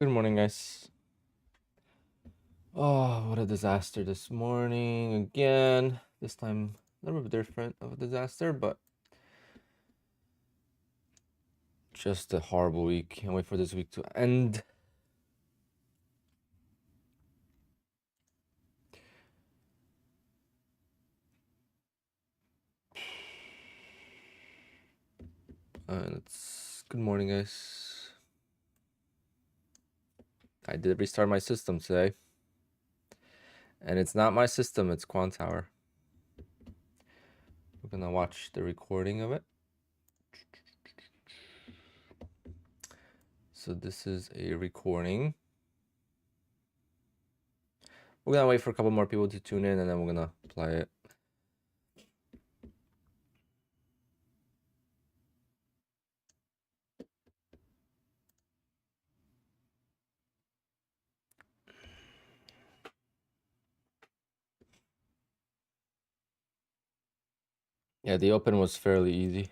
Good morning, guys. Oh, what a disaster this morning again. This time a little bit different of a disaster, but just a horrible week. Can't wait for this week to end. It's good morning, guys. I did restart my system today, and it's not my system, it's QUANTOWER. We're gonna watch the recording of it. So this is a recording. We're gonna wait for a couple more people to tune in, and then we're gonna play it. Yeah, the open was fairly easy.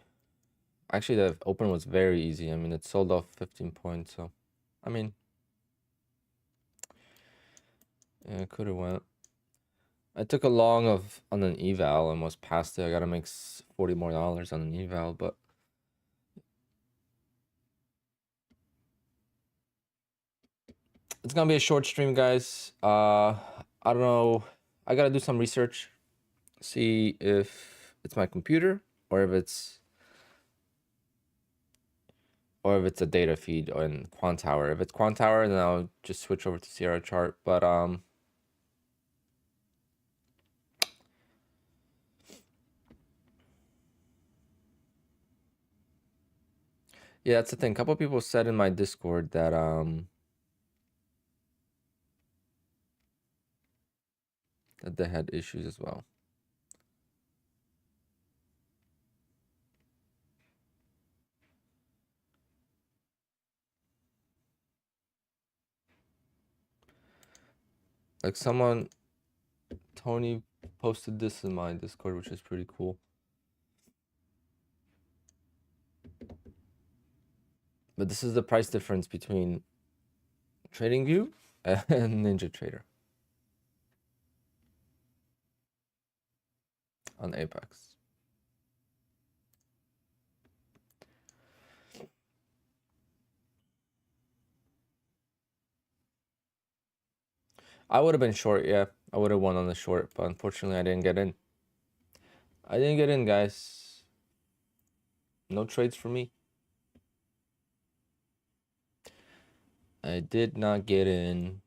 Actually, the open was very easy. I mean, it sold off 15 points, so I mean, yeah, it could have went. I took a long on an eval and was past it. I gotta make $40 more on an eval, but it's gonna be a short stream, guys. I don't know. I gotta do some research, see if it's my computer or if it's a data feed on QuantTower. If it's QuantTower, then I'll just switch over to Sierra chart. But yeah, that's the thing. A couple people said in my Discord that that they had issues as well. Like Tony posted this in my Discord, which is pretty cool. But this is the price difference between TradingView and NinjaTrader on Apex. I would have been short, yeah. I would have won on the short, but unfortunately I didn't get in. I didn't get in, guys. No trades for me. I did not get in.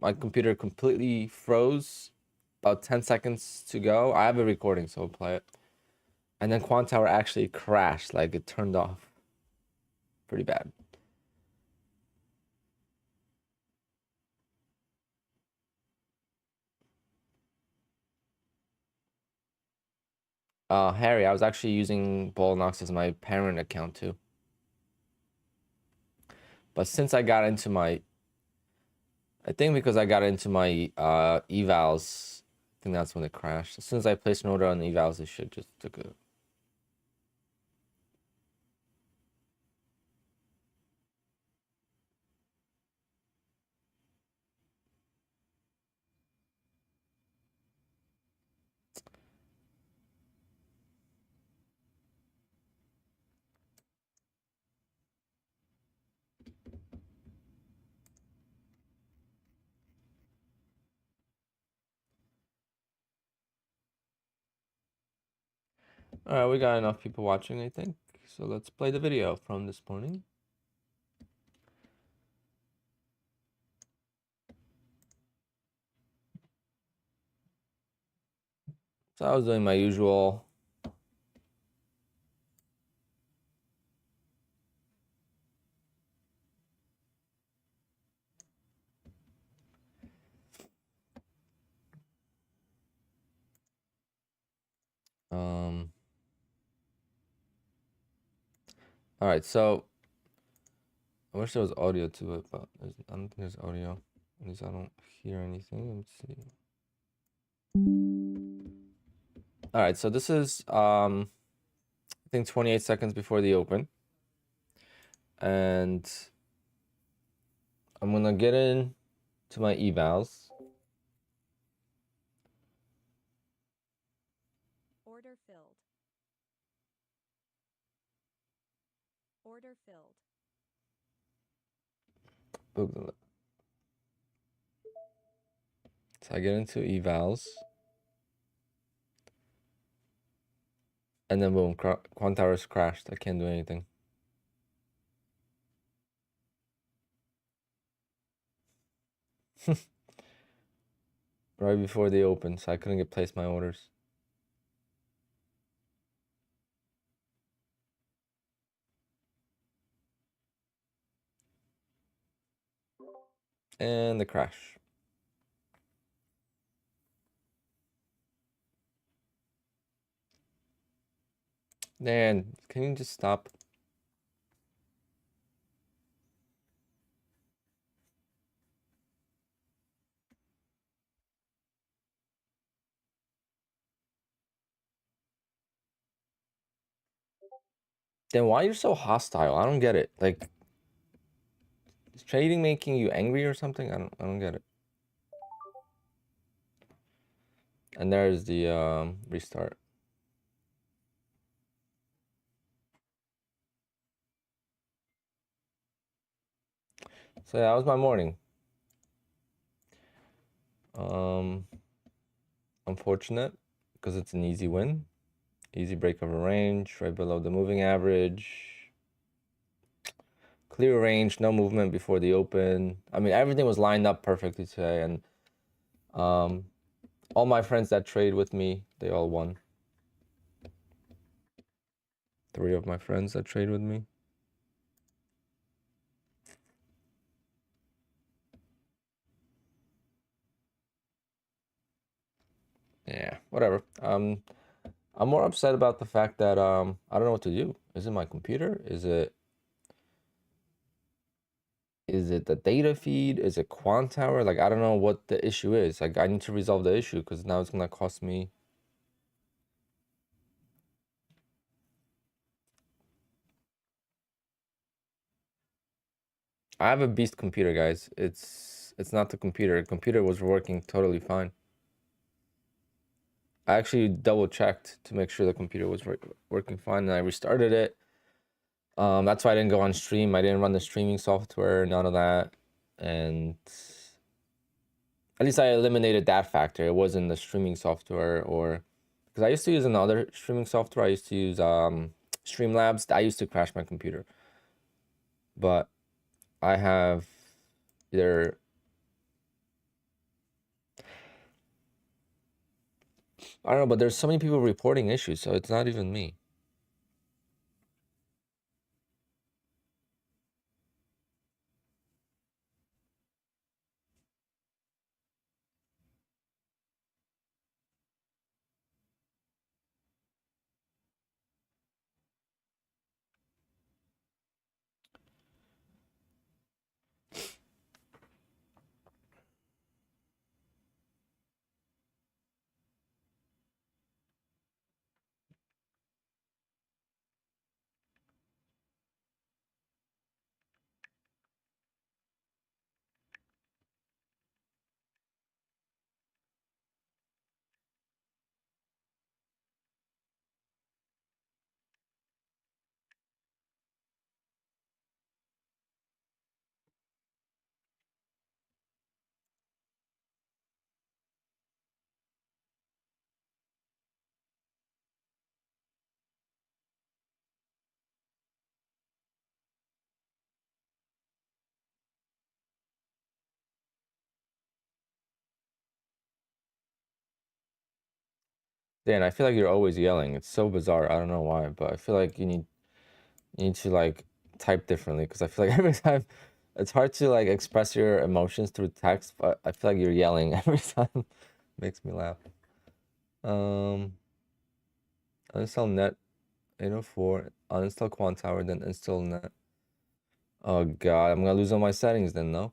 My computer completely froze. About 10 seconds to go. I have a recording, so I'll play it. And then QuantTower actually crashed, like it turned off. Pretty bad. Harry, I was actually using BullNox as my parent account too. But since I got into my, I think because I got into my evals, I think that's when it crashed. As soon as I placed an order on evals, it should just took a. All right, we got enough people watching, I think. So let's play the video from this morning. So I was doing my usual. All right, so I wish there was audio to it, but I don't think there's audio. At least I don't hear anything. Let me see. All right, so this is I think 28 seconds before the open. And I'm gonna get in to my evals. Order filled. Order filled. So I get into evals. And then boom, QUANTOWER's crashed. I can't do anything. Right before they opened, so I couldn't get place my orders. And the crash. Man, can you just stop? Then why you're so hostile? I don't get it. Like, is trading making you angry or something? I don't get it. And there's the restart. So yeah, that was my morning. Unfortunate because it's an easy win. Easy break of a range, right below the moving average. Clear range, no movement before the open. I mean, everything was lined up perfectly today, and all my friends that trade with me, they all won. 3 of my friends that trade with me. Yeah, whatever. I'm more upset about the fact that I don't know what to do. Is it my computer? Is it the data feed? Is it QUANTOWER? Like, I don't know what the issue is. Like, I need to resolve the issue because now it's gonna cost me. I have a beast computer, guys. It's not the computer. The computer was working totally fine. I actually double checked to make sure the computer was working fine, and I restarted it. That's why I didn't go on stream. I didn't run the streaming software, none of that, and at least I eliminated that factor. It wasn't the streaming software, or because I used to use another streaming software. I used to use Streamlabs. I used to crash my computer, but I have either I don't know, but there's so many people reporting issues, so it's not even me. Dan, I feel like you're always yelling. It's so bizarre. I don't know why, but I feel like you need to like type differently because I feel like every time it's hard to like express your emotions through text, but I feel like you're yelling every time. Makes me laugh. Uninstall net 804, uninstall QUANTOWER, then install net. Oh god, I'm gonna lose all my settings then, no?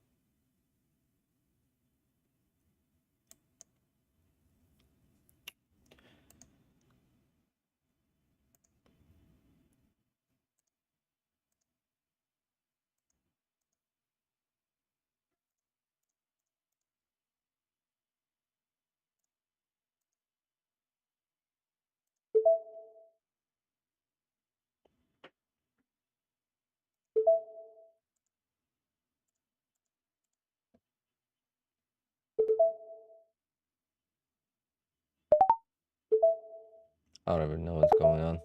I don't even know what's going on.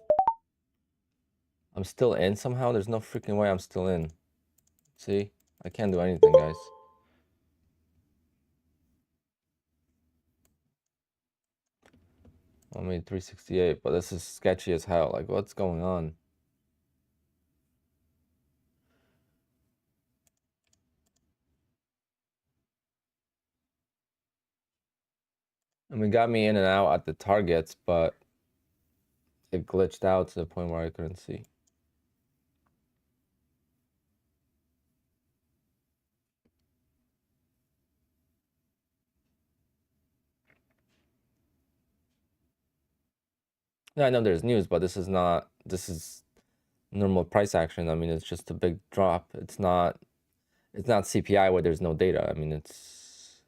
I'm still in somehow. There's no freaking way I'm still in. See? I can't do anything, guys. I made 368, but this is sketchy as hell. Like, what's going on? And it got me in and out at the targets, but it glitched out to the point where I couldn't see. Yeah, I know there's news, but this is normal price action. I mean, it's just a big drop. It's not CPI where there's no data. I mean, it's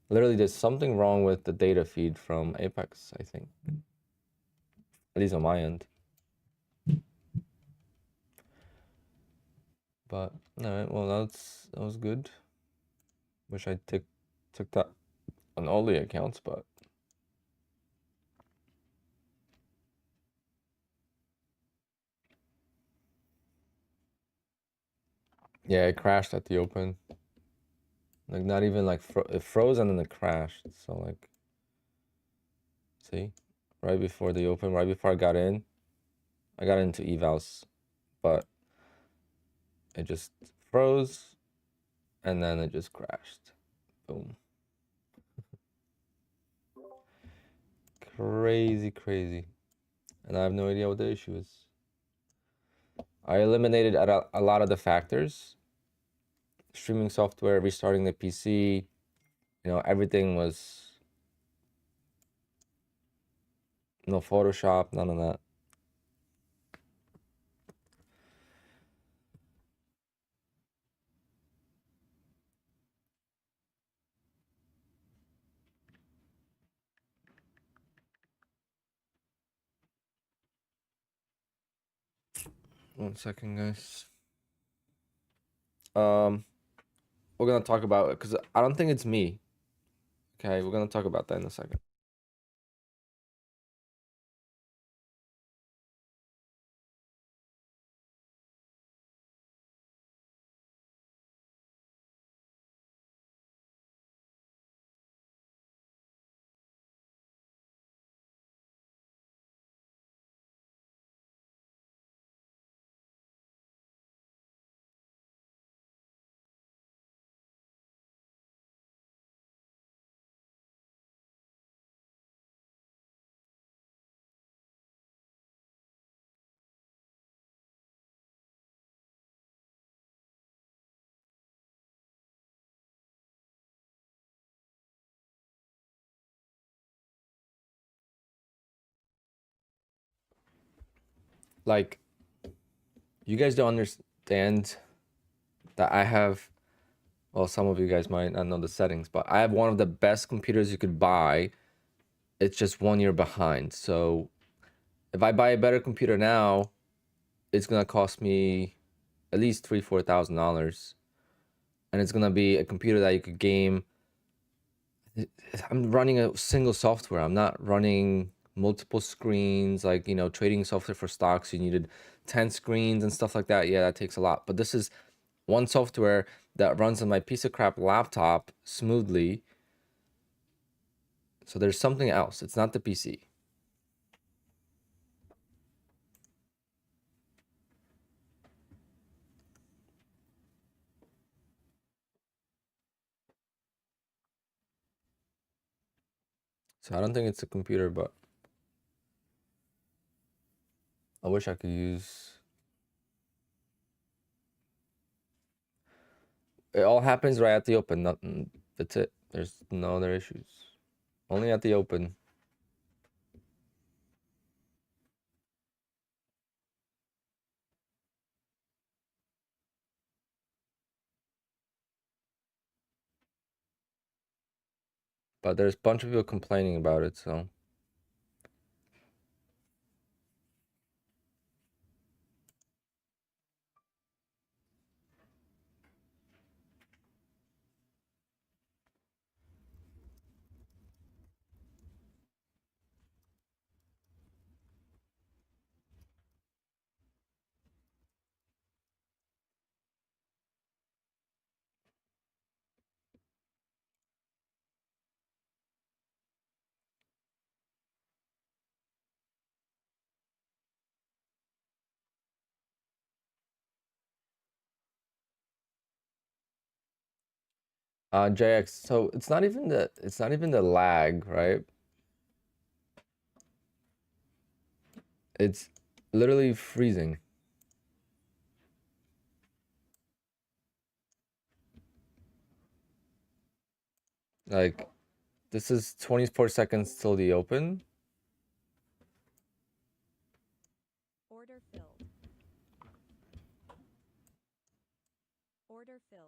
literally there's something wrong with the data feed from Apex, I think. At least on my end. But alright, well that was good. Wish I took that on all the accounts, but yeah, it crashed at the open. Like not even like it froze and then it crashed. So like, see, right before the open, right before I got into evals, but it just froze and then it just crashed. Boom. Crazy. And I have no idea what the issue is. I eliminated a lot of the factors. Streaming software, restarting the PC, everything was no Photoshop, none of that. One second, guys. We're gonna talk about it because I don't think it's me. Okay, we're gonna talk about that in a second. Like, you guys don't understand that I have, well, some of you guys might not know the settings, but I have one of the best computers you could buy. It's just 1 year behind. So if I buy a better computer now, it's gonna cost me at least $3,000-4,000, and it's gonna be a computer that you could game. I'm running a single software. I'm not running multiple screens, like, trading software for stocks. You needed 10 screens and stuff like that. Yeah, that takes a lot. But this is one software that runs on my piece of crap laptop smoothly. So there's something else. It's not the PC. So I don't think it's a computer, but I wish I could use. It all happens right at the open. Nothing. That's it. There's no other issues. Only at the open. But there's a bunch of people complaining about it, so. JX. So it's not even the lag, right? It's literally freezing. Like this is 24 seconds till the open. Order filled. Order filled.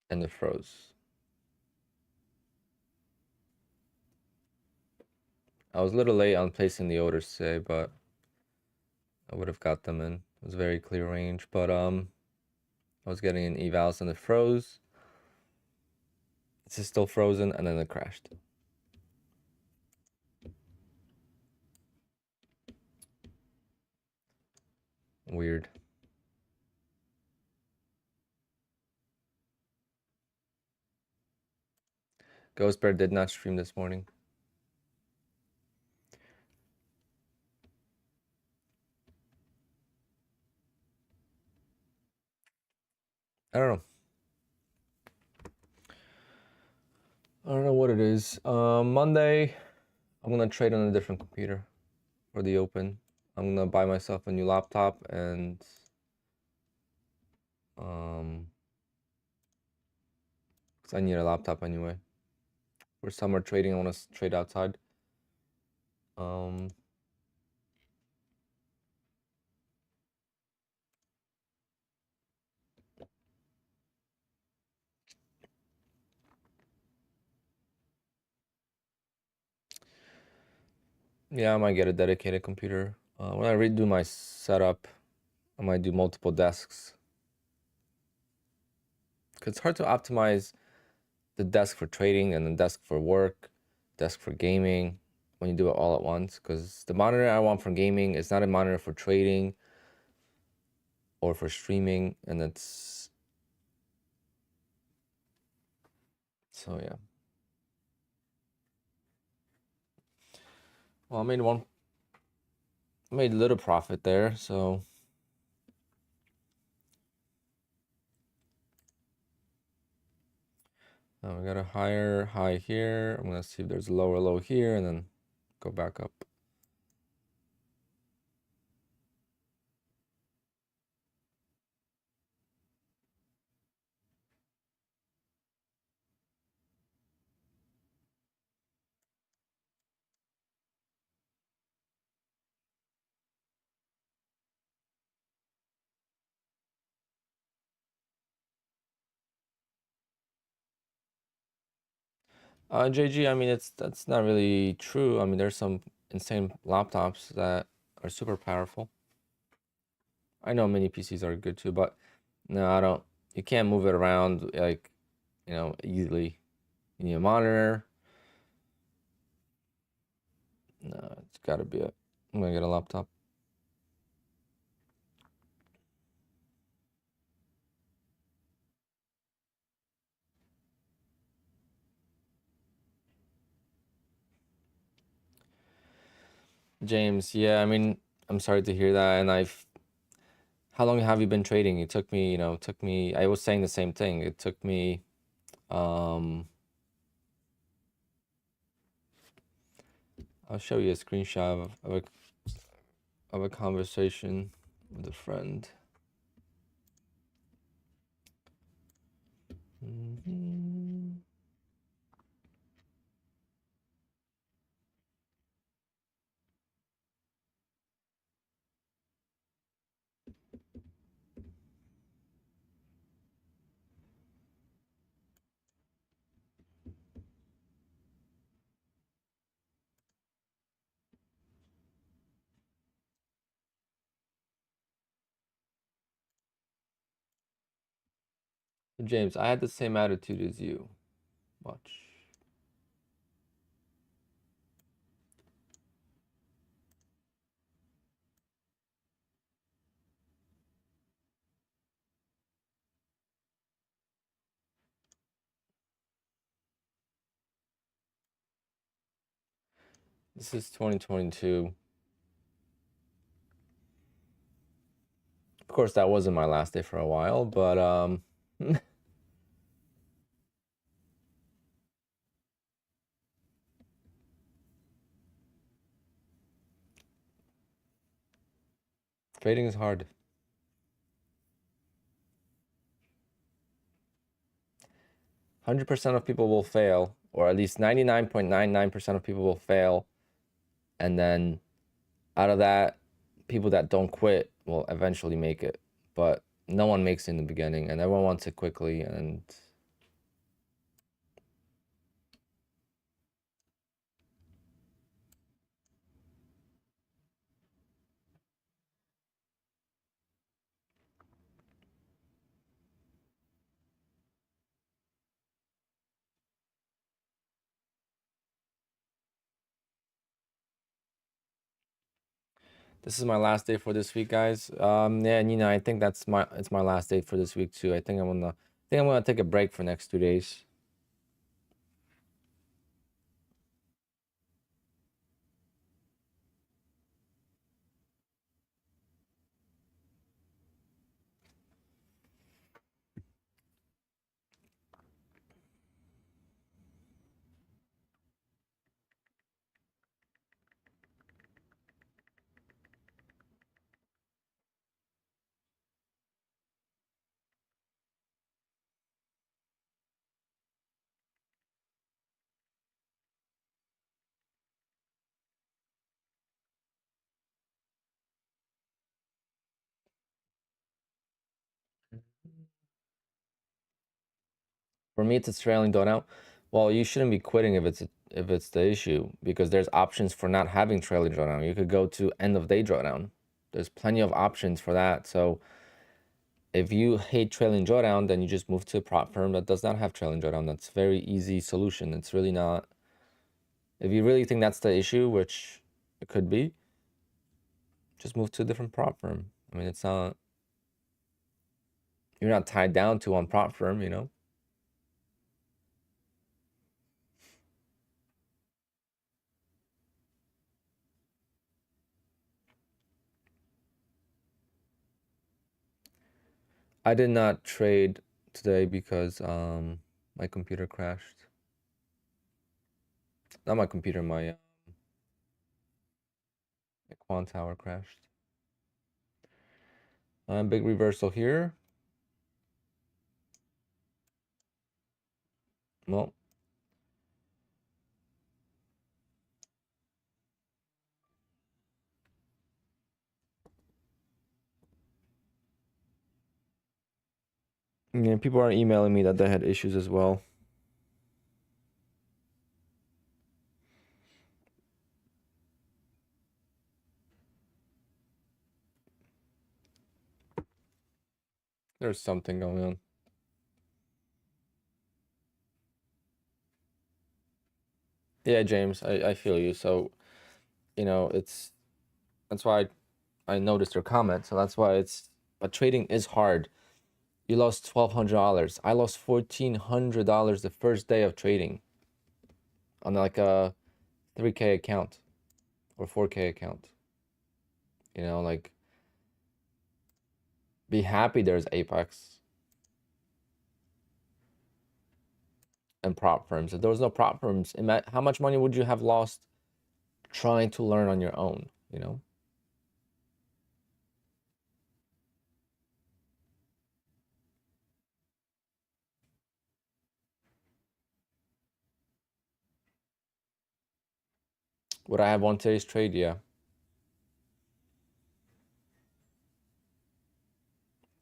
And it froze. I was a little late on placing the orders today, but I would have got them in. It was very clear range, but I was getting in evals and it froze. This is still frozen and then it crashed. Weird. Ghost Bear did not stream this morning. I don't know. I don't know what it is. Monday, I'm gonna trade on a different computer for the open. I'm gonna buy myself a new laptop and because I need a laptop anyway. For summer trading, I want to trade outside. Yeah, I might get a dedicated computer. When I redo my setup, I might do multiple desks. Cause it's hard to optimize the desk for trading and the desk for work, desk for gaming when you do it all at once. Because the monitor I want for gaming is not a monitor for trading or for streaming, and it's so yeah. Well, I made a little profit there, so now we got a higher high here. I'm gonna see if there's a lower low here, and then go back up. JG, I mean, that's not really true. I mean, there's some insane laptops that are super powerful. I know mini PCs are good too, but no, I don't. You can't move it around like, easily. You need a monitor. No, it's gotta be it. I'm gonna get a laptop. James, yeah, I mean, I'm sorry to hear that. And how long have you been trading? It took me, I was saying the same thing. It took me, I'll show you a screenshot of a conversation with a friend. James, I had the same attitude as you. Watch. This is 2022. Of course, that wasn't my last day for a while, but trading is hard. 100% of people will fail, or at least 99.99% of people will fail. And then out of that, people that don't quit will eventually make it. But no one makes it in the beginning, and everyone wants it quickly. And this is my last day for this week, guys. Yeah, Nina, I think it's my last day for this week too. I think I'm gonna take a break for next 2 days. For me, it's a trailing drawdown. Well, you shouldn't be quitting if it's the issue, because there's options for not having trailing drawdown. You could go to end of day drawdown. There's plenty of options for that. So if you hate trailing drawdown, then you just move to a prop firm that does not have trailing drawdown. That's a very easy solution. It's really not. If you really think that's the issue, which it could be, just move to a different prop firm. I mean, it's not. You're not tied down to one prop firm, you know. I did not trade today because my computer crashed. Not my computer, my QUANTOWER crashed. Big reversal here. Well, yeah, people are emailing me that they had issues as well. There's something going on. Yeah, James, I feel you. So, you know, that's why I noticed your comment. So that's why but trading is hard. You lost $1,200. I lost $1,400 the first day of trading on like a 3K account or 4K account. You know, like, be happy there's Apex and prop firms. If there was no prop firms, how much money would you have lost trying to learn on your own, you know? Would I have won today's trade? Yeah.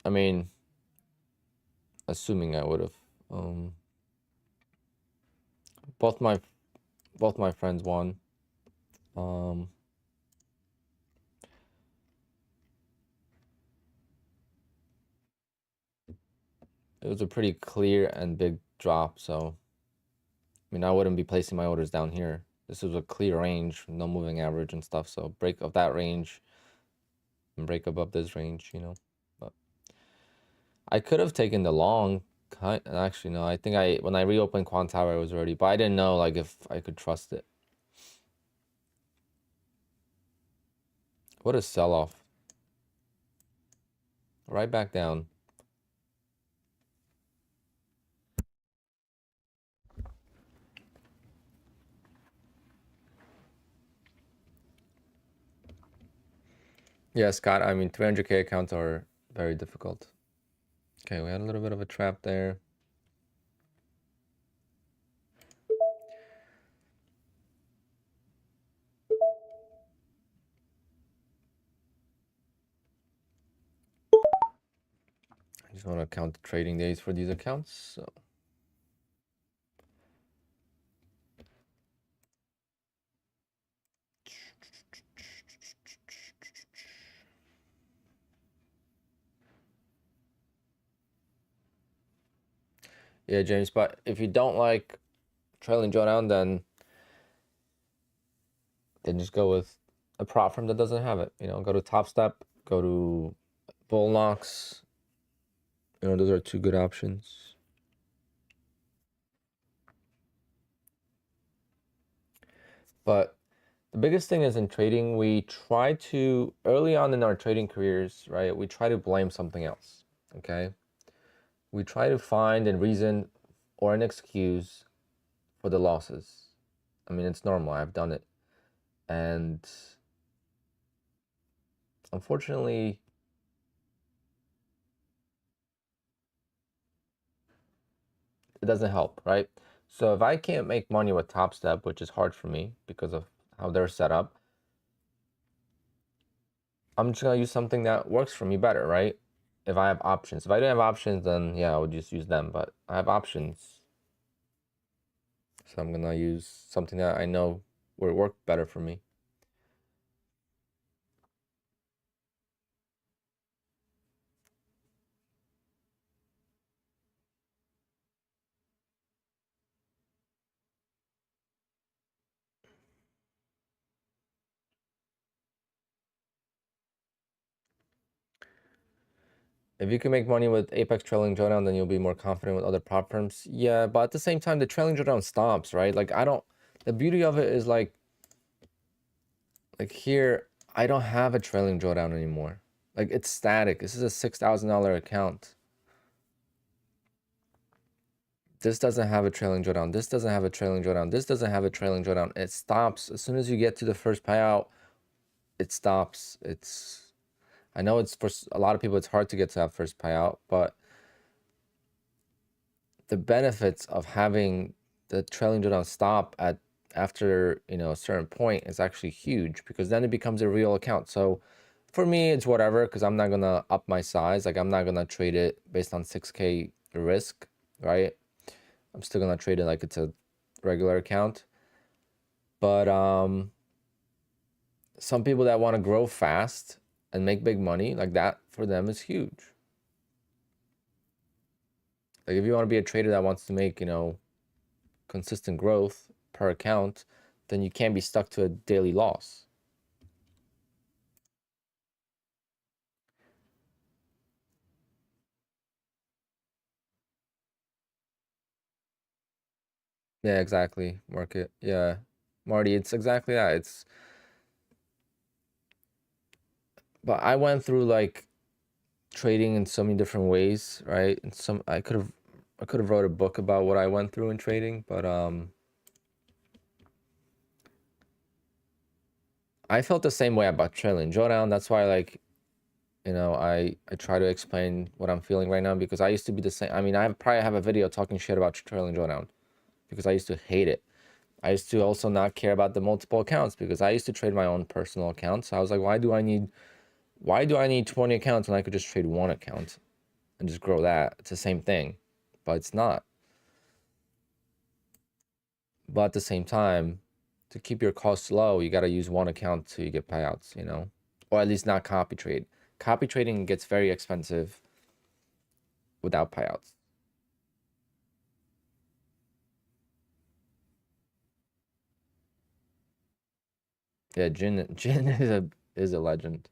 I mean, assuming I would have. Both my friends won. It was a pretty clear and big drop, so I mean, I wouldn't be placing my orders down here. This was a clear range, no moving average and stuff, so break of that range and break above this range, you know. But I could have taken the long. Actually, no. I think when I reopened QuantTower, it was already, but I didn't know like if I could trust it. What a sell-off. Right back down. Yeah, Scott, I mean, 300K accounts are very difficult. Okay, we had a little bit of a trap there. I just want to count the trading days for these accounts. So. Yeah, James, but if you don't like trailing drawdown, then just go with a prop firm that doesn't have it. You know, go to Top Step, go to BullNox. You know, those are two good options. But the biggest thing is in trading, we try to, early on in our trading careers, right, we try to blame something else, okay? We try to find a reason or an excuse for the losses. I mean, it's normal. I've done it. And unfortunately, it doesn't help, right? So if I can't make money with Top Step, which is hard for me because of how they're set up, I'm just gonna use something that works for me better, right? If I have options. If I don't have options, then yeah, I would just use them. But I have options. So I'm gonna use something that I know will work better for me. If you can make money with Apex trailing drawdown, then you'll be more confident with other prop firms. Yeah, but at the same time, the trailing drawdown stops, right? Like I don't. The beauty of it is like here, I don't have a trailing drawdown anymore. Like it's static. This is a $6,000 account. This doesn't have a trailing drawdown. This doesn't have a trailing drawdown. This doesn't have a trailing drawdown. It stops as soon as you get to the first payout. It stops. I know it's for a lot of people. It's hard to get to that first payout, but the benefits of having the trailing drawdown stop at after a certain point is actually huge, because then it becomes a real account. So for me, it's whatever, because I'm not gonna up my size. Like I'm not gonna trade it based on 6K risk, right? I'm still gonna trade it like it's a regular account. But some people that want to grow fast and make big money, like that for them is huge. Like if you want to be a trader that wants to make, consistent growth per account, then you can't be stuck to a daily loss. Yeah, exactly. Market. Yeah. Marty, it's exactly that. But I went through like trading in so many different ways, right? And I could have wrote a book about what I went through in trading, but I felt the same way about trailing drawdown. That's why like I try to explain what I'm feeling right now, because I used to be the same. I mean, I probably have a video talking shit about trailing drawdown because I used to hate it. I used to also not care about the multiple accounts because I used to trade my own personal accounts. So I was like, why do I need 20 accounts when I could just trade one account and just grow that? It's the same thing, but it's not. But at the same time, to keep your costs low, you got to use one account till you get payouts, or at least not copy trade. Copy trading gets very expensive without payouts. Yeah, Jin is a legend.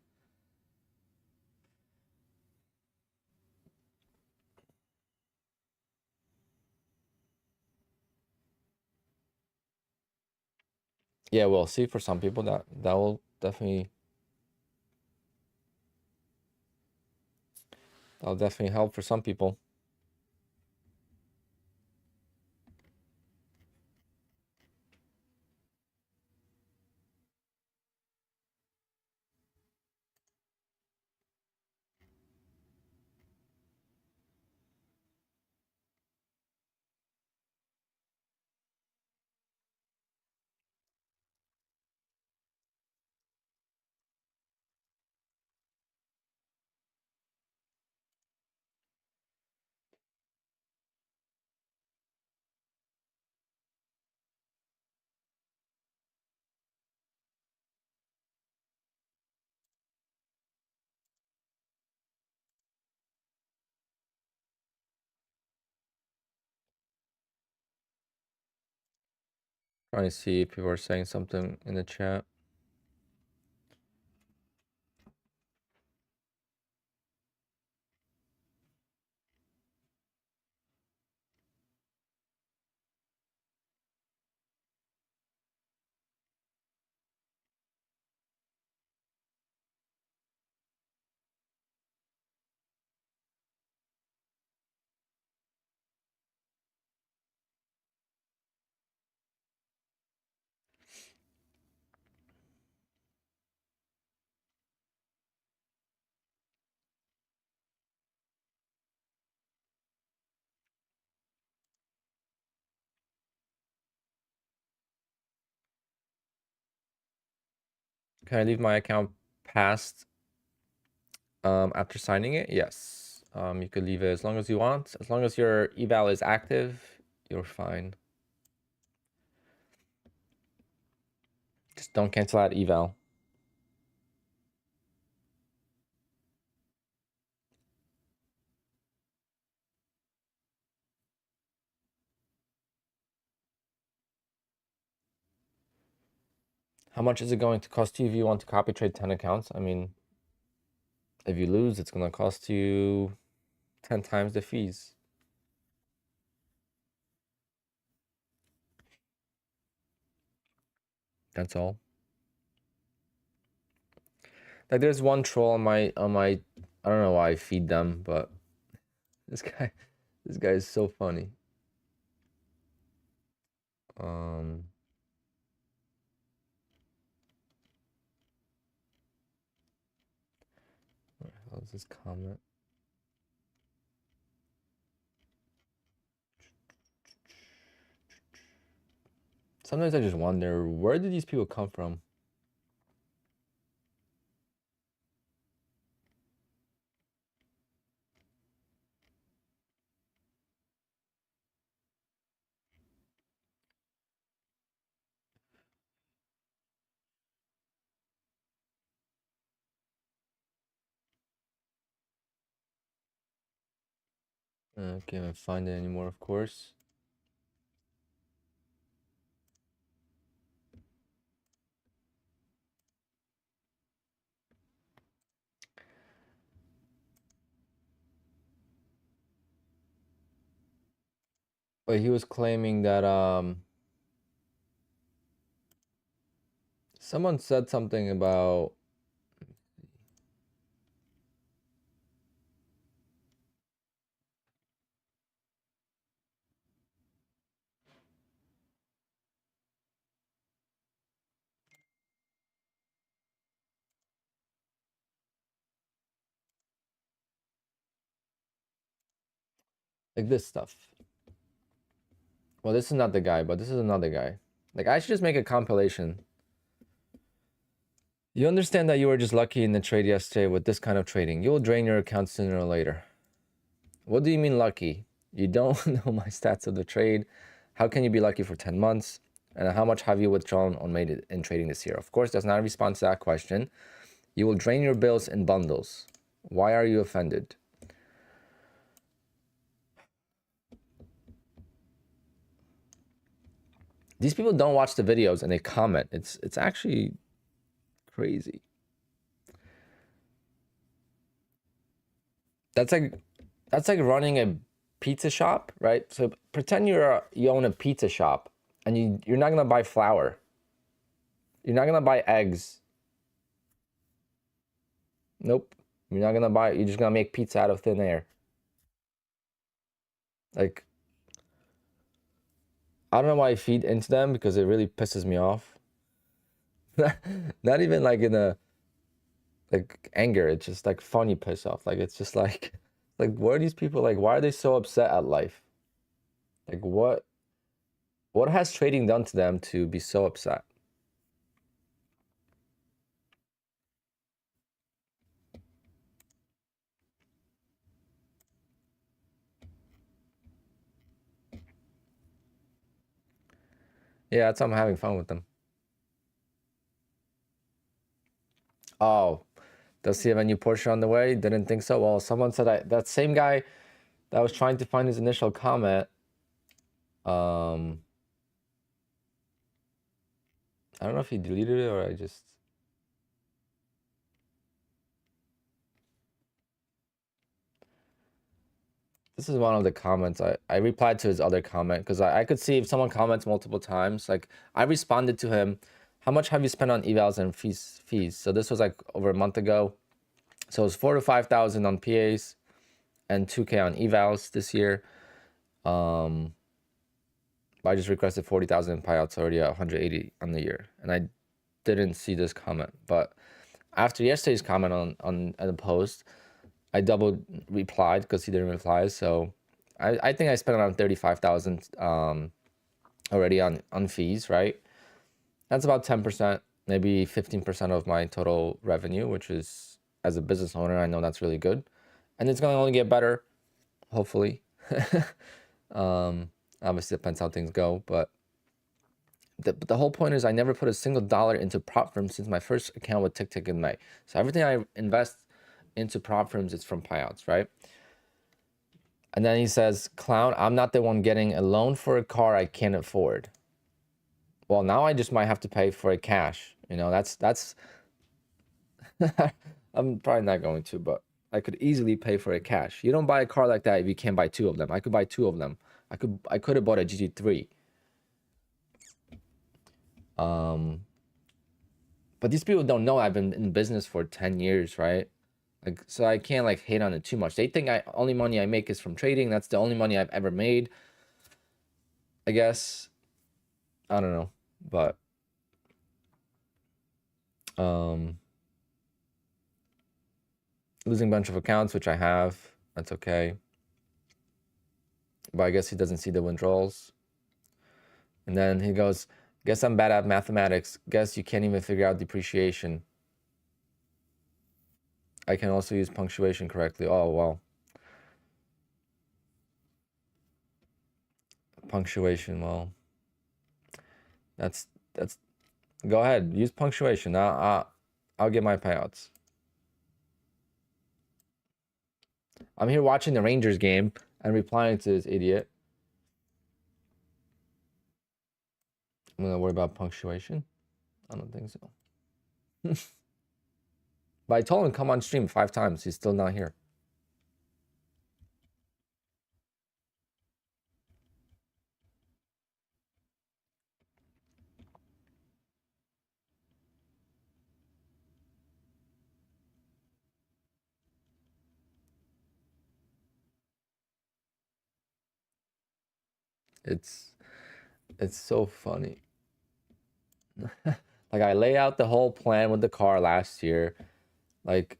Yeah, we'll see. For some people that will definitely That'll definitely help for some people. Trying to see if people are saying something in the chat. Can I leave my account past after signing it? Yes. You could leave it as long as you want. As long as your eval is active, you're fine. Just don't cancel out eval. How much is it going to cost you if you want to copy trade 10 accounts? I mean, if you lose, it's going to cost you 10 times the fees. That's all. Like there's one troll on my I don't know why I feed them, but this guy is so funny. Where the hell is this comment? Sometimes I just wonder, where did these people come from? I can't even find it anymore, of course. But he was claiming that someone said something about like this stuff. Well, this is not the guy, but this is another guy. Like I should just make a compilation. You understand that you were just lucky in the trade yesterday with this kind of trading. You will drain your account sooner or later. What do you mean lucky? You don't know my stats of the trade. How can you be lucky for 10 months? And how much have you withdrawn on made it in trading this year? Of course, that's not a response to that question. You will drain your bills in bundles. Why are you offended? These people don't watch the videos and they comment. It's actually crazy. That's like running a pizza shop, right? So pretend you own a pizza shop and you're not gonna buy flour. You're not gonna buy eggs. Nope. You're not gonna buy. You're just gonna make pizza out of thin air. Like, I don't know why I feed into them because it really pisses me off. Not even like in a like anger. It's just like funny piss off. Like it's just like what are these people like? Why are they so upset at life? Like what has trading done to them to be so upset? Yeah, that's why I'm having fun with them. Oh, does he have a new Porsche on the way? Didn't think so. Well, someone said that same guy that was trying to find his initial comment. Um, I don't know if he deleted it or I just. This is one of the comments. I replied to his other comment because I could see if someone comments multiple times. Like I responded to him, how much have you spent on evals and fees? So this was like over a month ago. So it was 4 to 5,000 on PAs and 2K on evals this year. But I just requested 40,000 payouts already at 180 on the year, and I didn't see this comment. But after yesterday's comment on the post, I double replied because he didn't reply. So I think I spent around 35,000 already on fees, right? That's about 10%, maybe 15% of my total revenue, which is, as a business owner, I know that's really good. And it's going to only get better, hopefully. Obviously, depends how things go. But the whole point is I never put a single dollar into prop firms since my first account with TickTick in May. So everything I invest into prop firms is from payouts, right? And then he says, clown, I'm not the one getting a loan for a car I can't afford. Well, now I just might have to pay for it cash. You know, that's I'm probably not going to, but I could easily pay for it cash. You don't buy a car like that if you can't buy two of them. I could buy two of them. I could have bought a GT3. But these people don't know I've been in business for 10 years, right? Like, so I can't like hate on it too much. They think only money I make is from trading. That's the only money I've ever made. I guess. I don't know, but losing a bunch of accounts, which I have, that's okay. But I guess he doesn't see the withdrawals. And then he goes, guess I'm bad at mathematics. Guess you can't even figure out depreciation. I can also use punctuation correctly. Oh, well. Punctuation, well. That's go ahead. Use punctuation. I'll get my payouts. I'm here watching the Rangers game and replying to this idiot. I'm gonna worry about punctuation. I don't think so. But I told him come on stream 5 times. He's still not here. It's so funny. Like I lay out the whole plan with the car last year. Like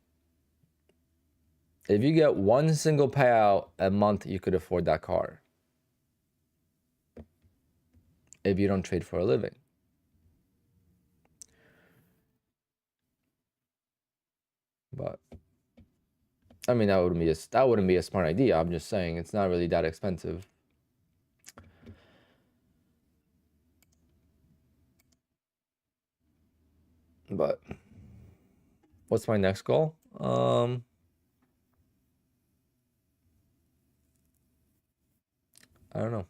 if you get one single payout a month, you could afford that car. If you don't trade for a living. But I mean that wouldn't be a smart idea. I'm just saying it's not really that expensive. But what's my next goal? I don't know.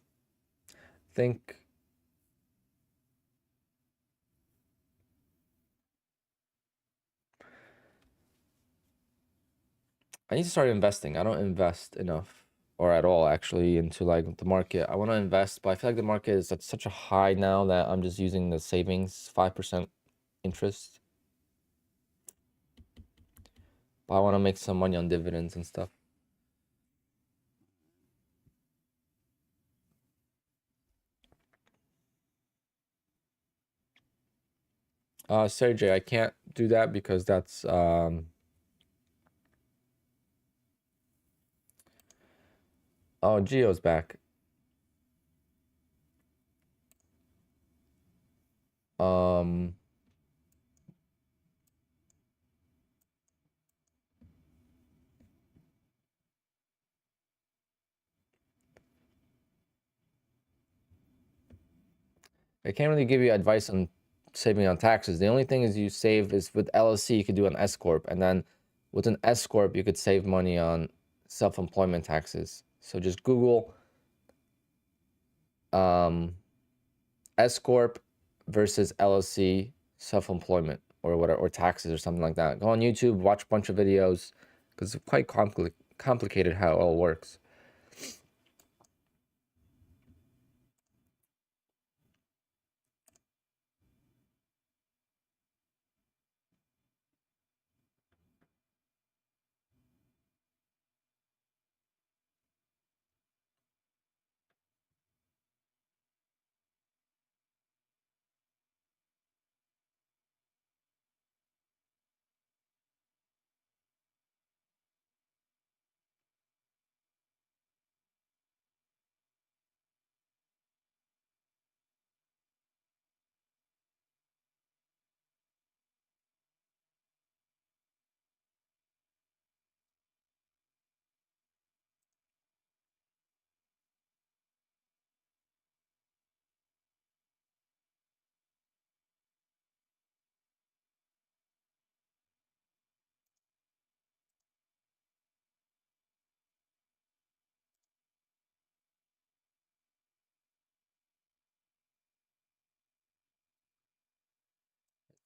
Think I need to start investing. I don't invest enough or at all actually into like the market. I want to invest, but I feel like the market is at such a high now that I'm just using the savings 5% interest. but I want to make some money on dividends and stuff. Sergey, I can't do that because that's oh, Geo's back. Um, I can't really give you advice on saving on taxes. The only thing is you save is with LLC, you could do an S corp, and then with an S corp, you could save money on self-employment taxes. So just Google S corp versus LLC self-employment or whatever, or taxes or something like that. Go on YouTube, watch a bunch of videos because it's quite complicated how it all works.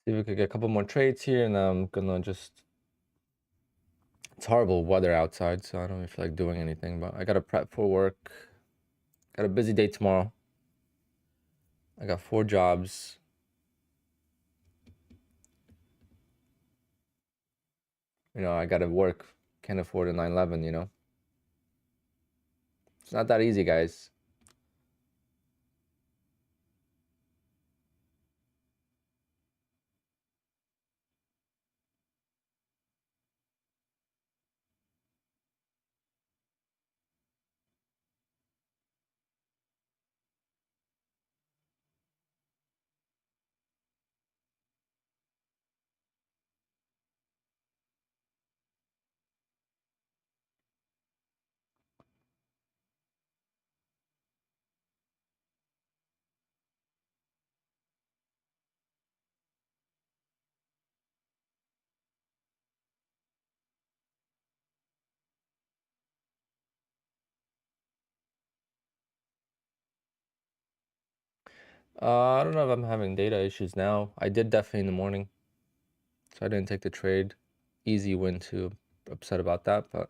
See if we could get a couple more trades here, and I'm gonna just. It's horrible weather outside, so I don't even feel like doing anything. But I gotta prep for work. Got a busy day tomorrow. I got 4 jobs. You know, I gotta work. Can't afford a 911. You know, it's not that easy, guys. I don't know if I'm having data issues now. I did definitely in the morning, so I didn't take the trade. Easy win to upset about that, but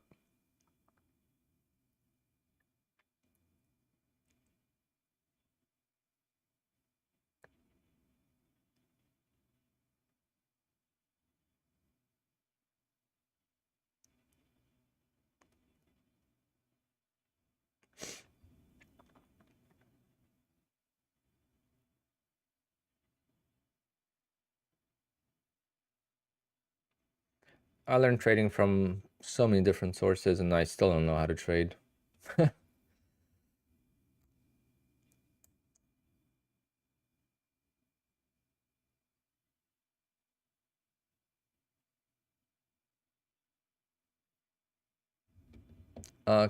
I learned trading from so many different sources, and I still don't know how to trade.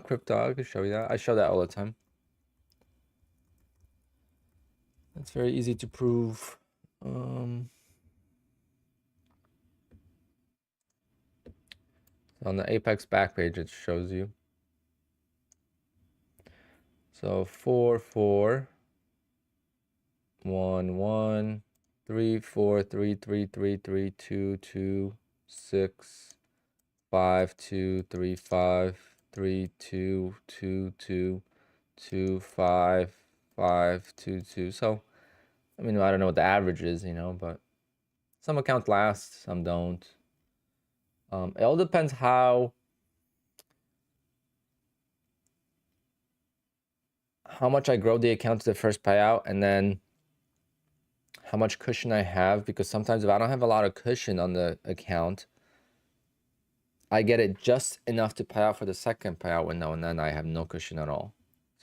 Crypto, I could show you that. I show that all the time. It's very easy to prove. On the Apex back page, it shows you. So 4 4 1 1 3 4 3 3 3 3 2 2 6 5 2 3 5 3 2 2 2 2 5 5 2 2. So I mean, I don't know what the average is, you know, but some accounts last, some don't. It all depends how much I grow the account to the first payout, and then how much cushion I have, because sometimes if I don't have a lot of cushion on the account, I get it just enough to pay out for the second payout window, and then I have no cushion at all.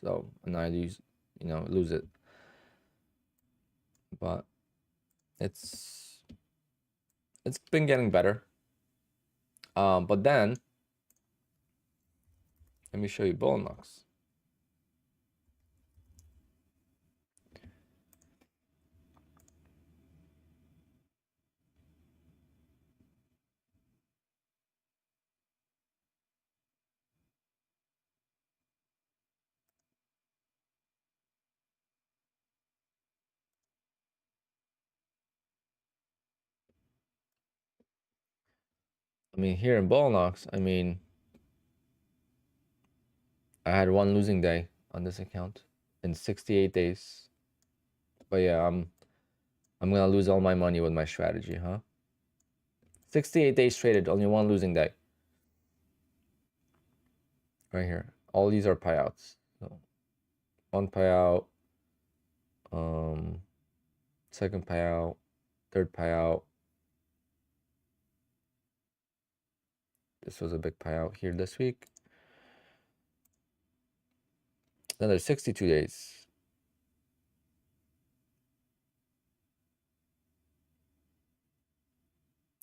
So, and I lose it. But it's been getting better. But then let me show you BullNox. I mean, here in BullNox, I mean, I had one losing day on this account in 68 days. But yeah, I'm gonna lose all my money with my strategy, huh? 68 days traded, only one losing day. Right here. All these are payouts. So one payout, second payout, third payout. This was a big payout here this week. Then there's 62 days.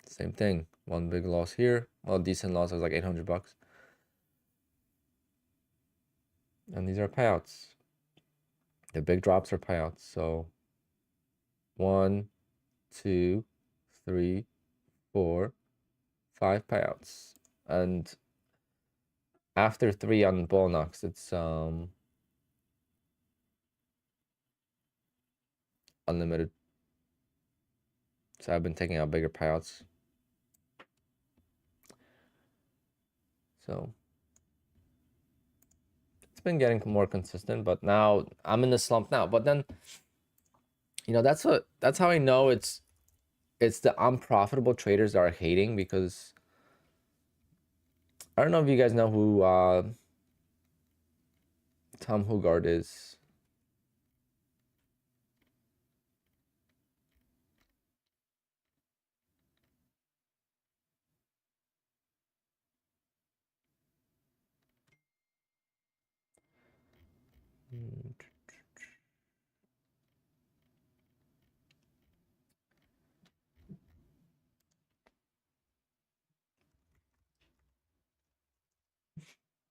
Same thing. One big loss here. Well, decent loss. It was like 800 bucks. And these are payouts. The big drops are payouts. So 1, 2, 3, 4, 5 payouts. And after 3 on BullNox, it's unlimited. So I've been taking out bigger payouts. So it's been getting more consistent, but now I'm in the slump now. But then, that's how I know it's the unprofitable traders that are hating, because I don't know if you guys know who Tom Hugard is.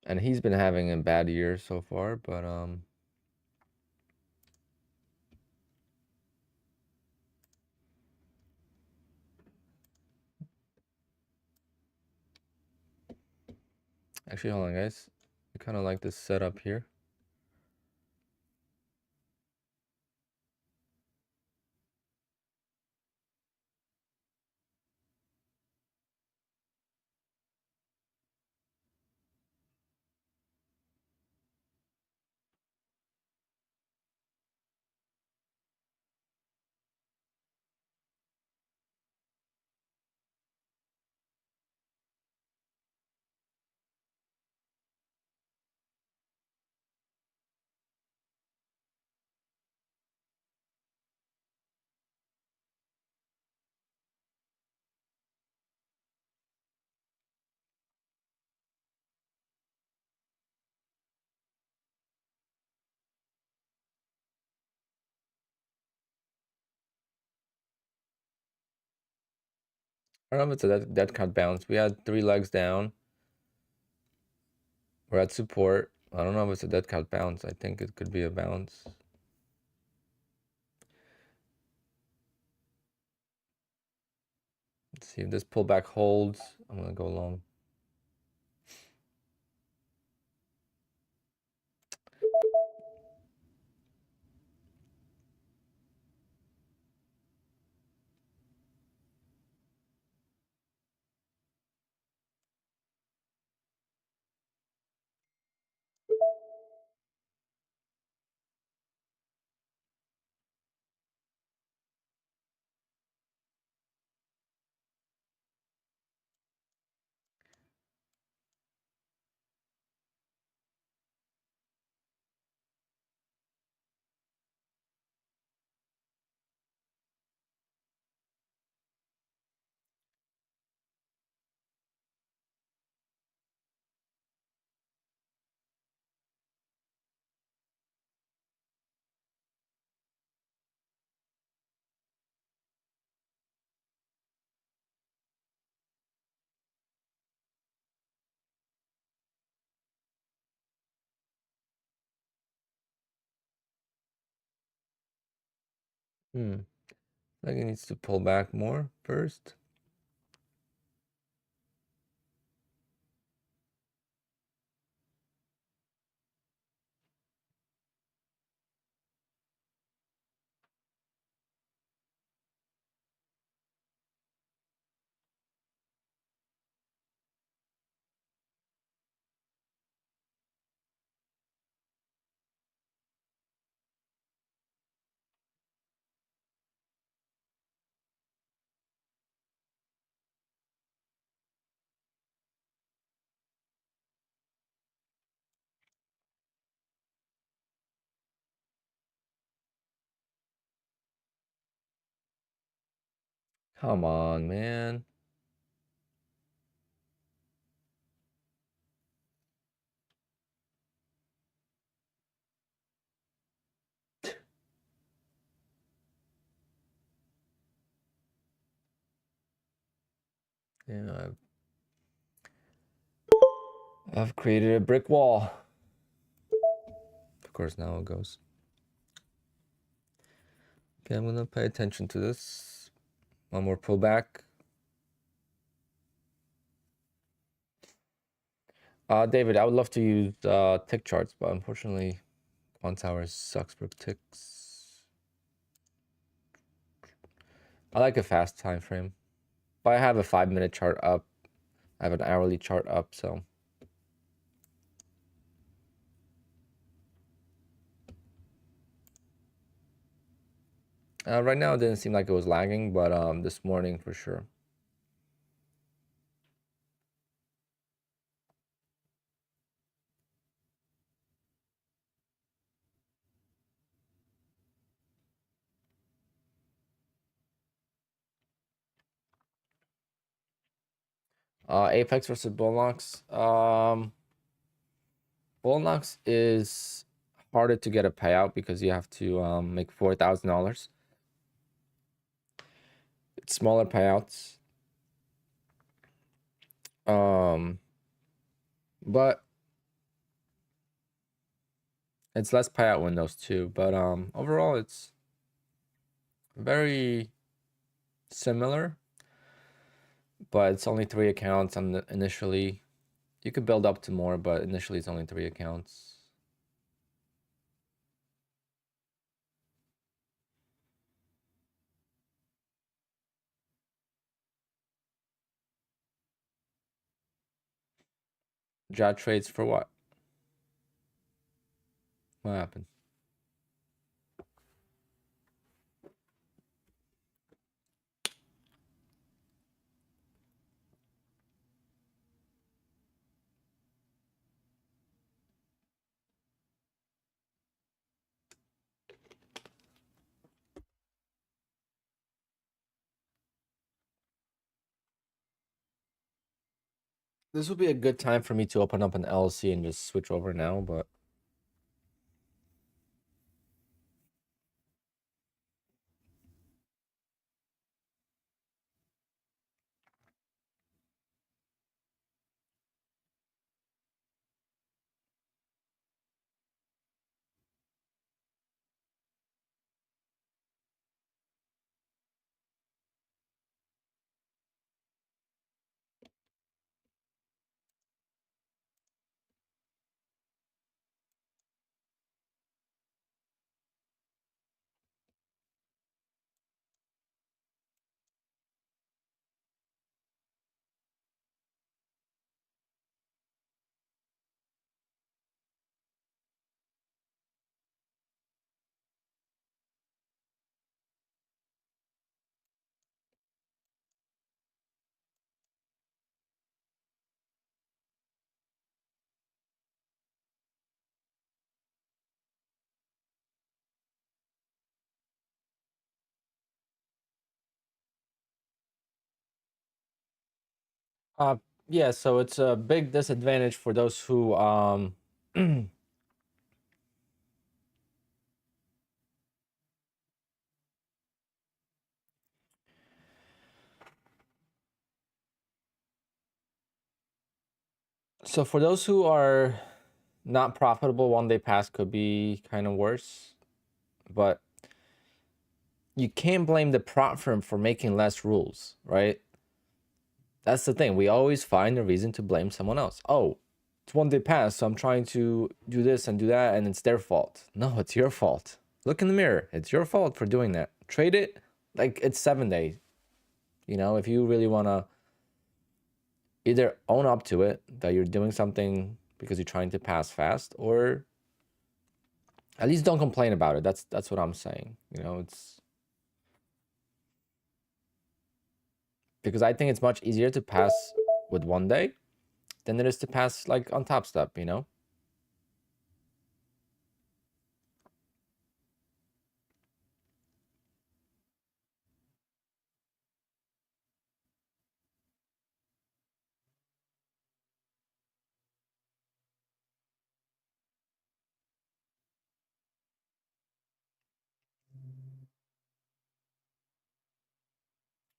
And he's been having a bad year so far, but actually, hold on, guys. I kind of like this setup here. I don't know if it's a dead cat bounce. We had 3 legs down. We're at support. I don't know if it's a dead cat bounce. I think it could be a bounce. Let's see if this pullback holds. I'm gonna go long. I think it needs to pull back more first. Come on, man. Yeah, I've created a brick wall. Of course, now it goes. Okay, I'm gonna pay attention to this. One more pullback. David, I would love to use tick charts, but unfortunately, QUANTOWER sucks for ticks. I like a fast time frame. But I have a 5-minute chart up. I have an hourly chart up, so. Right now, it didn't seem like it was lagging, but this morning for sure. Apex versus BullNox. BullNox is harder to get a payout because you have to make $4,000. It's smaller payouts. But it's less payout windows too. But overall, it's very similar. But it's only 3 accounts on the initially. You could build up to more, but initially it's only 3 accounts. Jot trades for what? What happened? This would be a good time for me to open up an LLC and just switch over now, but uh yeah, so it's a big disadvantage for those who so for those who are not profitable, 1 day pass could be kind of worse, but you can't blame the prop firm for making less rules, right? That's the thing. We always find a reason to blame someone else. Oh, it's 1 day past, so I'm trying to do this and do that, and it's their fault. No, it's your fault. Look in the mirror. It's your fault for doing that. Trade it like it's 7 days. You know, if you really want to either own up to it, that you're doing something because you're trying to pass fast, or at least don't complain about it. That's what I'm saying. You know, it's because I think it's much easier to pass with 1 day than it is to pass like on top step, you know?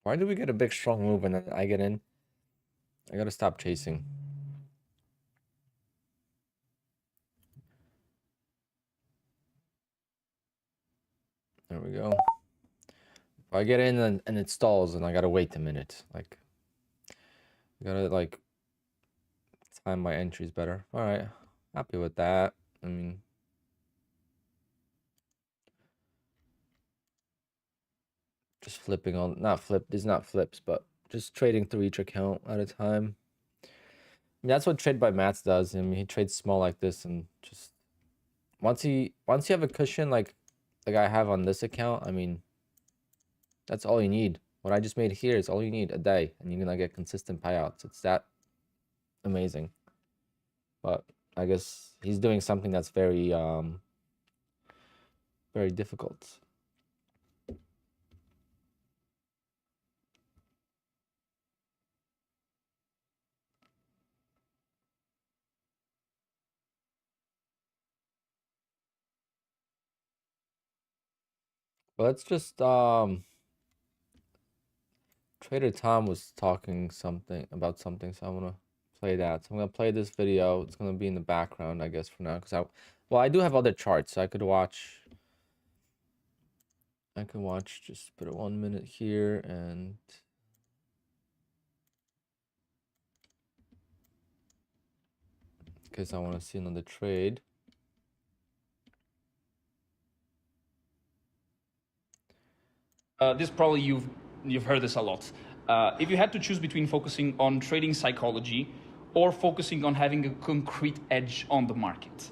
Why do we get a big strong move and then I get in? I gotta stop chasing. There we go. If I get in and it stalls and I gotta wait a minute, like, I gotta like time my entries better. All right, happy with that. I mean, just flipping on, not flip, these not flips, but just trading through each account at a time. I mean, that's what Trade by Mats does. I mean, he trades small like this and just once you have a cushion like I have on this account, I mean, that's all you need. What I just made here is all you need a day, and you're gonna get consistent payouts. It's that amazing. But I guess he's doing something that's very very difficult. But let's just Trader Tom was talking something about something, so I want to play that. So I'm gonna play this video. It's gonna be in the background, I guess, for now, because I do have other charts, so I could watch. Just put it 1 minute here, and because I want to see another trade. This probably you've heard this a lot. If you had to choose between focusing on trading psychology or focusing on having a concrete edge on the market,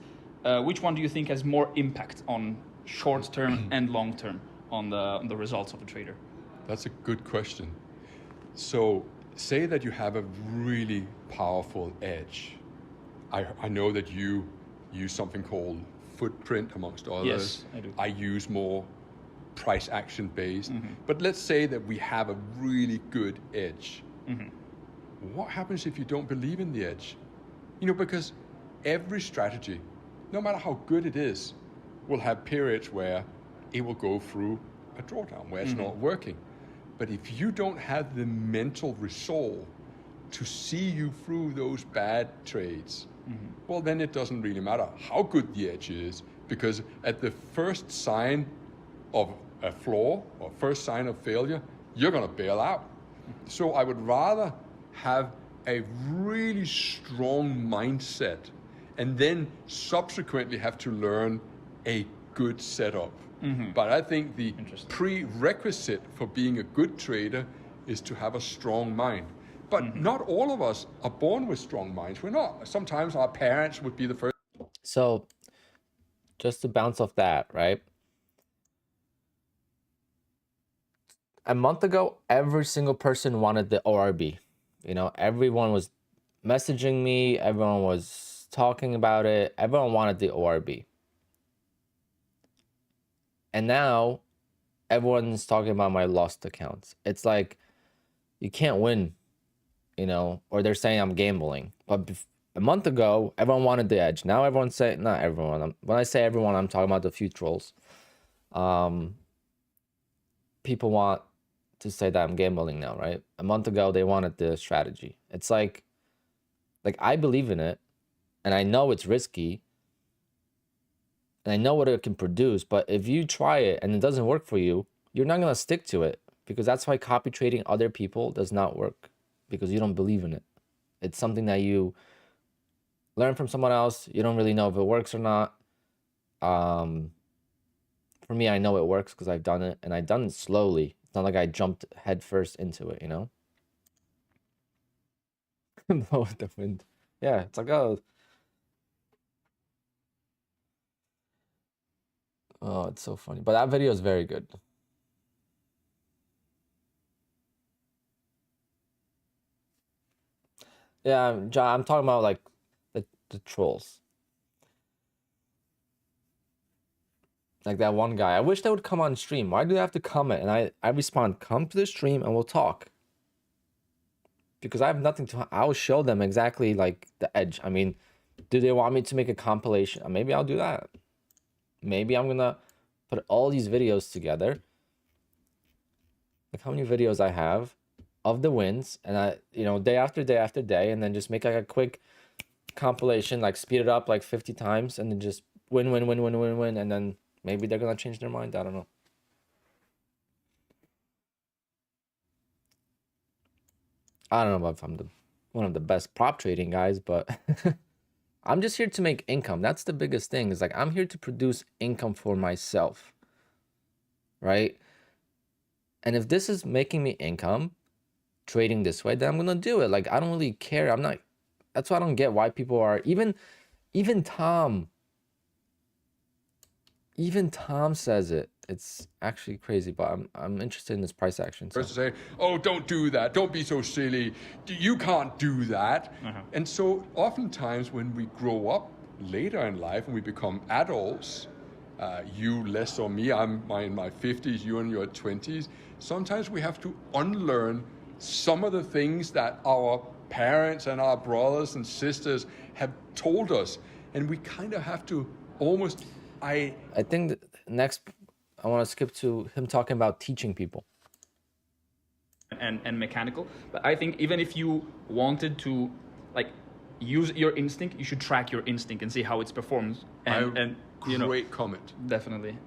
which one do you think has more impact on short term and long term on the results of a trader? That's a good question. So say that you have a really powerful edge. I know that you use something called footprint amongst others. Yes, I do. I use more price action based. But let's say that we have a really good edge. What happens if you don't believe in the edge? You know, because every strategy, no matter how good it is, will have periods where it will go through a drawdown, where it's not working. But if you don't have the mental resolve to see you through those bad trades, well, then it doesn't really matter how good the edge is, because at the first sign of a flaw or first sign of failure, you're going to bail out. So I would rather have a really strong mindset and then subsequently have to learn a good setup. But I think the prerequisite for being a good trader is to have a strong mind. But not all of us are born with strong minds. We're not. Sometimes our parents would be the first. So just to bounce off that, right? A month ago, every single person wanted the ORB. You know, everyone was messaging me, everyone was talking about it, everyone wanted the ORB. And now everyone's talking about my lost accounts. It's like you can't win, you know, or they're saying I'm gambling. But a month ago, everyone wanted the edge. Now everyone's saying, not everyone. When I say everyone, I'm talking about the few trolls. People want to say that I'm gambling now, right? A month ago, they wanted the strategy. It's like I believe in it, and I know it's risky, and I know what it can produce. But if you try it and it doesn't work for you, you're not gonna stick to it, because that's why copy trading other people does not work, because you don't believe in it. It's something that you learn from someone else. You don't really know if it works or not. For me, I know it works because I've done it, and I've done it slowly. It's not like I jumped headfirst into it, you know? Blow with the wind. Yeah, it's like, oh, it's so funny. But that video is very good. Yeah, John, I'm talking about like the trolls. Like that one guy. I wish they would come on stream. Why do they have to comment? And I respond, come to the stream and we'll talk. Because I have nothing to, I'll show them exactly like the edge. I mean, do they want me to make a compilation? Maybe I'll do that. Maybe I'm gonna put all these videos together. Like how many videos I have of the wins, and I, you know, day after day after day, and then just make like a quick compilation, like speed it up like 50 times, and then just win, and then maybe they're gonna change their mind. I don't know. I don't know if I'm one of the best prop trading guys, but I'm just here to make income. That's the biggest thing. Is like I'm here to produce income for myself, right? And if this is making me income, trading this way, then I'm gonna do it. Like I don't really care. I'm not. That's why I don't get why people are even Tom. Even Tom says it. It's actually crazy, but I'm interested in this price action. So. To say, oh, don't do that. Don't be so silly. You can't do that. And so oftentimes when we grow up later in life and we become adults, you less or me, I'm in my 50s, you in your 20s, sometimes we have to unlearn some of the things that our parents and our brothers and sisters have told us. And we kind of have to almost... I think next I want to skip to him talking about teaching people. And mechanical. But I think even if you wanted to like use your instinct, you should track your instinct and see how it performs. And you know, great comment. Definitely.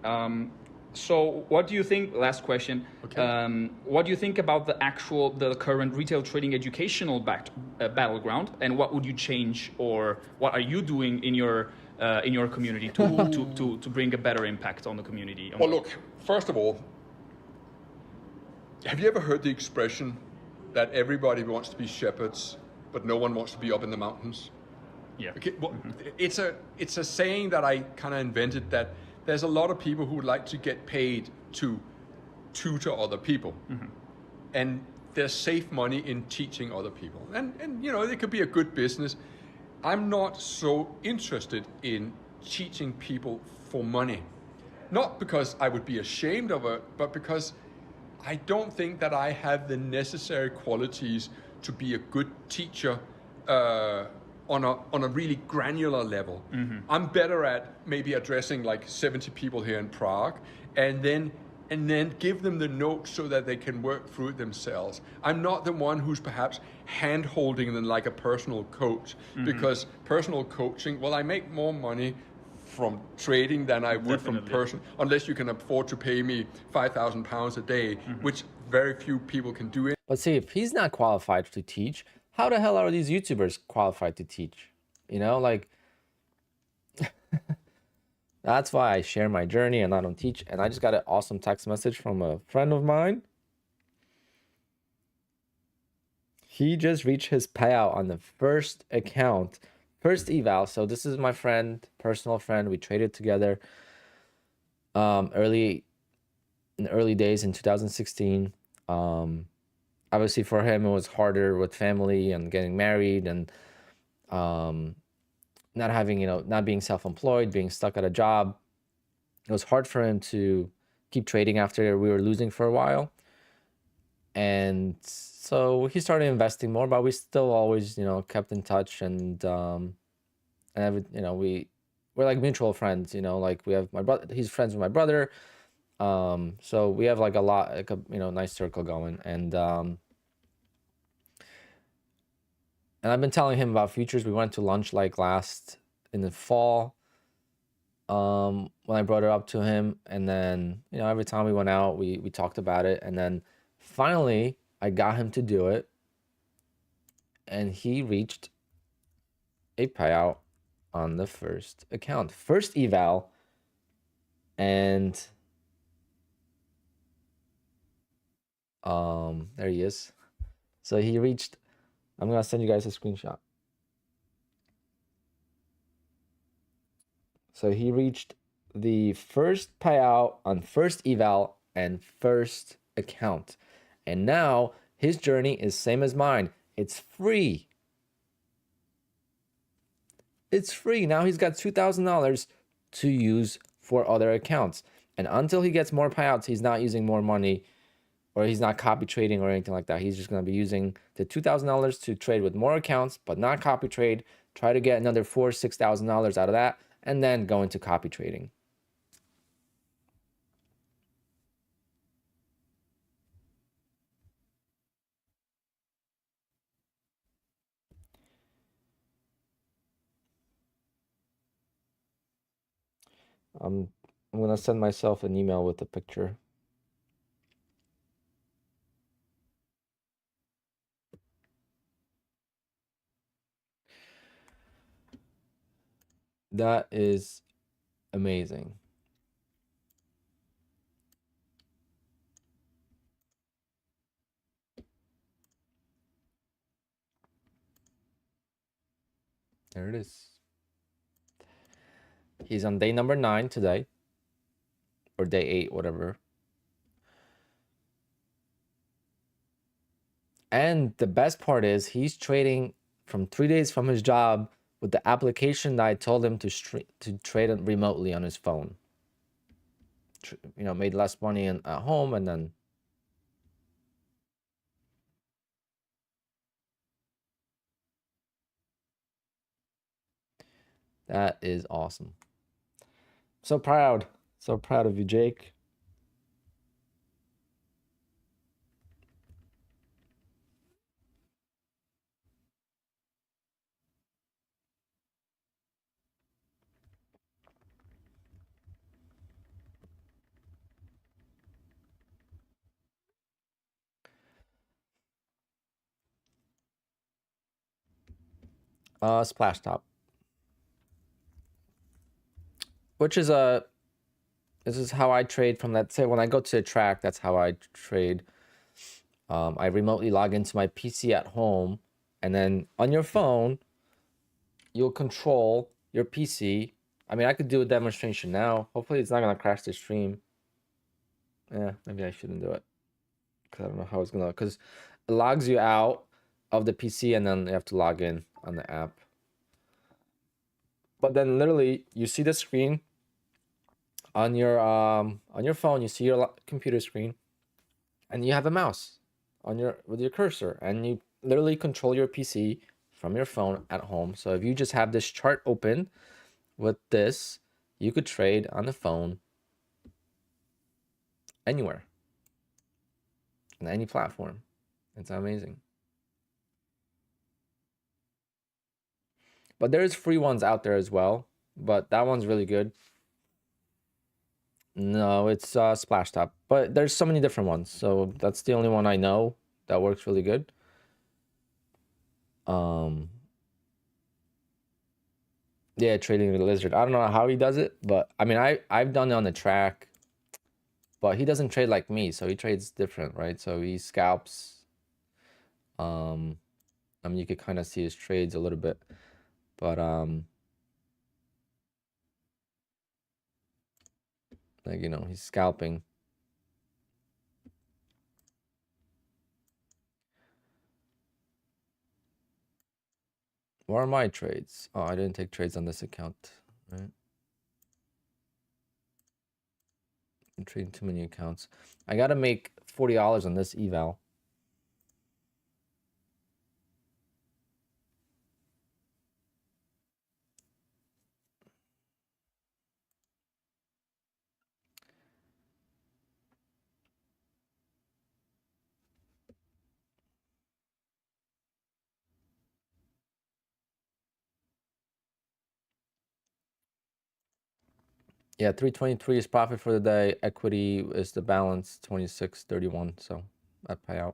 So what do you think, last question, okay. What do you think about the current retail trading educational battleground, and what would you change, or what are you doing in your community to bring a better impact on the community? Well, look, first of all, have you ever heard the expression that everybody wants to be shepherds, but no one wants to be up in the mountains? Yeah. Okay, well, it's a saying that I kind of invented, that there's a lot of people who would like to get paid to tutor other people. And there's safe money in teaching other people. And you know, it could be a good business. I'm not so interested in teaching people for money. Not because I would be ashamed of it, but because I don't think that I have the necessary qualities to be a good teacher on a really granular level. I'm better at maybe addressing like 70 people here in Prague, and then give them the notes so that they can work through it themselves. I'm not the one who's perhaps hand-holding them like a personal coach, because personal coaching, well, I make more money from trading than I would from unless you can afford to pay me £5,000 a day, which very few people can do it. But see, if he's not qualified to teach, how the hell are these YouTubers qualified to teach? You know, like, that's why I share my journey and I don't teach. And I just got an awesome text message from a friend of mine. He just reached his payout on the first account, first eval. So this is my friend, personal friend. We traded together in the early days in 2016. Obviously for him it was harder with family and getting married and not having, you know, not being self-employed, being stuck at a job. It was hard for him to keep trading after we were losing for a while. And so he started investing more, but we still always, you know, kept in touch, and you know, we're like mutual friends, you know, like we have my brother, he's friends with my brother. So we have like a lot, like a, you know, nice circle going. And I've been telling him about futures. We went to lunch like in the fall, when I brought it up to him, and then every time we went out, we talked about it, and then finally I got him to do it, and he reached a payout on the first account, first eval, and there he is. So he reached. I'm gonna send you guys a screenshot. So he reached the first payout on first eval and first account. And now his journey is same as mine. It's free. It's free. Now he's got $2,000 to use for other accounts. And until he gets more payouts, he's not using more money, or he's not copy trading or anything like that. He's just going to be using the $2,000 to trade with more accounts, but not copy trade. Try to get another $4,000, $6,000 out of that, and then go into copy trading. I'm gonna send myself an email with a picture. That is amazing. There it is. He's on day number 9 today, or day 8, whatever. And the best part is he's trading from 3 days from his job with the application that I told him to trade it remotely on his phone. Made less money at home, and then that is awesome. So proud of you, Jake. Splash top, which is this is how I trade from that. Say when I go to a track, that's how I trade. I remotely log into my PC at home, and then on your phone, you'll control your PC. I mean, I could do a demonstration now. Hopefully, it's not gonna crash the stream. Yeah, maybe I shouldn't do it, because I don't know how it's gonna. Because it logs you out of the PC, and then you have to log in on the app. But then, literally, you see the screen on your phone. You see your computer screen, and you have a mouse with your cursor, and you literally control your PC from your phone at home. So if you just have this chart open with this, you could trade on the phone anywhere, on any platform. It's amazing. But there's free ones out there as well, but that one's really good. No, it's Splash Top, but there's so many different ones, so that's the only one I know that works really good. Yeah, trading with Lizard. I don't know how he does it, but I mean, I've done it on the track, but he doesn't trade like me, so he trades different, right? So he scalps. I mean, you could kind of see his trades a little bit, but like he's scalping. Where are my trades? Oh, I didn't take trades on this account, right? I'm trading too many accounts. I gotta make $40 on this eval. Yeah, 323 is profit for the day. Equity is the balance, 2631. So that payout.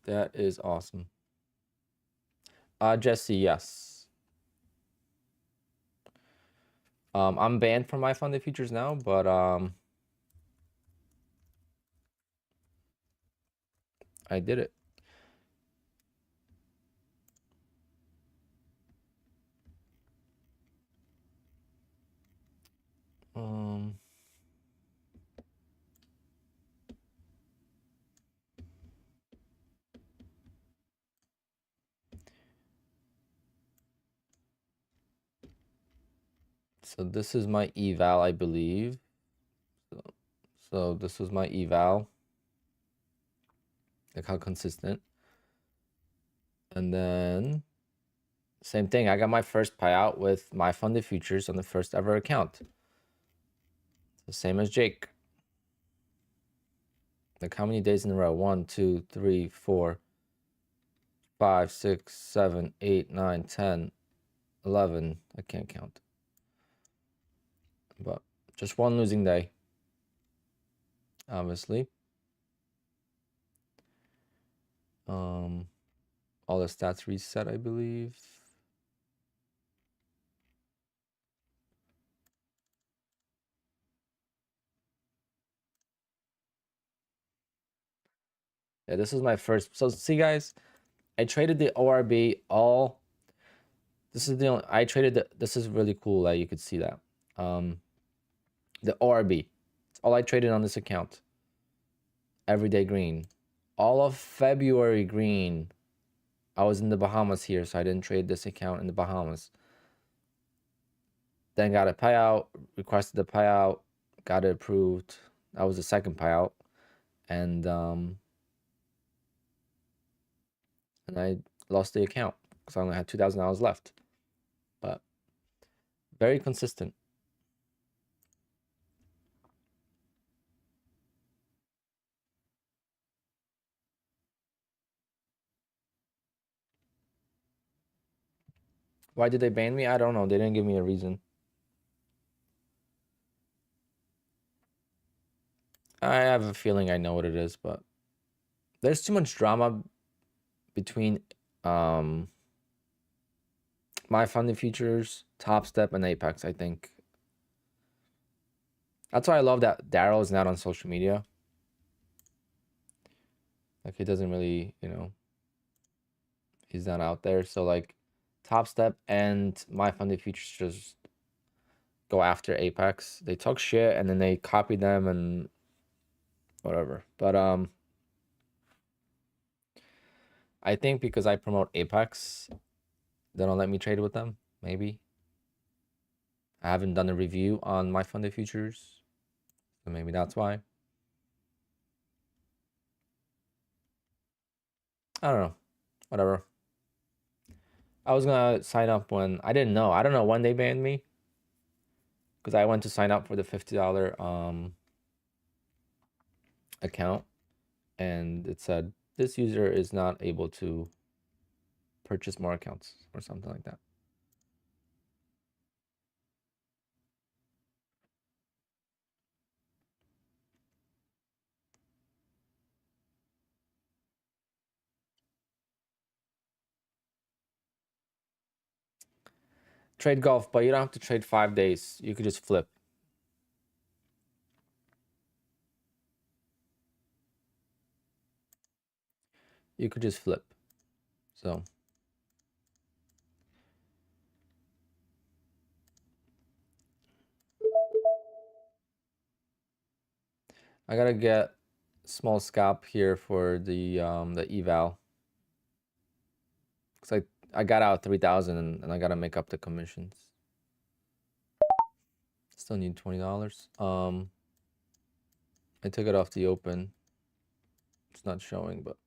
That is awesome. Jesse, yes. I'm banned from my funded futures now, but I did it. So this is my eval, I believe. So this was my eval. Look how consistent. And then same thing. I got my first payout with my funded futures on the first ever account. The same as Jake. Like how many days in a row? 1, 2, 3, 4, 5, 6, 7, 8, 9, 10, 11. I can't count. But just one losing day. Obviously. All the stats reset, I believe. Yeah, this is my first. So see, guys, I traded the ORB all. This is the only, I traded the, this is really cool that you could see that. The ORB. It's all I traded on this account. Everyday green. All of February green. I was in the Bahamas here, so I didn't trade this account in the Bahamas. Then got a payout, requested the payout, got it approved. That was the second payout. And I lost the account because I only had $2,000 left. But very consistent. Why did they ban me? I don't know. They didn't give me a reason. I have a feeling I know what it is, but there's too much drama between my funded futures, Top Step, and Apex, I think. That's why I love that Daryl is not on social media. Like, he doesn't really, he's not out there. So, like, Top Step and my funded futures just go after Apex. They talk shit, and then they copy them and whatever. But, I think because I promote Apex, they don't let me trade with them, maybe. I haven't done a review on my funded futures, so maybe that's why. I don't know. Whatever. I was gonna sign up when I didn't know. I don't know when they banned me because I went to sign up for the $50 account, and it said this user is not able to purchase more accounts or something like that. Trade golf, but you don't have to trade 5 days. You could just flip. You could just flip. So I gotta get small scalp here for the eval. Cause I got out 3,000 and I gotta make up the commissions. Still need $20. I took it off the open. It's not showing, but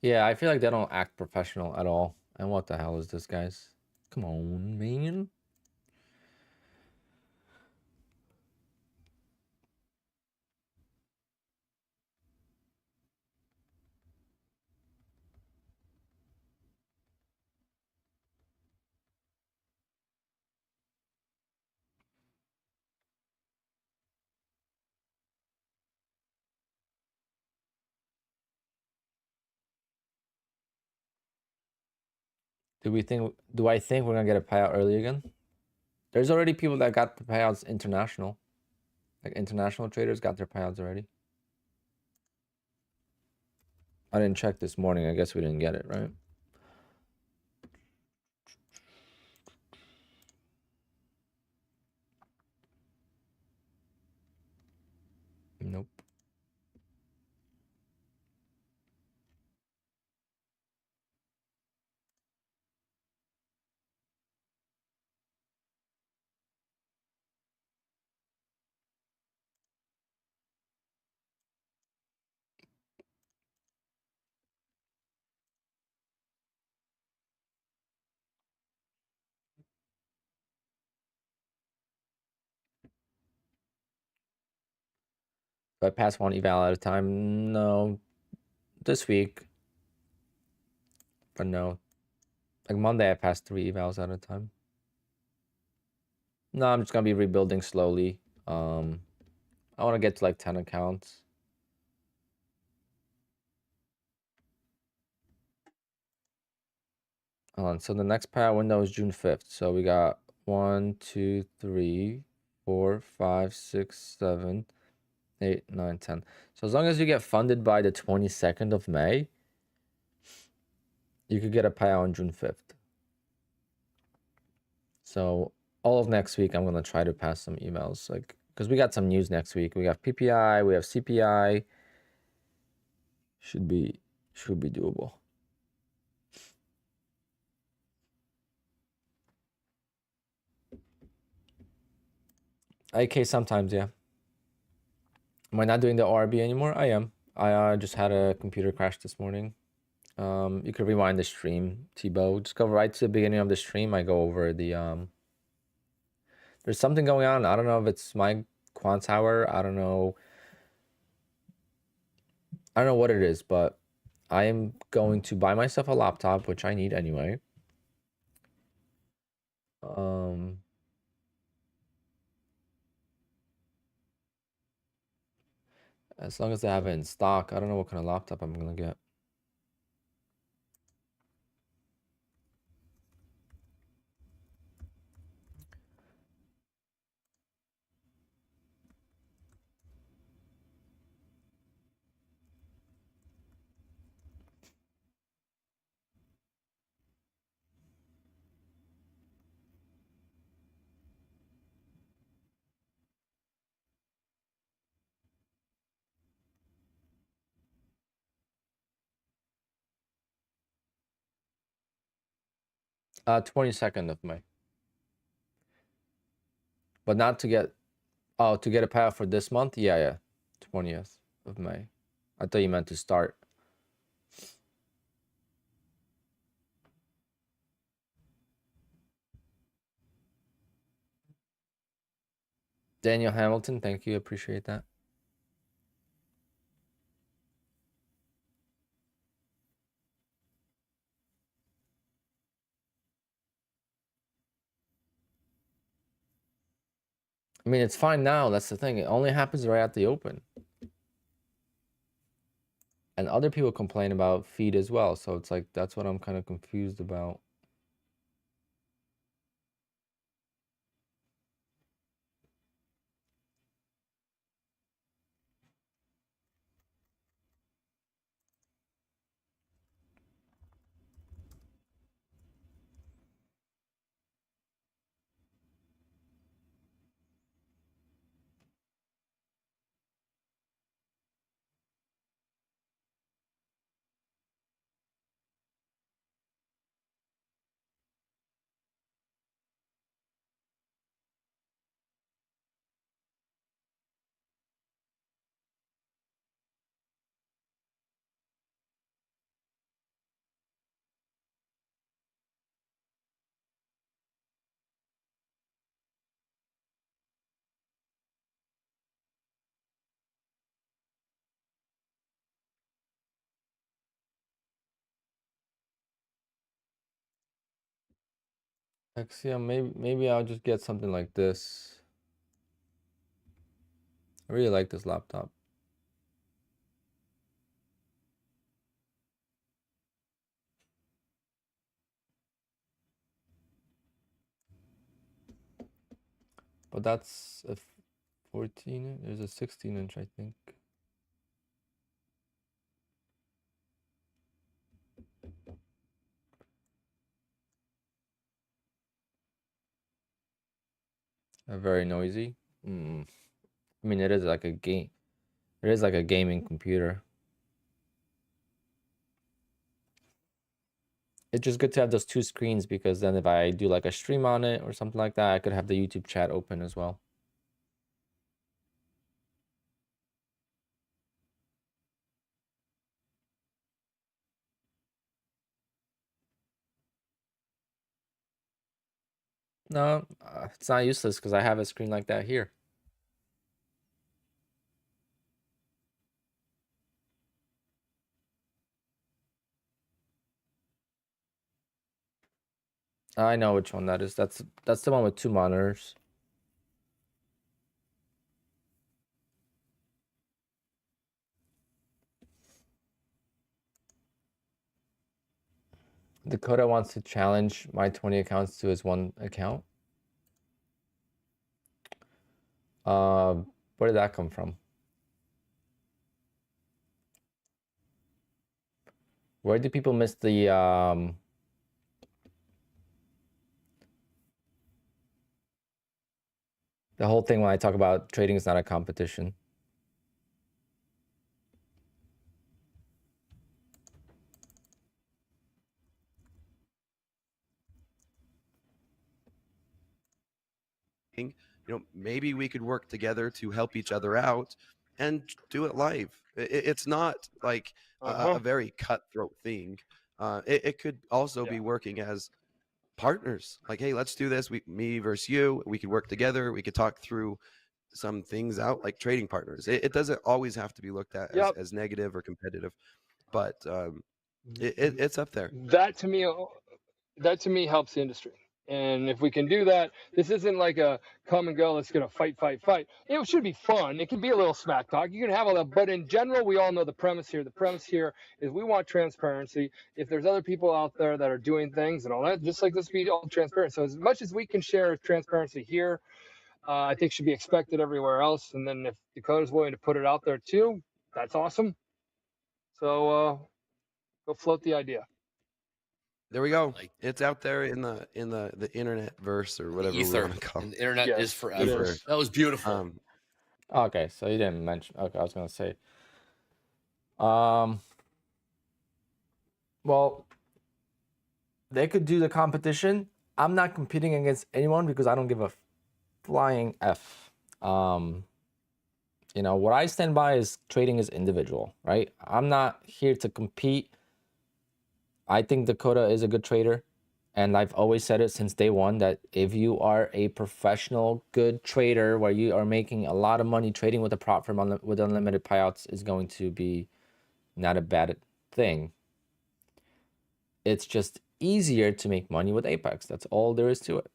Yeah, I feel like they don't act professional at all. And what the hell is this, guys? Come on, man. Do I think we're gonna get a payout early again? There's already people that got the payouts international. Like international traders got their payouts already. I didn't check this morning. I guess we didn't get it, right? Nope. Do I pass one eval at a time? No. This week. But no. Like Monday I passed 3 evals at a time. No, I'm just gonna be rebuilding slowly. I want to get to like 10 accounts. Hold on. So the next payout window is June 5th. So we got 1, 2, 3, 4, 5, 6, 7, 8, 9, 10. So as long as you get funded by the 22nd of May, you could get a payout on June 5th. So all of next week, I'm gonna try to pass some emails, like because we got some news next week. We got PPI, we have CPI. Should be doable. AK sometimes, yeah. Am I not doing the ORB anymore? I am. I just had a computer crash this morning. You could rewind the stream, Tebow. Just go right to the beginning of the stream. I go over the there's something going on. I don't know if it's my QUANTOWER. I don't know what it is, but I am going to buy myself a laptop, which I need anyway. As long as they have it in stock. I don't know what kind of laptop I'm gonna get. Uh, 22nd of May. But not to get to get a payout for this month? Yeah. 20th of May. I thought you meant to start. Daniel Hamilton, thank you. Appreciate that. I mean, it's fine now. That's the thing. It only happens right at the open. And other people complain about feed as well. So it's like, that's what I'm kind of confused about. Axiom, maybe I'll just get something like this. I really like this laptop. But that's a 14, there's a 16-inch, I think. Very noisy. I mean, it is like a game. It is like a gaming computer. It's just good to have those two screens because then if I do like a stream on it or something like that, I could have the YouTube chat open as well. No, it's not useless because I have a screen like that here. I know which one that is. That's the one with 2 monitors. Dakota wants to challenge my 20 accounts to his 1 account. Where did that come from? Where do people miss the whole thing when I talk about trading is not a competition? Maybe we could work together to help each other out and do it live. It's not like a very cutthroat thing. It could also be working as partners. Like, hey, let's do this. Me versus you. We could work together. We could talk through some things out like trading partners. It doesn't always have to be looked at as negative or competitive, but it's up there. That to me helps the industry. And if we can do that, this isn't like a come and go, let's get a fight. It should be fun. It can be a little smack talk. You can have all that. But in general, we all know the premise here. The premise here is we want transparency. If there's other people out there that are doing things and all that, just like let's be all transparent. So as much as we can share transparency here, I think should be expected everywhere else. And then if Dakota's willing to put it out there too, that's awesome. So go float the idea. There we go. It's out there in the internet verse or whatever we want to call it. The internet is forever. That was beautiful. Okay, so you didn't mention. Okay, I was gonna say. Well, they could do the competition. I'm not competing against anyone because I don't give a flying F. What I stand by is trading is individual, right? I'm not here to compete. I think Dakota is a good trader, and I've always said it since day one that if you are a professional, good trader where you are making a lot of money trading with a prop firm with unlimited payouts is going to be not a bad thing. It's just easier to make money with Apex. That's all there is to it.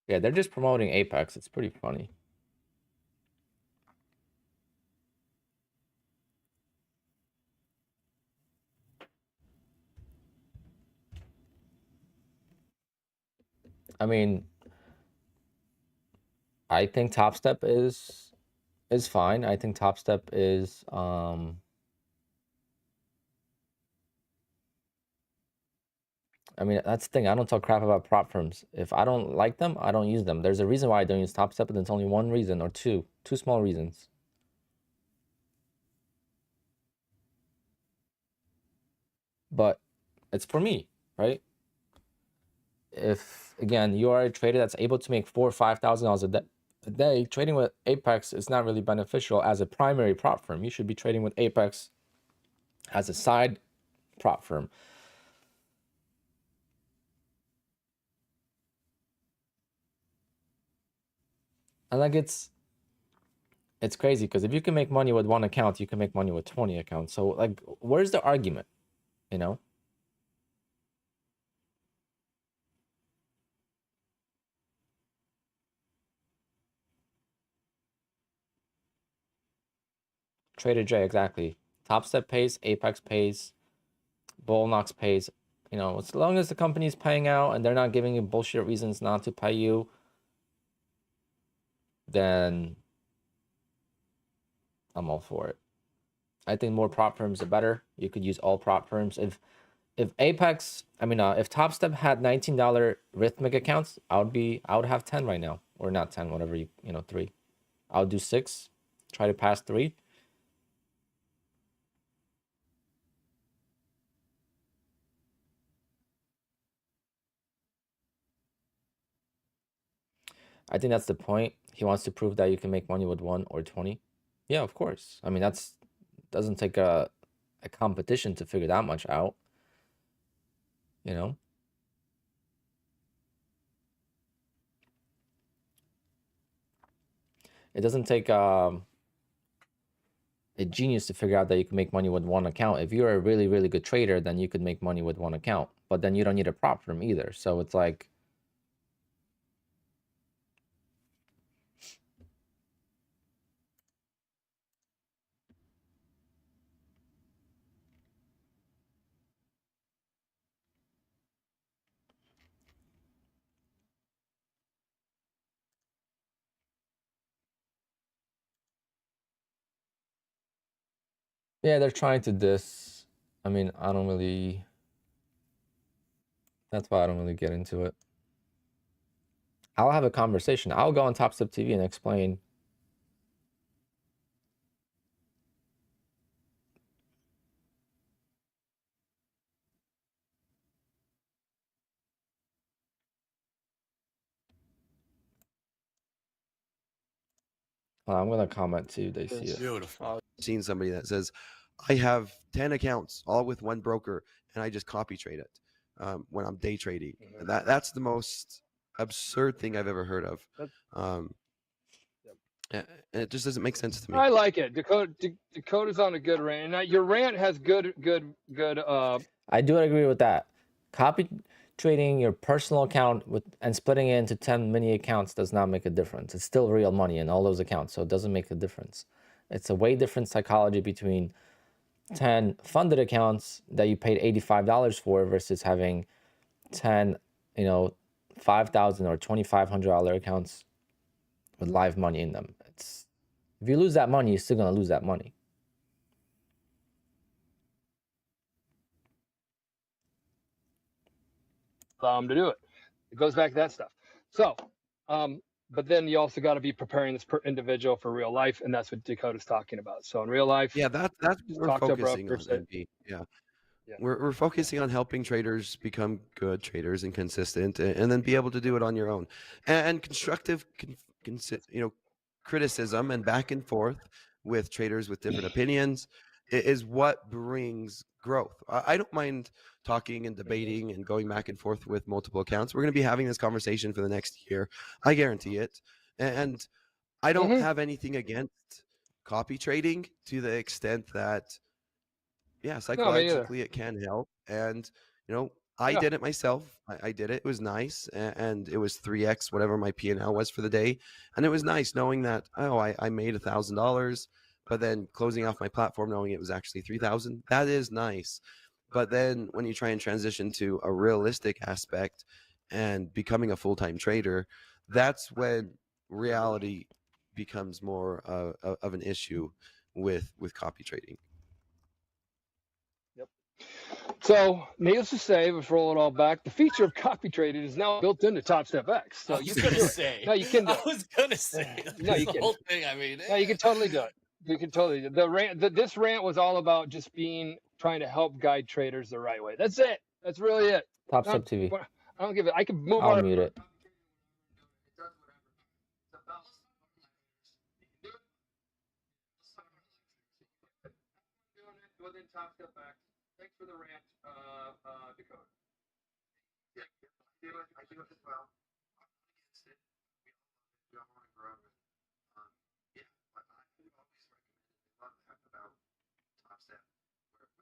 Yeah, they're just promoting Apex. It's pretty funny. I mean, I think Top Step is fine. I think Top Step is I mean, that's the thing. I don't talk crap about prop firms. If I don't like them, I don't use them. There's a reason why I don't use Top Step, and it's only one reason or two small reasons. But it's for me, right? If again you are a trader that's able to make $4,000 or $5,000 a day, trading with Apex is not really beneficial as a primary prop firm. You should be trading with Apex as a side prop firm. And like it's crazy because if you can make money with one account, you can make money with 20 accounts. So like, where's the argument? You know? Trader J, exactly. Top Step pays, Apex pays, BullNox pays. You know, as long as the company's paying out and they're not giving you bullshit reasons not to pay you, then I'm all for it. I think more prop firms are better. You could use all prop firms. If Apex, if Top Step had $19 Rhythmic accounts, I would have 10 right now, or not 10, whatever 3. I would do 6, try to pass 3. I think that's the point. He wants to prove that you can make money with 1 or 20. Yeah, of course. I mean, that's doesn't take a competition to figure that much out. You know? It doesn't take a genius to figure out that you can make money with one account. If you're a really, really good trader, then you could make money with one account. But then you don't need a prop firm either. So it's like, yeah, they're trying to diss. I mean, I don't really. That's why I don't really get into it. I'll have a conversation. I'll go on Top Step TV and explain. I'm gonna comment too. They see it. Beautiful. Seen somebody that says, I have 10 accounts, all with one broker, and I just copy trade it when I'm day trading. And that's the most absurd thing I've ever heard of. And it just doesn't make sense to me. I like it. Dakota's on a good rant. Now, your rant has good. I do agree with that. Copy trading your personal account and splitting it into 10 mini accounts does not make a difference. It's still real money in all those accounts, so it doesn't make a difference. It's a way different psychology between 10 funded accounts that you paid $85 for versus having 10, $5,000 or $2,500 accounts with live money in them. If you lose that money, you're still gonna lose that money. To do it. It goes back to that stuff. So, but then you also got to be preparing this individual for real life, and that's what Dakota's talking about. So in real life, yeah, that's what we're focusing on. NB. Yeah. We're focusing on helping traders become good traders and consistent, and then be able to do it on your own. And constructive, criticism and back and forth with traders with different opinions is what brings growth. I don't mind talking and debating and going back and forth with multiple accounts. We're going to be having this conversation for the next year. I guarantee it. And I don't have anything against copy trading to the extent that, yeah, psychologically it can help. And, I did it myself. I did it. It was nice. And it was 3x whatever my P&L was for the day. And it was nice knowing that, I made $1,000, but then closing off my platform knowing it was actually 3,000. That is nice. But then when you try and transition to a realistic aspect and becoming a full-time trader, that's when reality becomes more of an issue with copy trading. So, needless to say, let's roll it all back. The feature of copy trading is now built into Top Step X. So you can do it. No, you can do it. I was gonna say. No, you can. Whole thing. I mean, no, you can totally do it. You can totally do it. This rant was all about just trying to help guide traders the right way. That's it. That's really it. Top Step TV. I don't give it. I can move I'll on. mute it. Within Top Step X. Thanks for the rant, Dakota. Yeah, I do it as well. I'm against it. We all want to grow. about Topstep,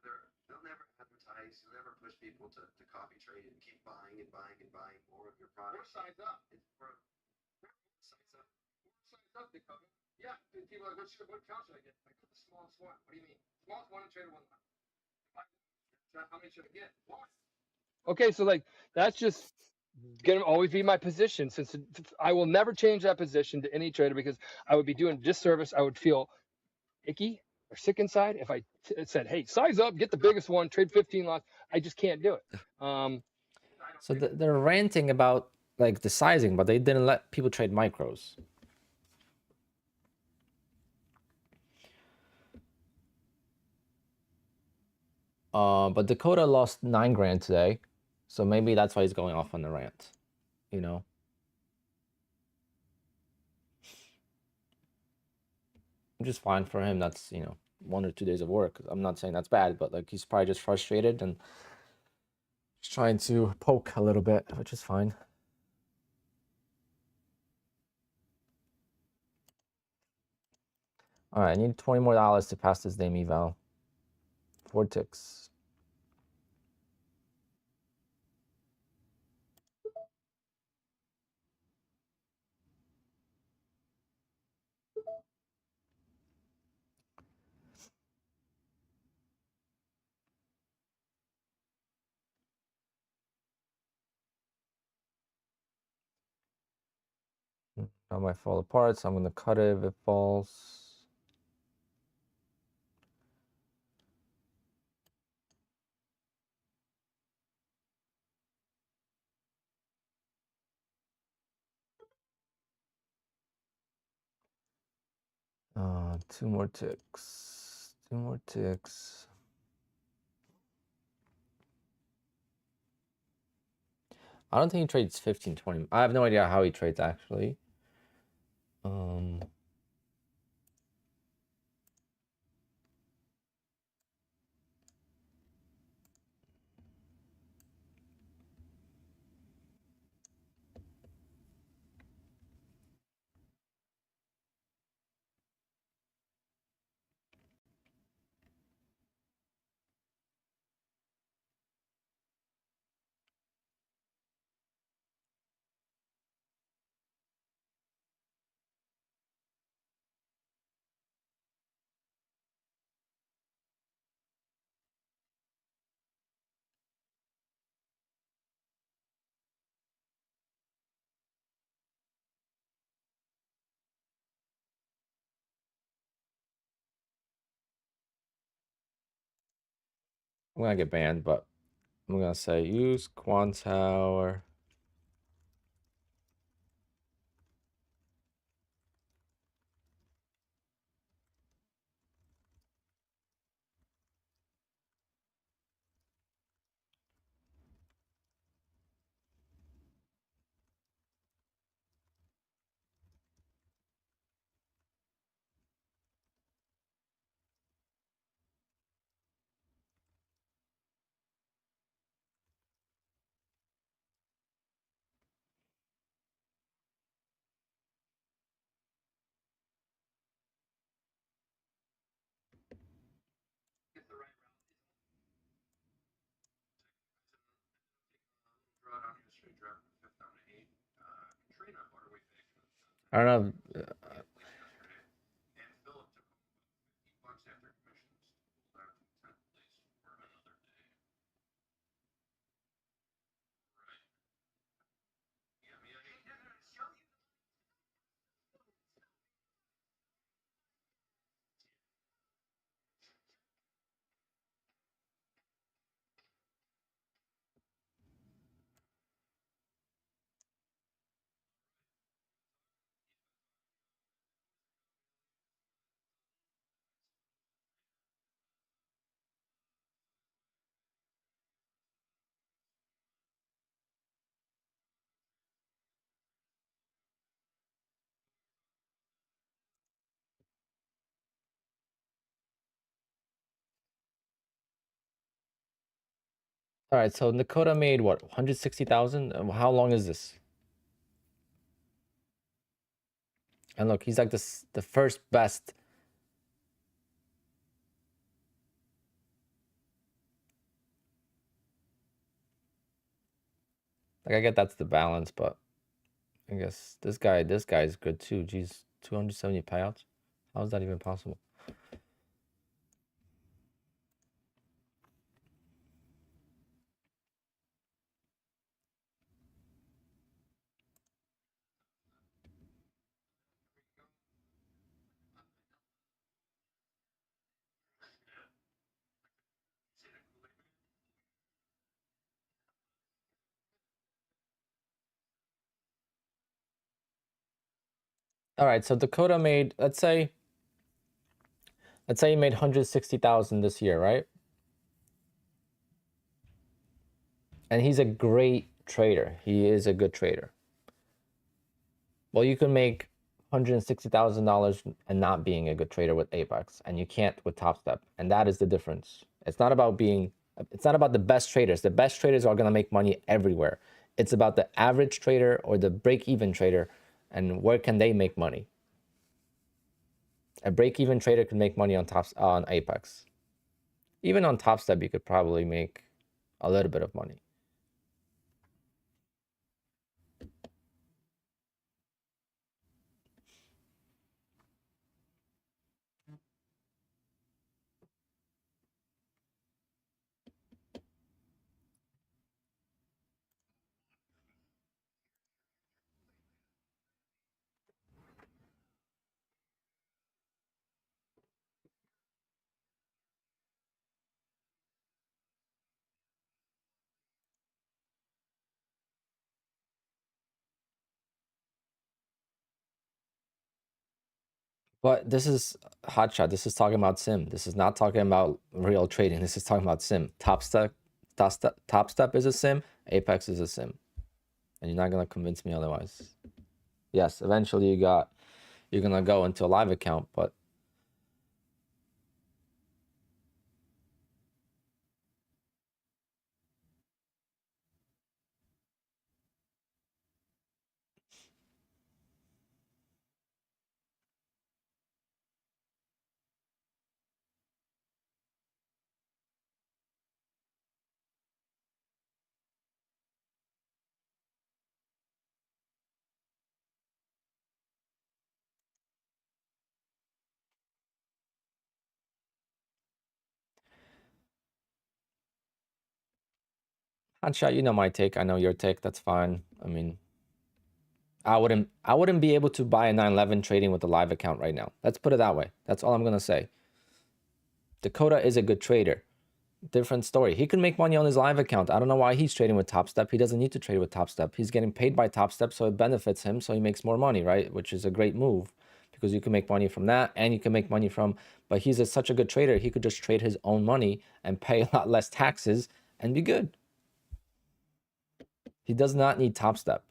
where they'll never advertise, you'll never push people to copy trade and keep buying and buying and buying more of your product. We're size up. It's for size up. We're size up, Dakota. Yeah, people are like, what count should I get? I got the smallest one. What do you mean? Smallest one and trade one left. How many should I get? One. Okay, so like that's just gonna always be my position, since I will never change that position to any trader, because I would be doing a disservice. I would feel icky or sick inside if I said, hey, size up, get the biggest one, trade 15 lots. I just can't do it. So they're ranting about like the sizing, but they didn't let people trade micros. But Dakota lost 9 grand today, so maybe that's why he's going off on the rant, you know. Which is fine for him. That's, you know, 1 or 2 days of work. I'm not saying that's bad, but like he's probably just frustrated and just trying to poke a little bit, which is fine. All right, I need $20 more to pass this name eval. 4 ticks. Now might fall apart, so I'm gonna cut it if it falls. Two more ticks. 2 more ticks. I don't think he trades 15, 20. I have no idea how he trades actually. I'm gonna get banned, but I'm gonna say use QUANTOWER. I don't know. All right, so Dakota made what, 160,000? How long is this? And look, he's like the first best Like I get that's the balance, but I guess this guy is good too. Geez, 270 payouts. How is that even possible? All right, so Dakota made, let's say he made 160,000 this year, right? And he's a great trader. He is a good trader. Well, you can make $160,000 and not being a good trader with Apex, and you can't with Top Step, and that is the difference. It's not about the best traders. The best traders are going to make money everywhere. It's about the average trader or the break-even trader, and where can they make money? A break-even trader can make money on Apex. Even on Top Step, you could probably make a little bit of money. But this is hotshot. This is talking about sim. This is not talking about real trading. This is talking about sim. Top Step is a sim. Apex is a sim, and you're not gonna convince me otherwise. Yes, eventually you're gonna go into a live account, but hotshot. You know my take. I know your take. That's fine. I mean, I wouldn't be able to buy a 911 trading with a live account right now. Let's put it that way. That's all I'm gonna say. Dakota is a good trader. Different story. He can make money on his live account. I don't know why he's trading with Top Step. He doesn't need to trade with Top Step. He's getting paid by Top Step, so it benefits him, so he makes more money, right? Which is a great move because you can make money from that and you can make money from, but he's such a good trader, he could just trade his own money and pay a lot less taxes and be good. He does not need Top Step.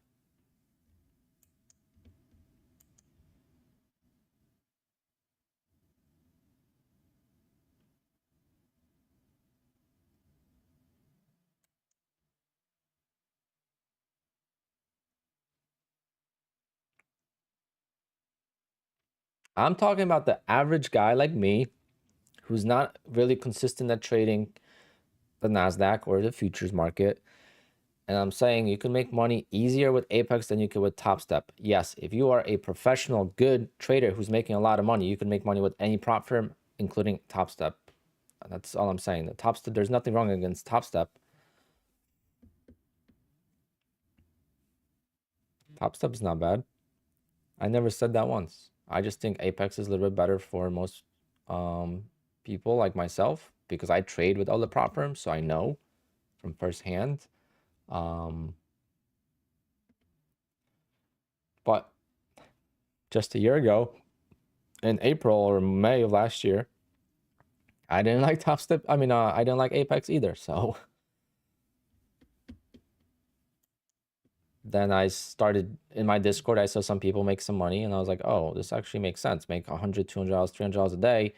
I'm talking about the average guy like me who's not really consistent at trading the NASDAQ or the futures market. And I'm saying you can make money easier with Apex than you could with Top Step. Yes, if you are a professional, good trader who's making a lot of money, you can make money with any prop firm, including Top Step. That's all I'm saying. The Top Step, there's nothing wrong against Top Step. Top Step is not bad. I never said that once. I just think Apex is a little bit better for most people like myself because I trade with all the prop firms, so I know from firsthand. But just a year ago, in April or May of last year, I didn't like Top Step. I mean, I didn't like Apex either. So then I started in my Discord. I saw some people make some money, and I was like, "Oh, this actually makes sense. Make $100, $200, $300 a day,"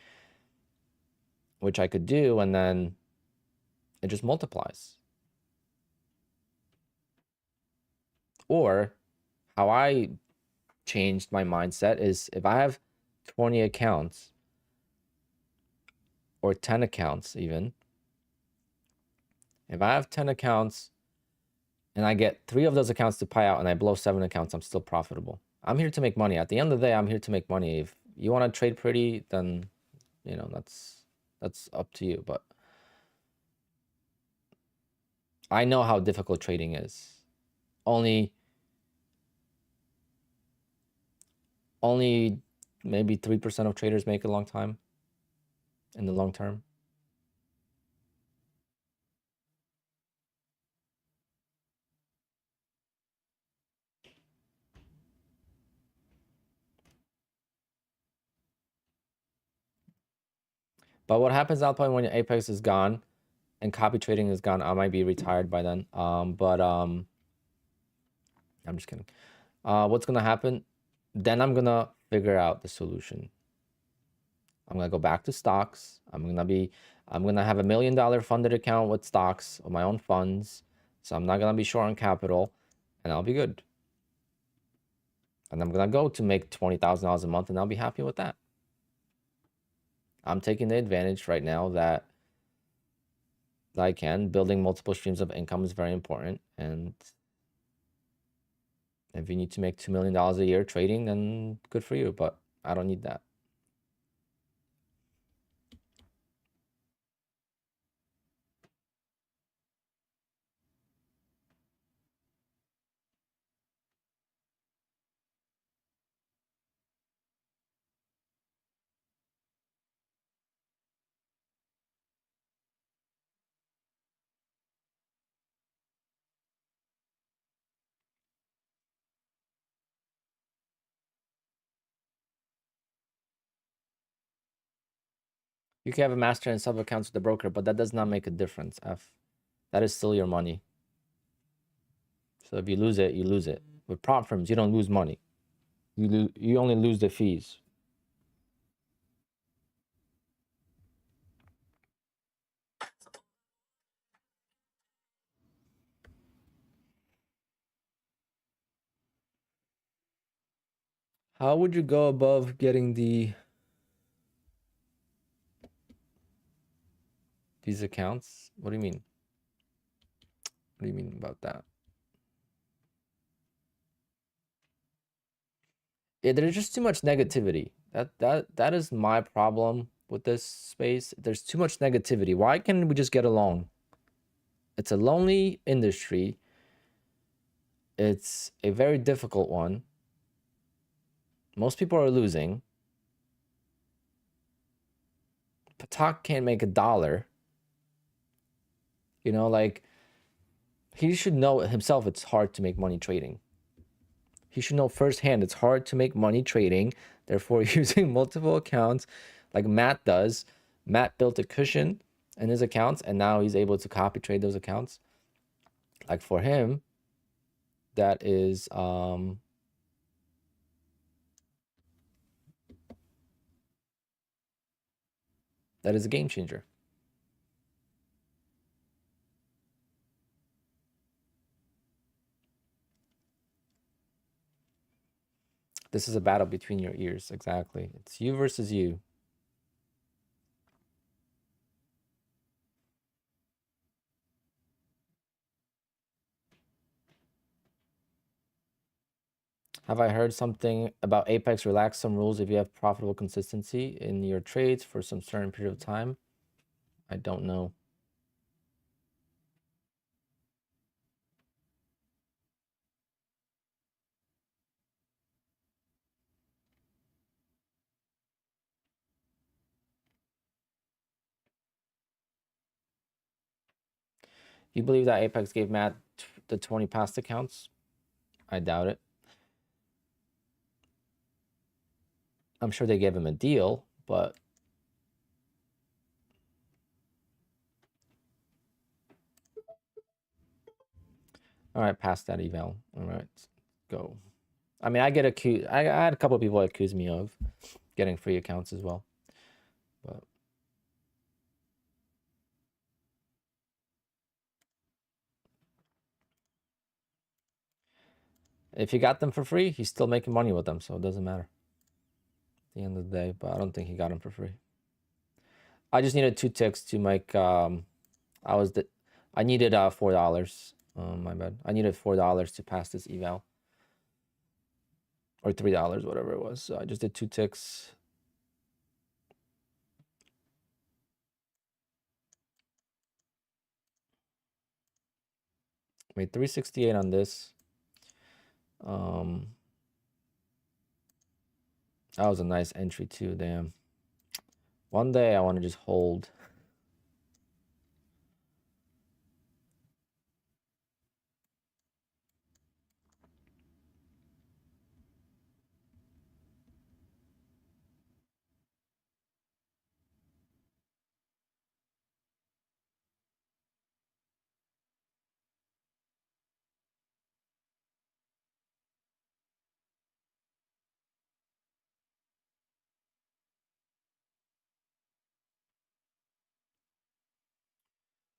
which I could do, and then it just multiplies. Or how I changed my mindset is if I have 20 accounts or 10 accounts, even if I have 10 accounts and I get 3 of those accounts to pay out and I blow 7 accounts, I'm still profitable. I'm here to make money. At the end of the day, I'm here to make money. If you want to trade pretty, then, you know, that's up to you. But I know how difficult trading is. Only maybe 3% of traders make a long time in the long term. But what happens, Alpine, when your Apex is gone and copy trading is gone? I might be retired by then. I'm just kidding. What's gonna happen? Then I'm gonna figure out the solution. I'm gonna go back to stocks. I'm gonna have $1 million funded account with stocks of my own funds. So I'm not gonna be short on capital, and I'll be good. And I'm gonna go to make $20,000 a month, and I'll be happy with that. I'm taking the advantage right now that I can. Building multiple streams of income is very important. And if you need to make $2 million a year trading, then good for you. But I don't need that. You can have a master and sub accounts with the broker, but that does not make a difference, F. That is still your money. So if you lose it, you lose it. With prop firms, you don't lose money. You only lose the fees. How would you go above getting these accounts? What do you mean? What do you mean about that? Yeah, there's just too much negativity. That is my problem with this space. There's too much negativity. Why can't we just get along? It's a lonely industry. It's a very difficult one. Most people are losing. Patak can't make $1. You know, like, he should know himself it's hard to make money trading. He should know firsthand it's hard to make money trading. Therefore, using multiple accounts like Matt does. Matt built a cushion in his accounts, and now he's able to copy trade those accounts. Like, for him, that is a game changer. This is a battle between your ears. Exactly. It's you versus you. Have I heard something about Apex relax some rules if you have profitable consistency in your trades for some certain period of time? I don't know. You believe that Apex gave Matt the 20 past accounts? I doubt it. I'm sure they gave him a deal, but all right, pass that eval. All right, go. I mean, I get accused. I had a couple of people accuse me of getting free accounts as well, but if he got them for free, he's still making money with them, so it doesn't matter at the end of the day. But I don't think he got them for free. I just needed 2 ticks to make. I needed $4 My bad. I needed $4 to pass this eval. Or $3, whatever it was. So I just did 2 ticks. Made 368 on this. That was a nice entry too, damn. One day I want to just hold.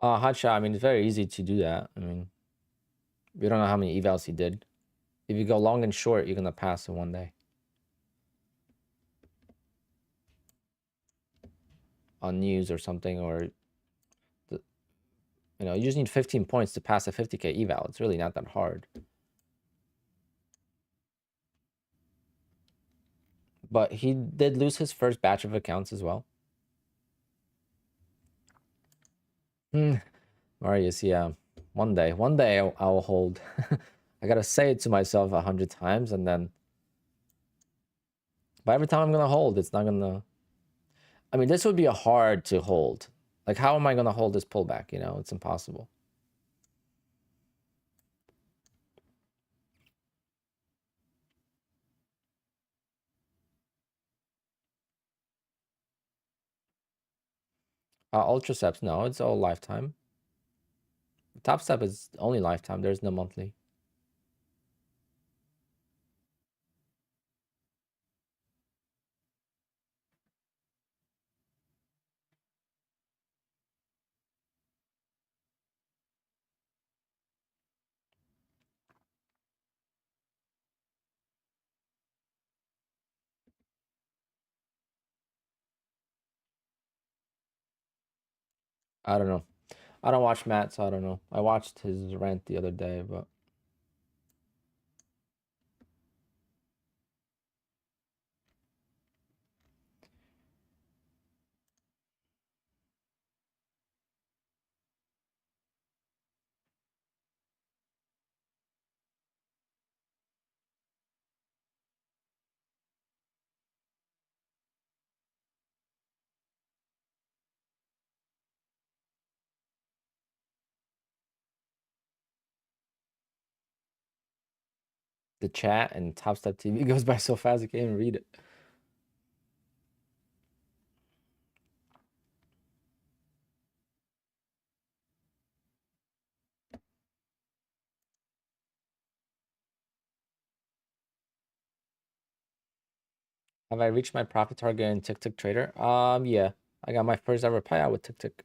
Hot shot, I mean, it's very easy to do that. I mean, we don't know how many evals he did. If you go long and short, you're going to pass in one day. On news or something, or, you know, you just need 15 points to pass a 50k eval. It's really not that hard. But he did lose his first batch of accounts as well. Marius, yeah. One day I'll hold. I gotta say it to myself 100 times, and then... But every time I'm gonna hold, it's not gonna... I mean, this would be a hard to hold. Like, how am I gonna hold this pullback? You know, it's impossible. Ultra steps, no, it's all lifetime. Top step is only lifetime. There's no monthly. I don't know. I don't watch Matt, so I don't know. I watched his rant the other day, but... The chat and Top Step TV goes by so fast I can't even read it. Have I reached my profit target in Tick Tick Trader? Yeah. I got my first ever payout with Tick Tick.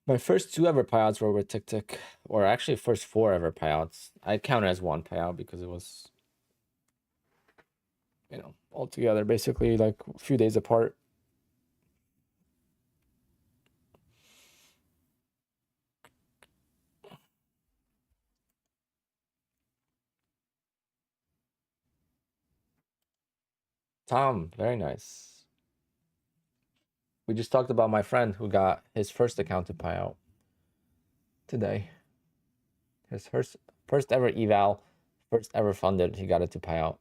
My first 2 ever payouts were with Tick Tick. Or actually, first 4 ever payouts. I count it as 1 payout because it was... You know, all together, basically, like, a few days apart. Tom, very nice. We just talked about my friend who got his first account to pay out today. His first ever eval, first ever funded, he got it to pay out.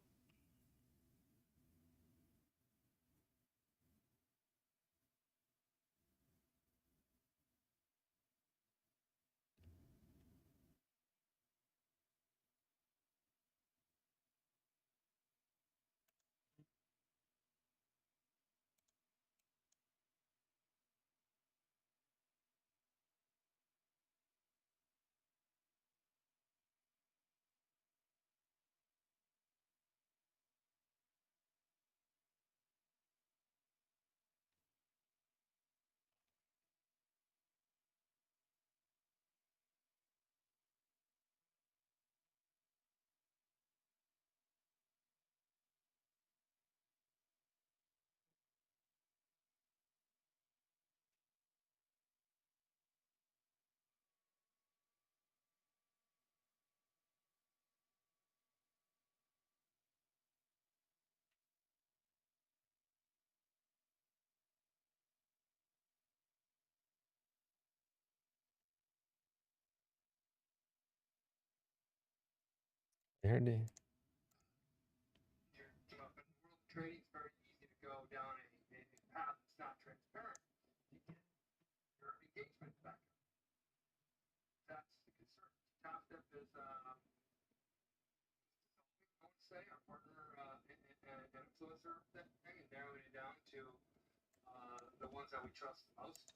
I heard it. In world trading, it's very easy to go down a path that's not transparent to get your engagement back. That's the concern. Top step is, I would say, our partner and influencer thing, and narrowing it down to the ones that we trust the most.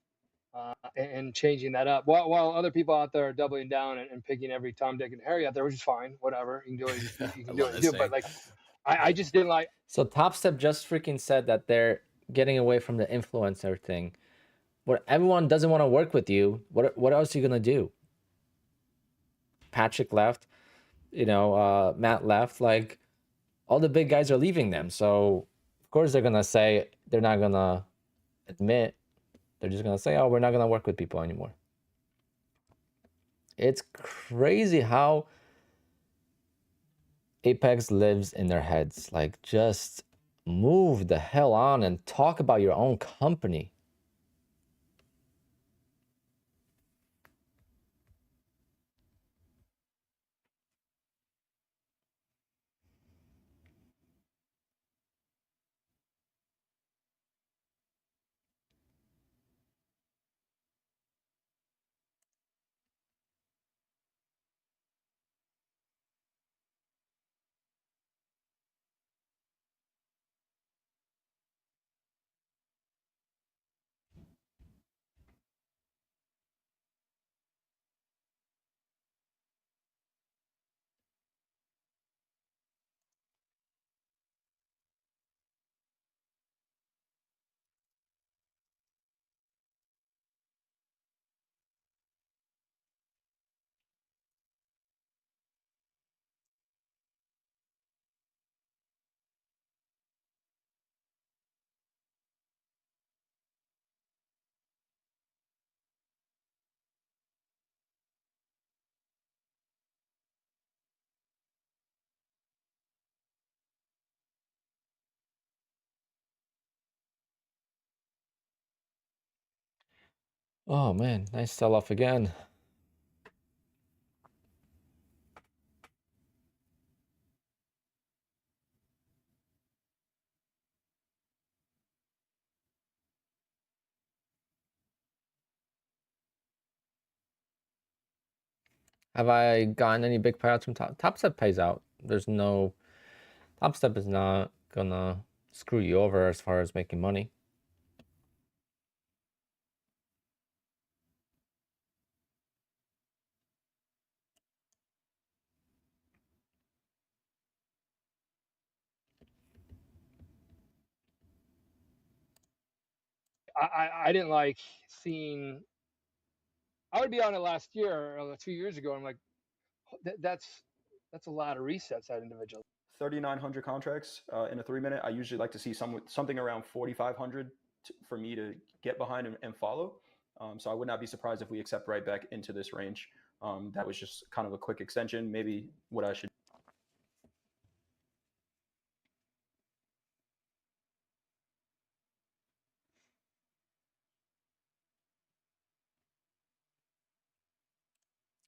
And changing that up while other people out there are doubling down and picking every Tom, Dick, and Harry out there, which is fine, whatever. You can do it. You can do what you do. But like, I just didn't like. So Top Step just freaking said that they're getting away from the influencer thing. What everyone doesn't want to work with you. What else are you gonna do? Patrick left, Matt left. Like all the big guys are leaving them. So of course they're gonna say they're not gonna admit. They're just gonna say, "Oh, we're not gonna work with people anymore." It's crazy how Apex lives in their heads. Like, just move the hell on and talk about your own company. Oh man, nice sell off again. Have I gotten any big payouts from Top Step pays out. There's no Top Step is not gonna screw you over as far as making money. I didn't like seeing. I would be on it last year or 2 years ago. I'm like, that's a lot of resets that individual. 3,900 contracts in a 3 minute. I usually like to see something around 4,500 for me to get behind and follow. So I would not be surprised if we accept right back into this range. That was just kind of a quick extension. Maybe what I should.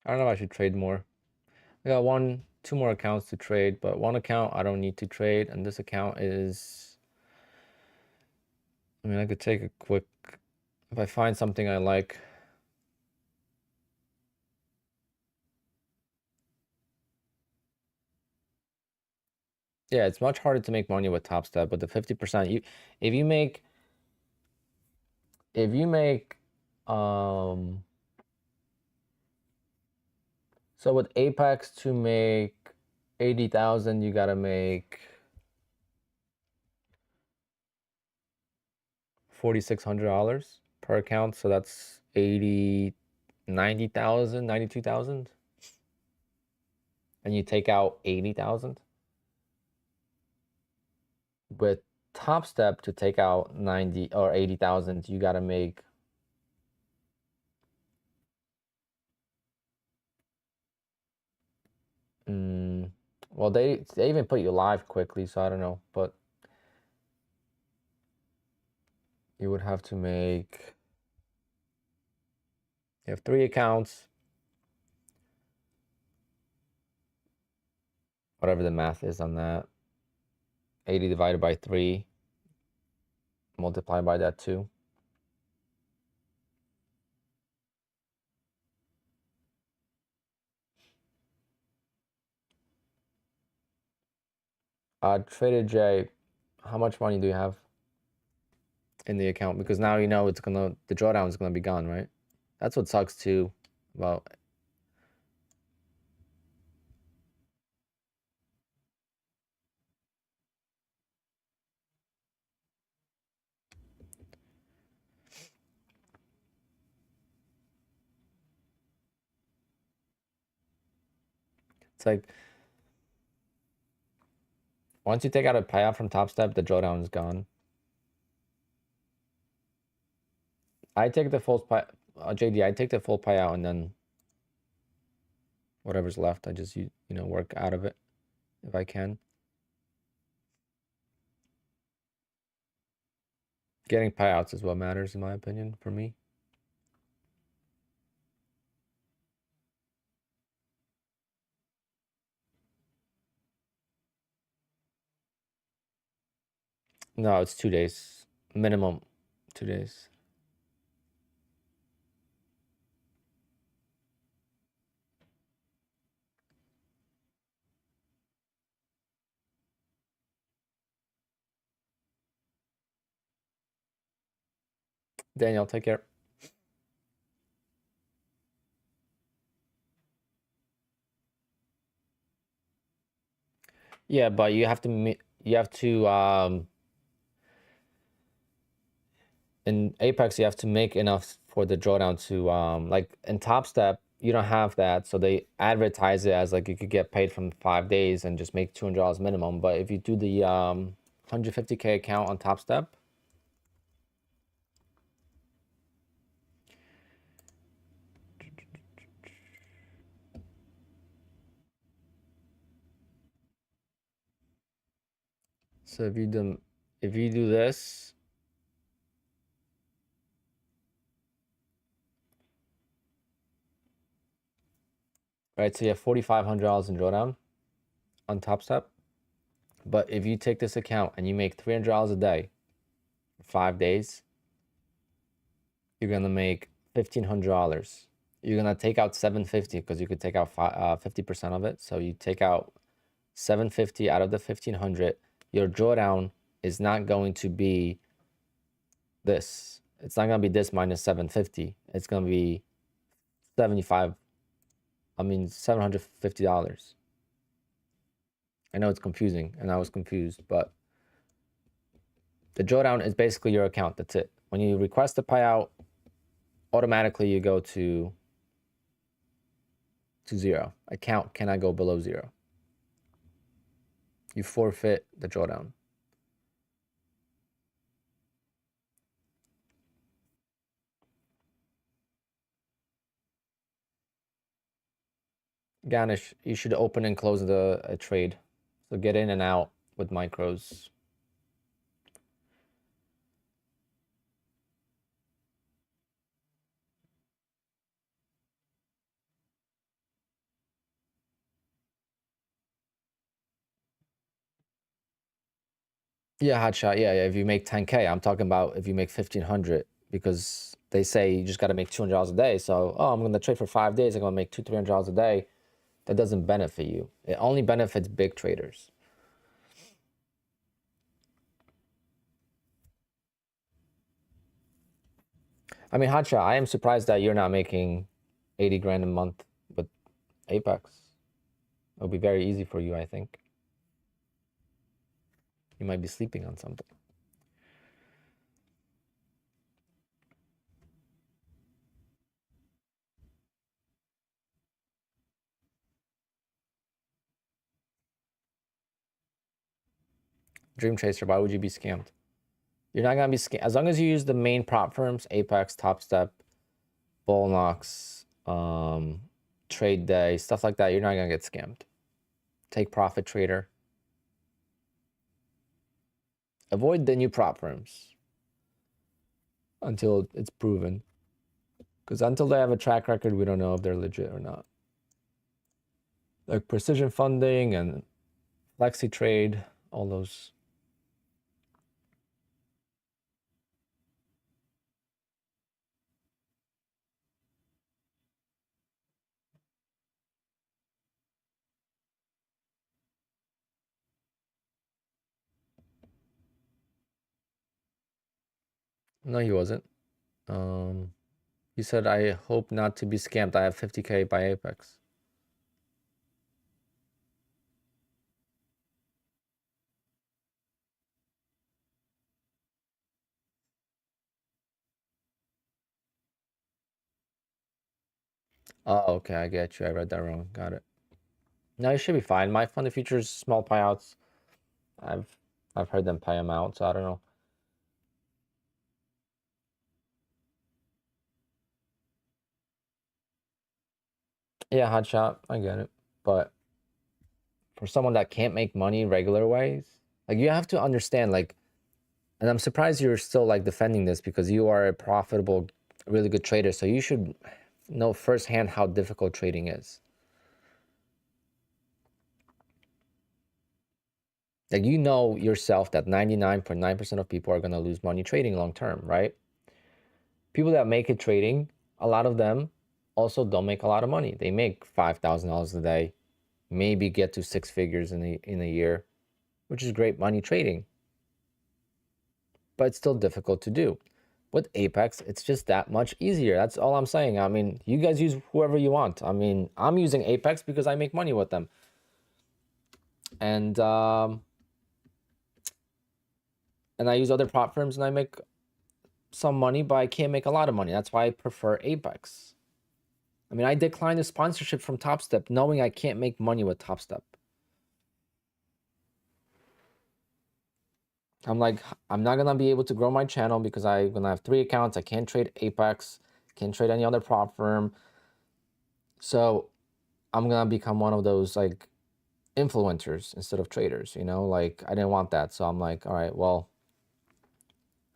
I don't know if I should trade more. I got two more accounts to trade, but one account I don't need to trade, and this account is, I mean, I could take a quick, if I find something I like. Yeah, it's much harder to make money with Top Step, but the 50%, if you make so with Apex to make 80,000, you gotta make $4,600 per account, so that's 90,000, 92,000, and you take out 80,000. With Top Step to take out 90 or 80,000, you gotta make well, they even put you live quickly, so I don't know, but you would have to make, you have 3 accounts, whatever the math is on that. 80 divided by 3, multiply by that 2. Trader J, how much money do you have in the account? Because now you know it's gonna, the drawdown is gonna be gone, right? That's what sucks too. Well, it's like once you take out a payout from Top Step, the drawdown is gone. I take the full JD. I take the full payout and then whatever's left, I just work out of it if I can. Getting payouts is what matters in my opinion for me. No, it's 2 days. Minimum 2 days. Daniel, take care. Yeah, but you have to in Apex you have to make enough for the drawdown to like in Top Step you don't have that, so they advertise it as like you could get paid from 5 days and just make $200 minimum. But if you do the 150K account on Top Step, so if you do this, right, so you have $4,500 in drawdown on Top Step. But if you take this account and you make $300 a day for 5 days, you're gonna make $1,500. You're gonna take out $750 because you could take out 50% of it. So you take out $750 out of the $1,500. Your drawdown is not going to be this. It's not gonna be this minus $750. It's gonna be $750. I know it's confusing, and I was confused, but the drawdown is basically your account. That's it. When you request a payout, automatically you go to 0. Account cannot go below 0. You forfeit the drawdown. Ganesh, you should open and close a trade. So get in and out with micros. Yeah, hotshot. Yeah. If you make 10K, I'm talking about if you make 1,500, because they say you just got to make $200 a day. So, I'm going to trade for 5 days. I'm going to make $200-$300 a day. That doesn't benefit you. It only benefits big traders. I mean, hotshot, I am surprised that you're not making 80 grand a month with Apex. It'll be very easy for you, I think. You might be sleeping on something. Dream Chaser, why would you be scammed? You're not gonna be scammed as long as you use the main prop firms: Apex, Top Step, BullNox, Trade Day, stuff like that. You're not gonna get scammed. Take Profit Trader. Avoid the new prop firms until it's proven, because until they have a track record, we don't know if they're legit or not. Like Precision Funding and Flexi trade, all those. No, he wasn't. He said, I hope not to be scammed. I have 50K by Apex. Oh, okay, I get you. I read that wrong. Got it. No, it should be fine. My fund of futures, small payouts. I've heard them pay them out, so I don't know. Yeah, hot shot. I get it. But for someone that can't make money regular ways, like you have to understand, like, and I'm surprised you're still like defending this because you are a profitable, really good trader. So you should know firsthand how difficult trading is. Like you know yourself that 99.9% of people are going to lose money trading long term, right? People that make it trading, a lot of them also don't make a lot of money. They make $5,000 a day, maybe get to six figures in a year, which is great money trading. But it's still difficult to do. With Apex, it's just that much easier. That's all I'm saying. I mean, you guys use whoever you want. I mean, I'm using Apex because I make money with them. And I use other prop firms and I make some money, but I can't make a lot of money. That's why I prefer Apex. I mean, I declined a sponsorship from Top Step knowing I can't make money with Top Step. I'm like, I'm not gonna be able to grow my channel because I'm gonna have 3 accounts. I can't trade Apex, can't trade any other prop firm. So I'm gonna become one of those like influencers instead of traders, you know, like I didn't want that. So I'm like, all right, well,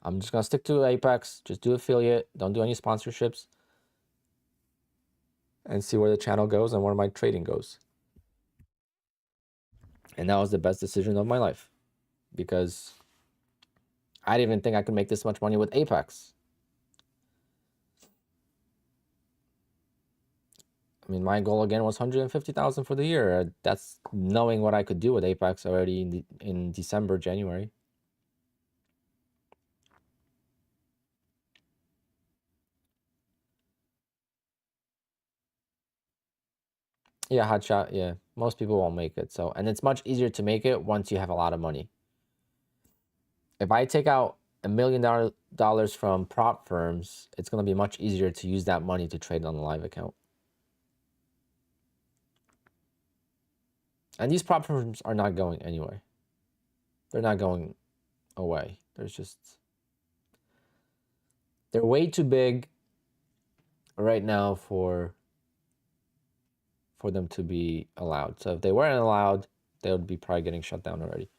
I'm just gonna stick to Apex, just do affiliate, don't do any sponsorships, and see where the channel goes and where my trading goes. And that was the best decision of my life because I didn't even think I could make this much money with Apex. I mean, my goal again was 150,000 for the year. That's knowing what I could do with Apex already in December, January. Yeah, hot shot. Yeah, most people won't make it. So, and it's much easier to make it once you have a lot of money. If I take out $1 million from prop firms, it's going to be much easier to use that money to trade on the live account. And these prop firms are not going anywhere. They're not going away. They're way too big right now for them to be allowed. So if they weren't allowed, they would be probably getting shut down already.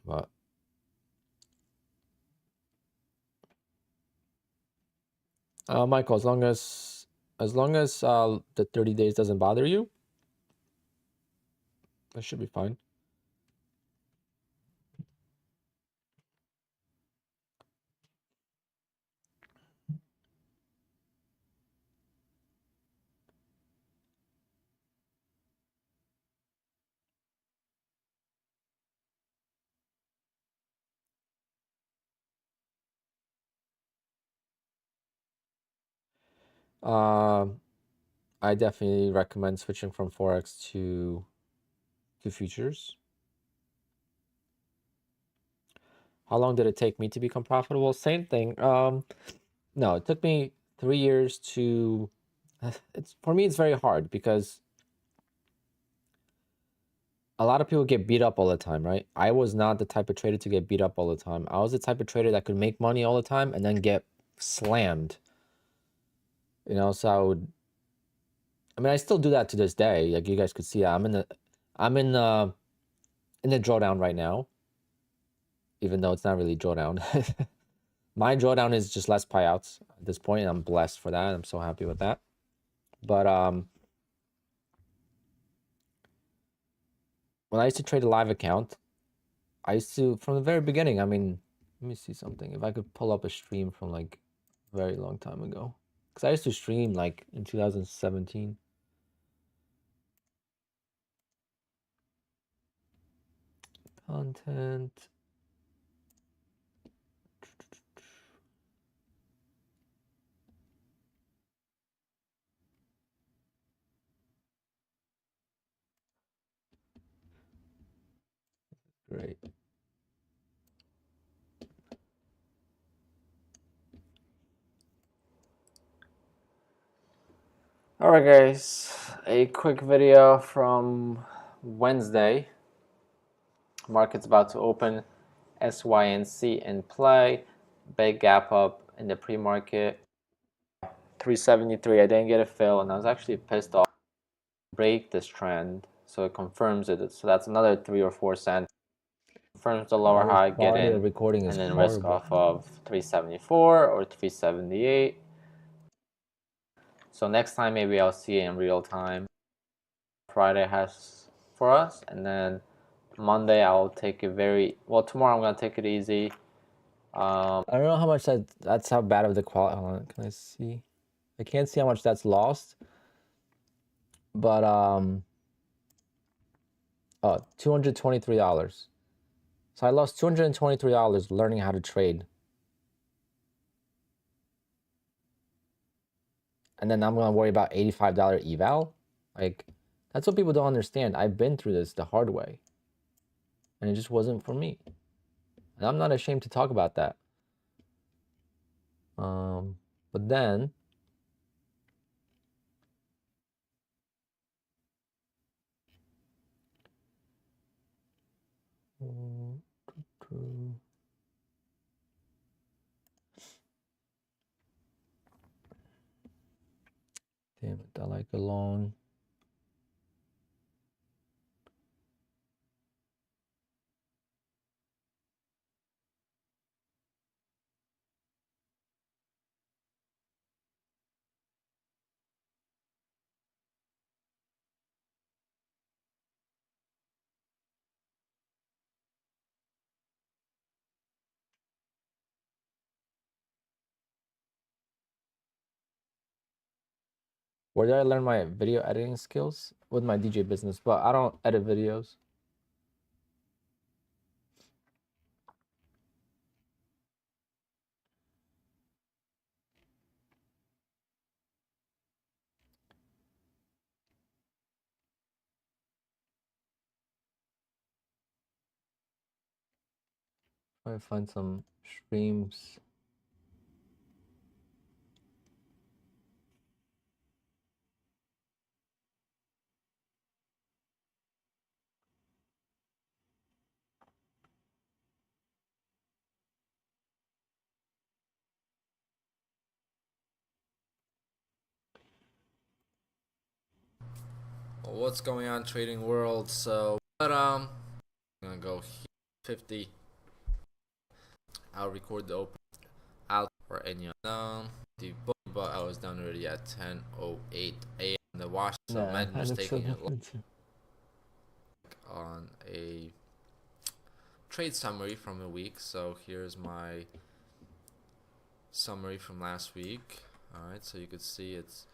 But Michael, as long as the 30 days doesn't bother you, that should be fine. I definitely recommend switching from Forex to futures. How long did it take me to become profitable? Same thing. No, it took me 3 years to. For me, it's very hard because a lot of people get beat up all the time, right? I was not the type of trader to get beat up all the time. I was the type of trader that could make money all the time and then get slammed. You know, so I mean, I still do that to this day. Like you guys could see, I'm in the drawdown right now, even though it's not really drawdown. My drawdown is just less payouts at this point, and I'm blessed for that. I'm so happy with that. But when I used to trade a live account, I used to, from the very beginning, I mean, let me see something. If I could pull up a stream from like a very long time ago. Because I used to stream like in 2017. Content. Great. Alright guys, a quick video from Wednesday. Market's about to open. SYNC in play. Big gap up in the pre-market. 373, I didn't get a fill, and I was actually pissed off. Break this trend, so it confirms it. So that's another 3 or 4 cents. Confirms the lower high, get in, recording and then risk off of 374 or 378. So next time maybe I'll see it in real time. Friday has for us, and then Monday I'll take it very well. Tomorrow I'm gonna take it easy. I don't know how much that's how bad of the quality. Hold on, can I see? I can't see how much that's lost, but oh, $223. So I lost $223 learning how to trade, and then I'm gonna worry about $85 eval. Like, that's what people don't understand. I've been through this the hard way, and it just wasn't for me. And I'm not ashamed to talk about that. But then damn it, I like alone. Where did I learn my video editing skills? With my DJ business, but I don't edit videos. Try to find some streams. What's going on, trading world? So, but I'm gonna go 50. I'll record the open out or any the book, but I was done already at 10:08 a.m. The wash, so I'm just taking it on a trade summary from a week. So here's my summary from last week. All right, so you could see it's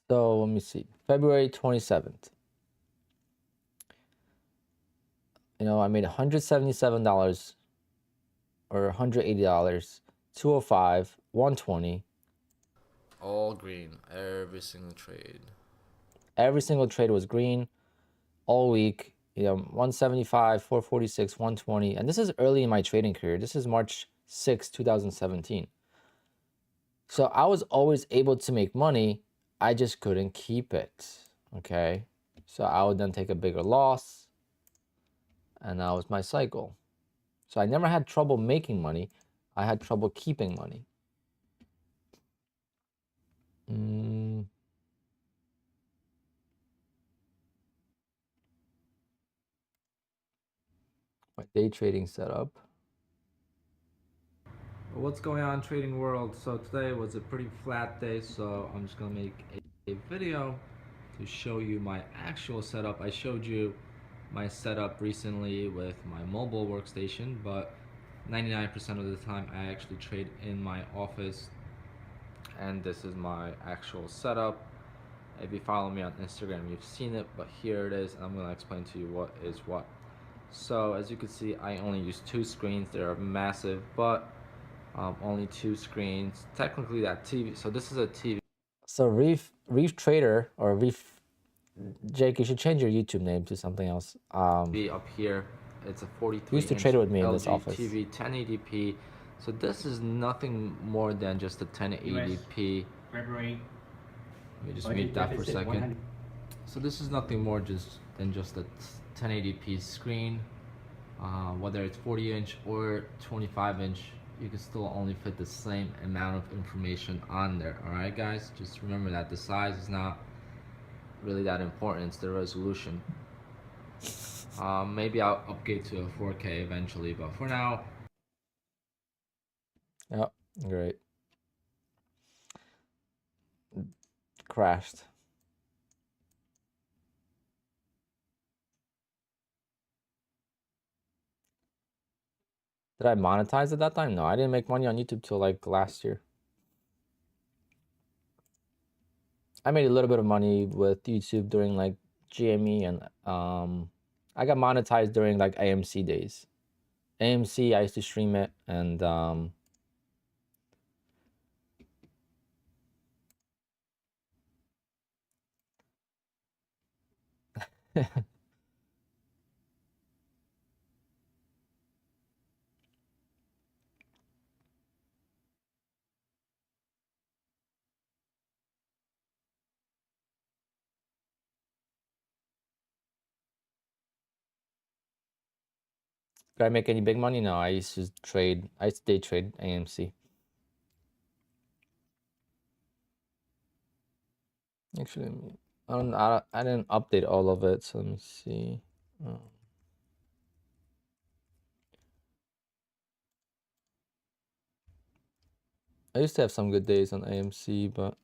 so let me see. February 27th. You know, I made $177 or $180, 205, 120. All green, every single trade. Every single trade was green all week. You know, 175, 446, 120. And this is early in my trading career. This is March 6, 2017. So I was always able to make money. I just couldn't keep it. Okay. So I would then take a bigger loss. And that was my cycle. So I never had trouble making money. I had trouble keeping money. my day trading setup. What's going on, trading world? So today was a pretty flat day, so I'm just gonna make a video to show you my actual setup. I showed you my setup recently with my mobile workstation, but 99% of the time I actually trade in my office, and this is my actual setup. If you follow me on Instagram, you've seen it, but here it is, and I'm gonna explain to you what is what. So as you can see, I only use 2 screens. They're massive, but only 2 screens. Technically that TV, so this is a TV. So Reef Trader, or Reef, Jake, you should change your YouTube name to something else. Be up here, it's a 43 Used to trade it with me in this LG office. TV 1080p. So this is nothing more than just a 1080p. Let me just mute that for a second. So this is nothing more than just a 1080p screen. Whether it's 40-inch or 25-inch, you can still only fit the same amount of information on there. All right, guys, just remember that the size is not really that important. It's the resolution. Maybe I'll upgrade to a 4K eventually, but for now. Yep, great. Crashed. Did I monetize at that time? No, I didn't make money on YouTube till like last year. I made a little bit of money with YouTube during like GME, and I got monetized during like AMC days. AMC, I used to stream it, and did I make any big money? No, I used to trade. I used to day trade AMC. Actually, I didn't update all of it, so let me see. I used to have some good days on AMC, but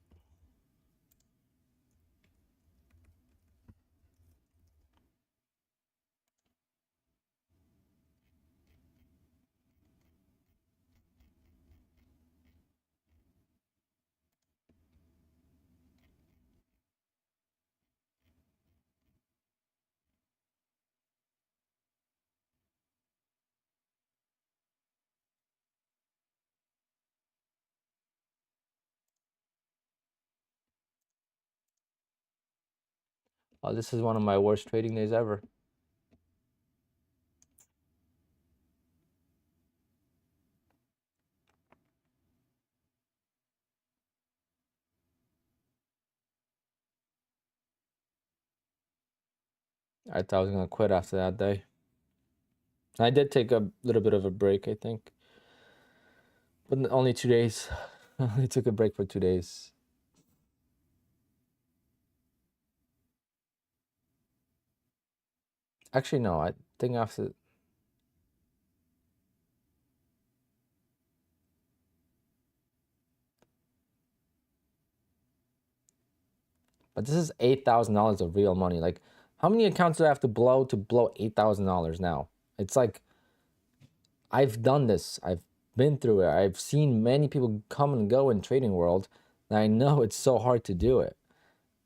this is one of my worst trading days ever. I thought I was gonna quit after that day. I did take a little bit of a break, I think, but only 2 days. I only took a break for 2 days. Actually, no, I think after. But this is $8,000 of real money. Like, how many accounts do I have to blow $8,000 now? It's like, I've done this. I've been through it. I've seen many people come and go in trading world, and I know it's so hard to do it.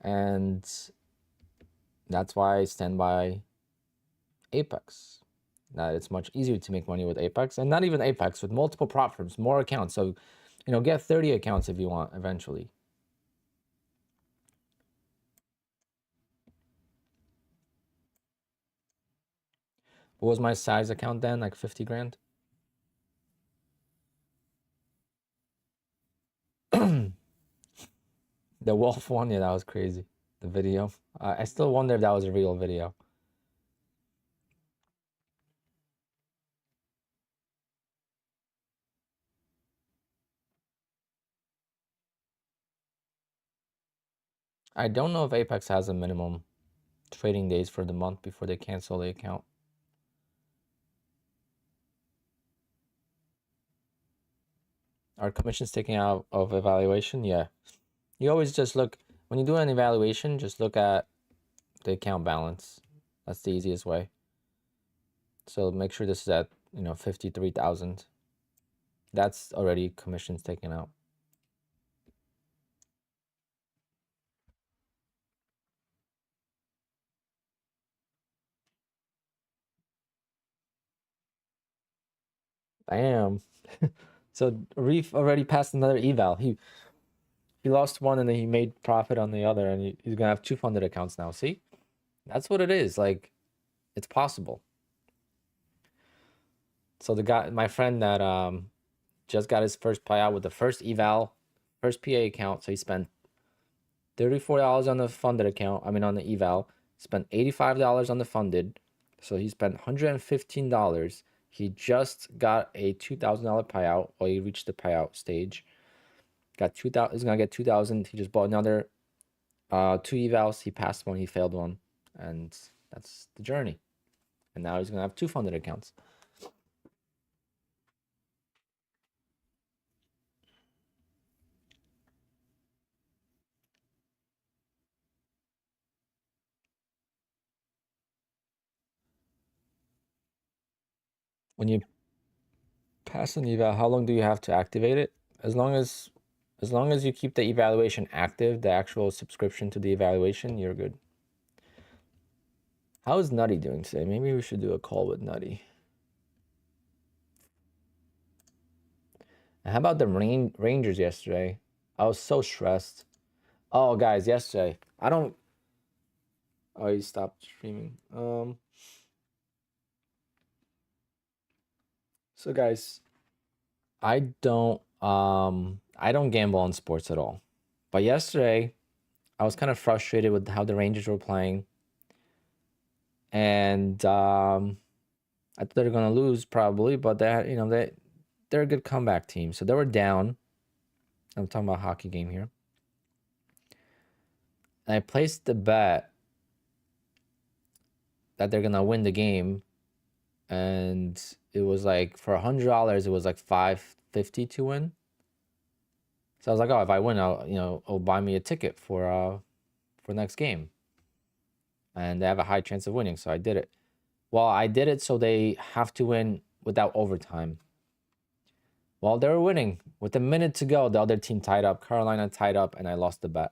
And that's why I stand by Apex. That it's much easier to make money with Apex, and not even Apex, with multiple platforms, more accounts. So, get 30 accounts if you want eventually. What was my size account then? Like 50 grand? The wolf one, yeah, that was crazy. The video. I still wonder if that was a real video. I don't know if Apex has a minimum trading days for the month before they cancel the account. Are commissions taken out of evaluation? Yeah. You always just look, when you do an evaluation, just look at the account balance. That's the easiest way. So make sure this is at, 53,000. That's already commissions taken out. Damn. So Reef already passed another eval. He lost one and then he made profit on the other, and he's gonna have two funded accounts now. See? That's what it is. Like, it's possible. So the guy, my friend that just got his first payout with the first eval, first PA account. So he spent $34 on the funded account. I mean on the eval. Spent $85 on the funded. So he spent $115. He just got a $2,000 payout, or he reached the payout stage. Got 2,000. He's gonna get 2,000. He just bought another 2 evals. He passed one. He failed one, and that's the journey. And now he's gonna have 2 funded accounts. When you pass an eval, how long do you have to activate it? As long as you keep the evaluation active, the actual subscription to the evaluation, you're good. How is Nutty doing today? Maybe we should do a call with Nutty. And how about the Rangers yesterday? I was so stressed. Oh, guys, yesterday. Oh, he stopped streaming. So guys, I don't gamble on sports at all. But yesterday, I was kind of frustrated with how the Rangers were playing. And I thought they were gonna lose probably, but they're a good comeback team. So they were down. I'm talking about a hockey game here. And I placed the bet that they're gonna win the game, and it was like for $100, it was like $5.50 to win. So I was like, oh, if I win, it'll buy me a ticket for next game, and they have a high chance of winning. So I did it. Well, I did it so they have to win without overtime. Well, they were winning. With a minute to go, the other team tied up. Carolina tied up, and I lost the bet.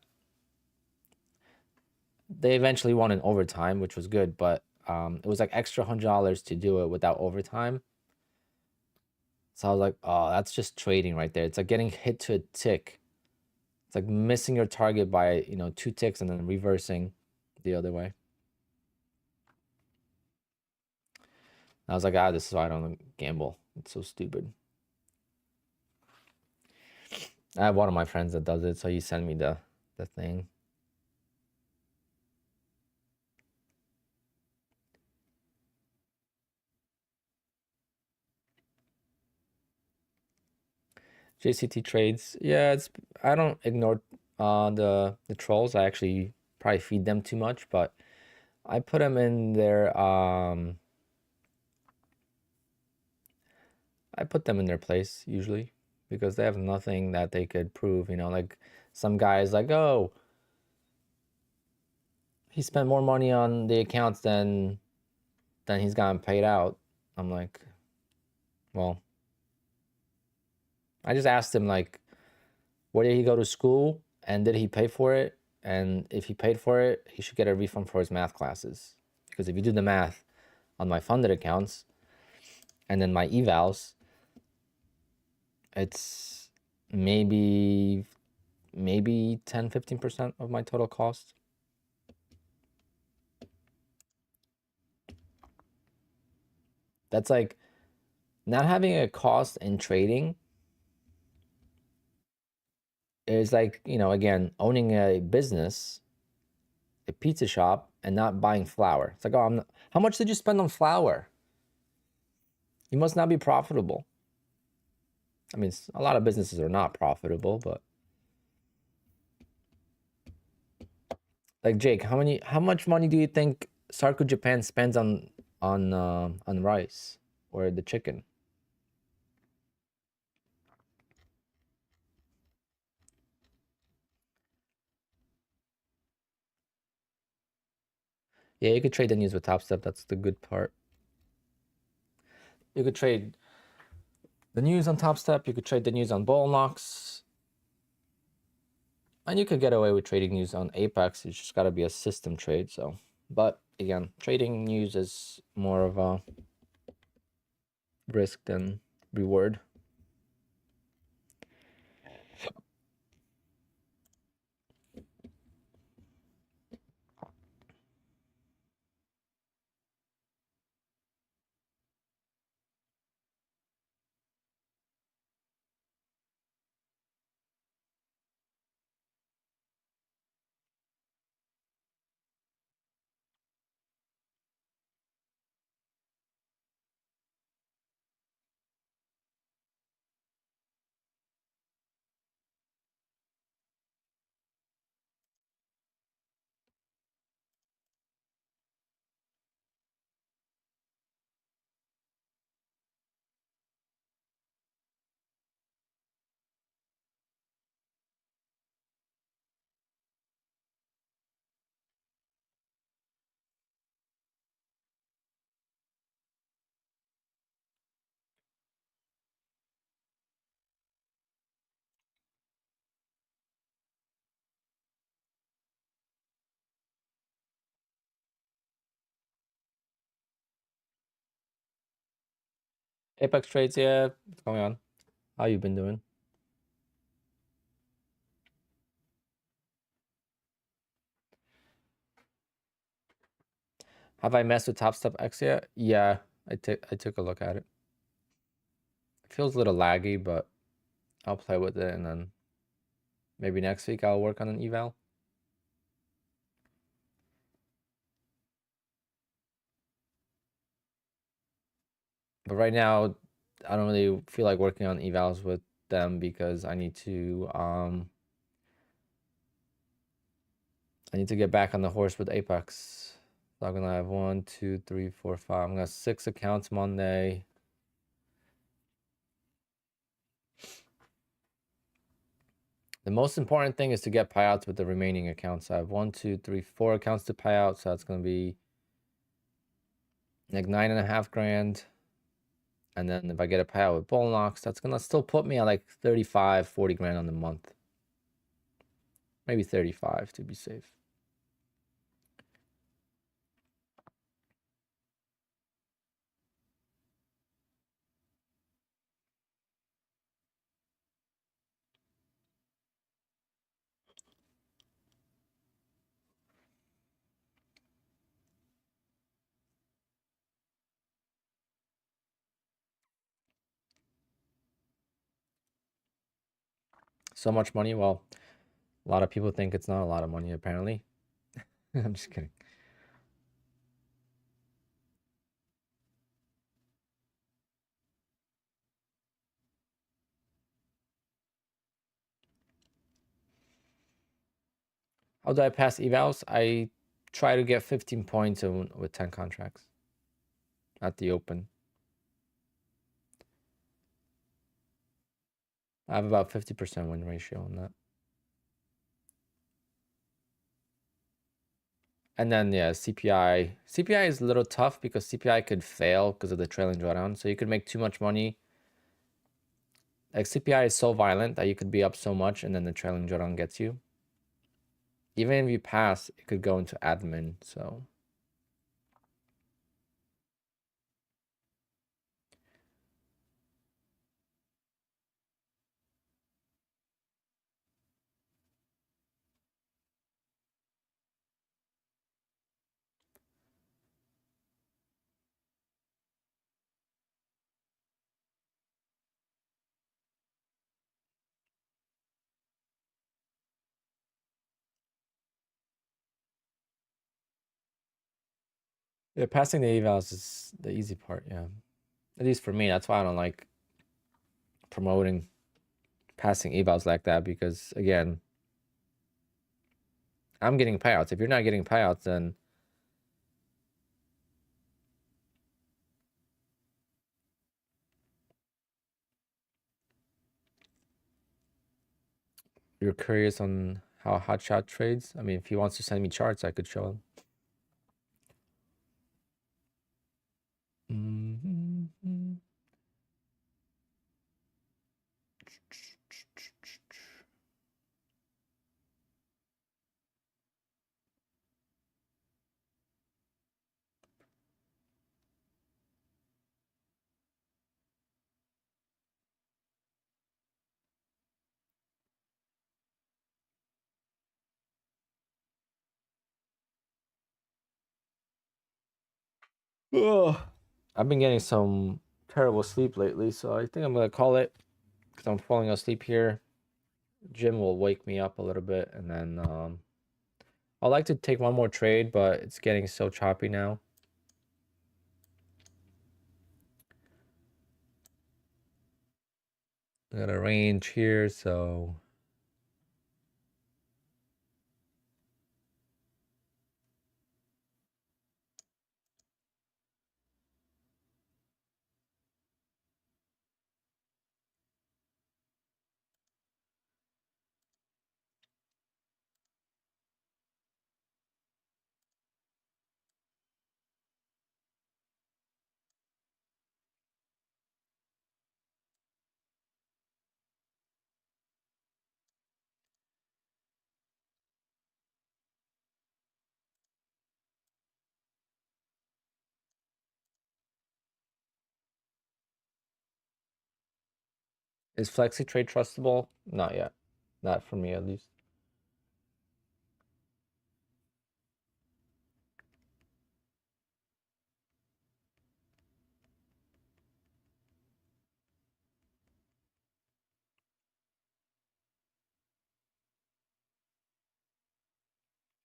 They eventually won in overtime, which was good, but it was like extra $100 to do it without overtime. So I was like, oh, that's just trading right there. It's like getting hit to a tick. It's like missing your target by, 2 ticks and then reversing the other way. I was like, this is why I don't gamble. It's so stupid. I have one of my friends that does it, so he sent me the thing. JCT trades. Yeah, I don't ignore the trolls. I actually probably feed them too much, but I put them in their place usually, because they have nothing that they could prove, like some guys like, oh, he spent more money on the accounts than he's gotten paid out. I'm like, well, I just asked him, like, where did he go to school and did he pay for it? And if he paid for it, he should get a refund for his math classes. Because if you do the math on my funded accounts and then my evals, it's maybe 10-15% of my total cost. That's like not having a cost in trading is like, again, owning a business, a pizza shop, and not buying flour. It's like, oh, how much did you spend on flour? You must not be profitable. I mean, a lot of businesses are not profitable, but like Jake, how much money do you think Sarku Japan spends on rice or the chicken? Yeah, you could trade the news with Top Step. That's the good part. You could trade the news on Top Step. You could trade the news on BullNox. And you could get away with trading news on Apex. It's just got to be a system trade. So, but again, trading news is more of a risk than reward. Apex trades, yeah, what's going on? How you been doing? Have I messed with Top Step X yet? Yeah, I took a look at it. It feels a little laggy, but I'll play with it, and then maybe next week I'll work on an eval. But right now, I don't really feel like working on evals with them because I need to get back on the horse with Apex. So I'm gonna have 1, 2, 3, 4, 5. I'm gonna have 6 accounts Monday. The most important thing is to get payouts with the remaining accounts. I have 1, 2, 3, 4 accounts to pay out, so that's gonna be like 9.5 grand. And then if I get a payout with BullNox, that's gonna still put me at like 35, 40 grand on the month. Maybe 35 to be safe. So much money. Well, a lot of people think it's not a lot of money, apparently. I'm just kidding. How do I pass evals? I try to get 15 points with 10 contracts at the open. I have about 50% win ratio on that. And then, yeah, CPI. CPI is a little tough because CPI could fail because of the trailing drawdown. So you could make too much money. Like CPI is so violent that you could be up so much and then the trailing drawdown gets you. Even if you pass, it could go into admin. So yeah, passing the evals is the easy part, yeah. At least for me, that's why I don't like promoting passing evals like that because, again, I'm getting payouts. If you're not getting payouts, then you're curious on how Hotshot trades. I mean, if he wants to send me charts, I could show him. Ugh. I've been getting some terrible sleep lately, so I think I'm gonna call it because I'm falling asleep here. Jim will wake me up a little bit, and then I'd like to take one more trade, but it's getting so choppy now. I got a range here, so is flexi trade trustable? Not yet. Not for me, at least.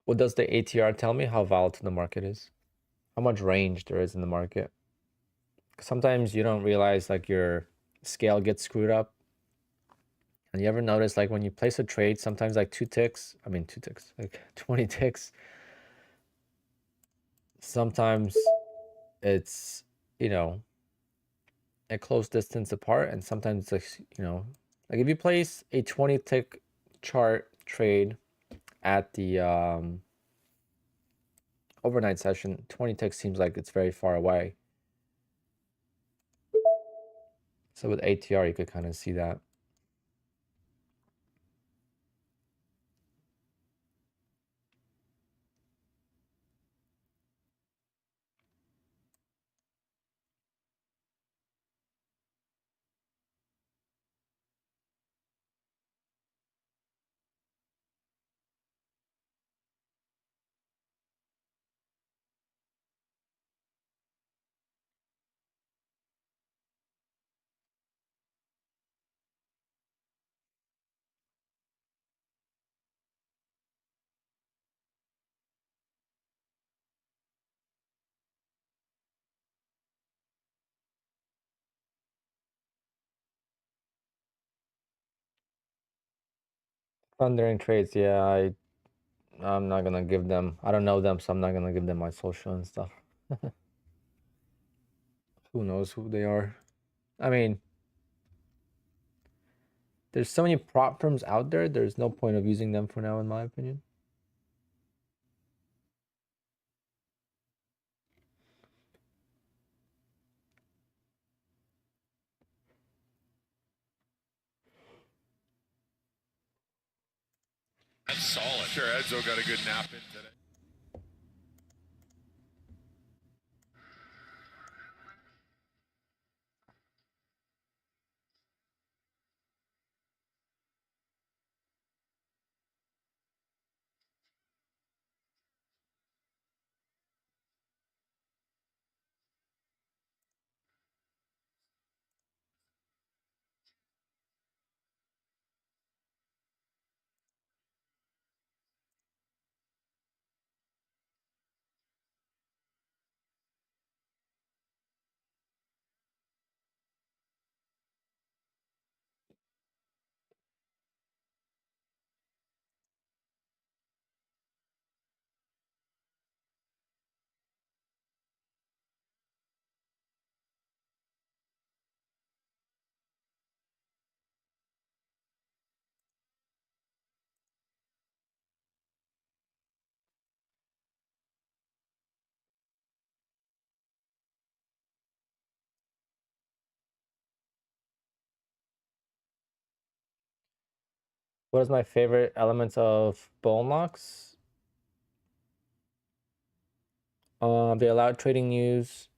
What does the ATR tell me? How volatile the market is? How much range there is in the market? Sometimes you don't realize like your scale gets screwed up. And you ever notice like when you place a trade, sometimes like two ticks, like 20 ticks. Sometimes it's, you know, a close distance apart, and sometimes it's, you know, like if you place a 20 tick chart trade at the overnight session, 20 ticks seems like it's very far away. So with ATR, you could kind of see that. Thundering trades, yeah, I'm not gonna give them. I don't know them, so I'm not gonna give them my social and stuff. Who knows who they are? I mean, there's so many prop firms out there. There's no point of using them for now, in my opinion. That's solid. Sure, Edzo got a good nap in today. What is my favorite elements of BullNox? They allow trading news.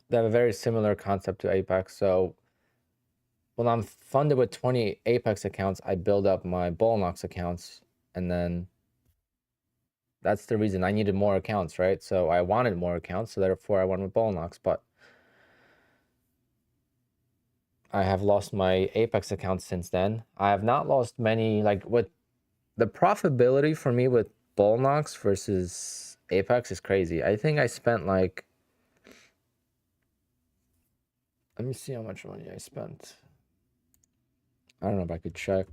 They have a very similar concept to Apex. So when I'm funded with 20 Apex accounts, I build up my BullNox accounts, and then That's the reason I needed more accounts, right? So I wanted more accounts, so therefore I went with BullNox, but I have lost my Apex accounts since then. I have not lost many, like with the profitability for me with BullNox versus Apex is crazy. I think I spent like, let me see how much money I spent. I don't know if I could check.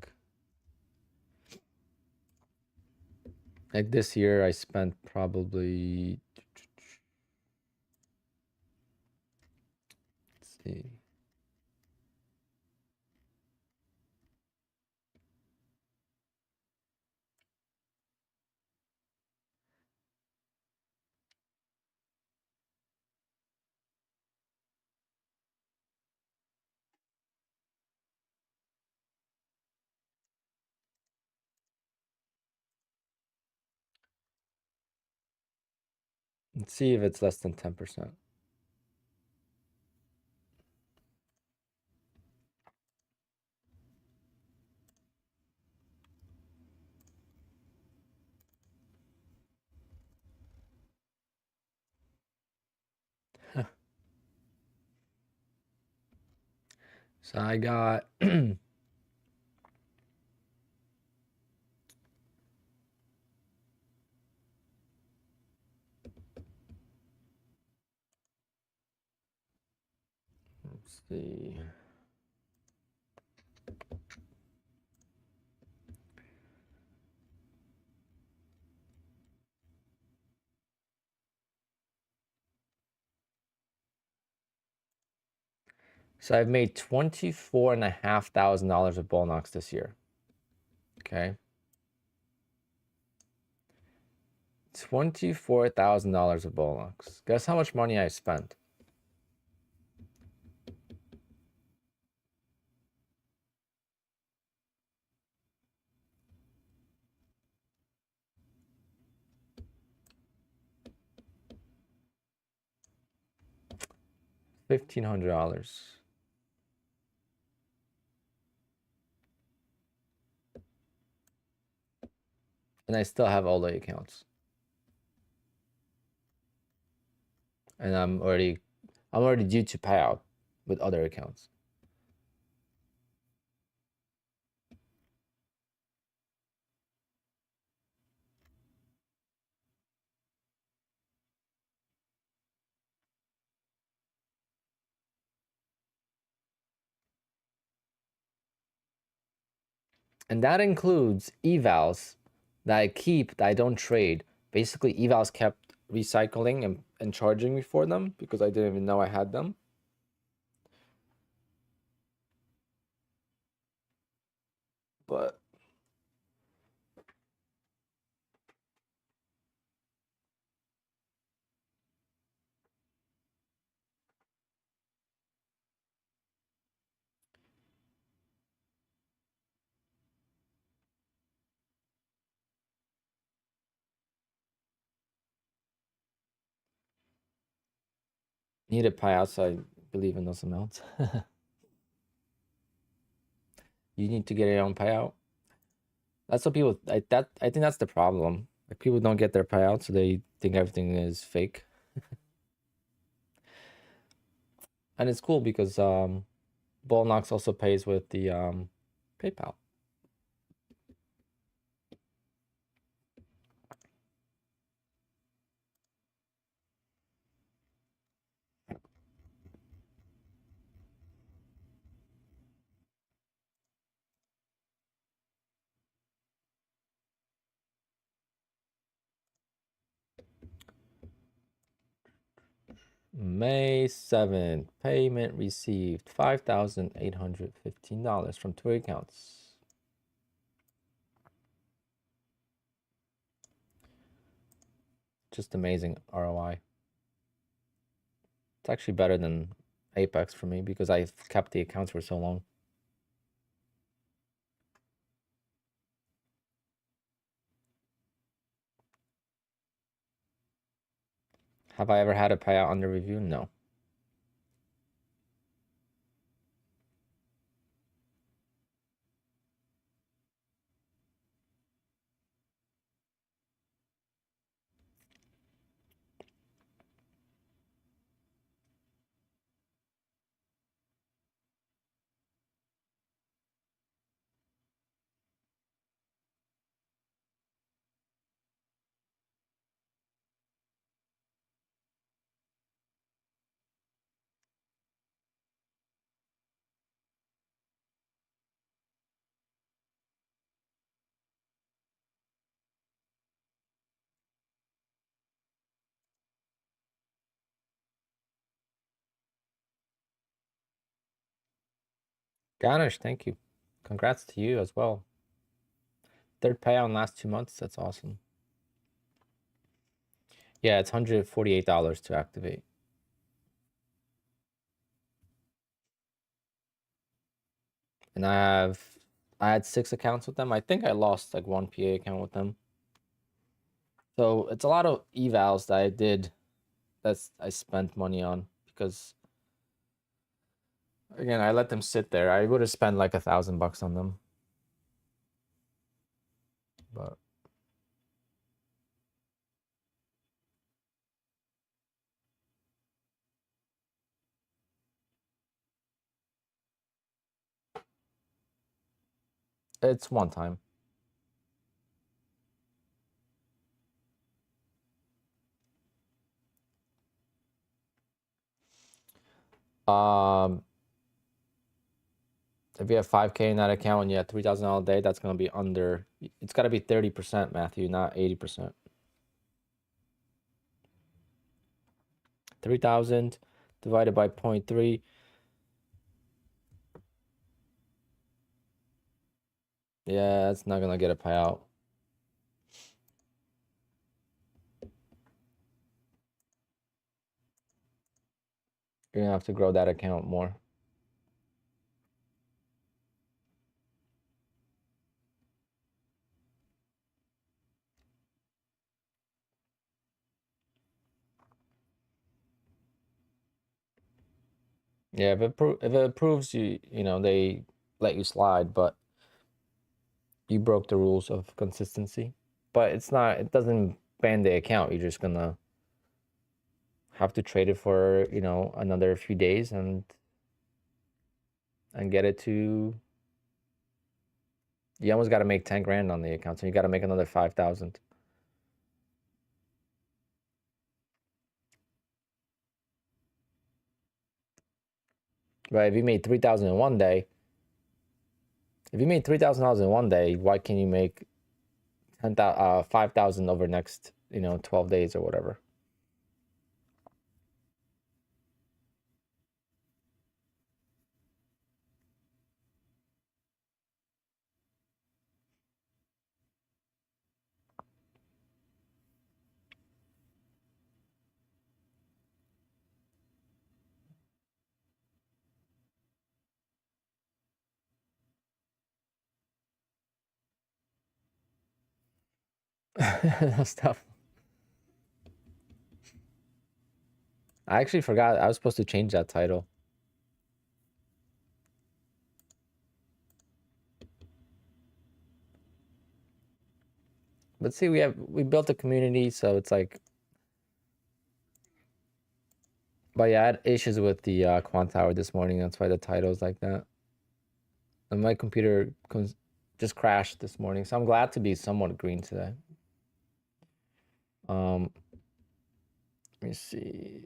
Like this year, I spent probably, let's see. Let's see if it's less than 10%. So I got let's see. So I've made $24,500 with BullNox this year. Okay. $24,000 of BullNox. Guess how much money I spent? $1,500. And I still have all the accounts. And I'm already due to pay out with other accounts. And that includes evals that I keep, that I don't trade. Basically, evals kept recycling and charging me for them because I didn't even know I had them. But needed payouts, so I believe in those amounts. You need to get your own payout. That's what people, I think that's the problem. Like, people don't get their payout, so they think everything is fake. And it's cool because BullNox also pays with the PayPal. May 7th, payment received $5,815 from 2 accounts. Just amazing ROI. It's actually better than Apex for me because I've kept the accounts for so long. Have I ever had a payout under review? No. Ganesh, thank you. Congrats to you as well. Third payout in the last 2 months. That's awesome. Yeah, it's $148 to activate. And I had 6 accounts with them. I think I lost like 1 PA account with them. So it's a lot of evals that I did I spent money on, because again, I let them sit there. I would have spent like $1,000 on them. But it's one time. If you have 5K in that account and you have $3,000 a day, that's gonna be under. It's gotta be 30%, Matthew, not 80%. 3,000 divided by 0.3. Yeah, that's not gonna get a payout. You're gonna have to grow that account more. Yeah, if it approves, you know, they let you slide, but you broke the rules of consistency. But it doesn't ban the account. You're just gonna have to trade it for, you know, another few days and get it to. You almost got to make 10 grand on the account, so you got to make another 5,000. Right? If you made 3,000 in one day, if you made $3,000 in one day, why can't you make 5,000 over next, you know, 12 days or whatever? That's tough. I actually forgot I was supposed to change that title. But see, we built a community, so it's like. But yeah, I had issues with the QUANTOWER this morning. That's why the title is like that. And my computer just crashed this morning, so I'm glad to be somewhat green today. Let me see.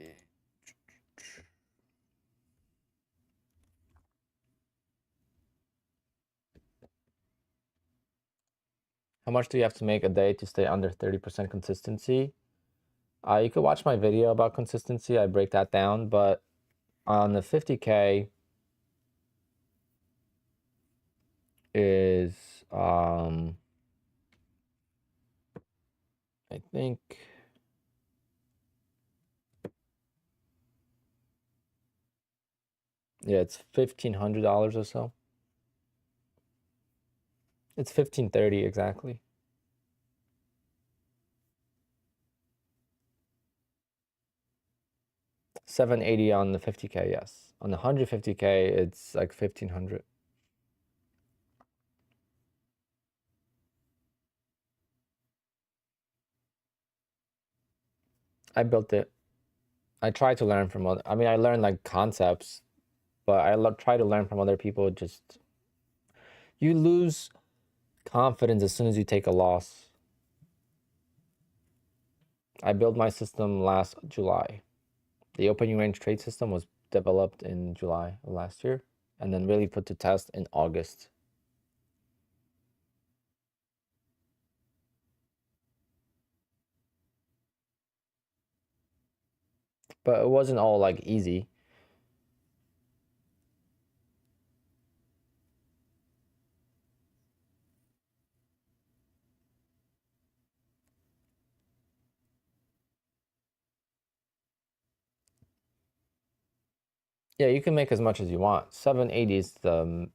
How much do you have to make a day to stay under 30% consistency? You could watch my video about consistency. I break that down, but on the 50K is I think yeah, it's $1,500 or so. It's 1,530 exactly. 780 on the 50K, yes. On the 150K, it's like 1,500. I built it. I try to learn from other. I mean, I learned like concepts, but I try to learn from other people. Just you lose confidence as soon as you take a loss. I built my system last July. The open range trade system was developed in July of last year, and then really put to test in August. But it wasn't all like easy. Yeah, you can make as much as you want. 780 is the,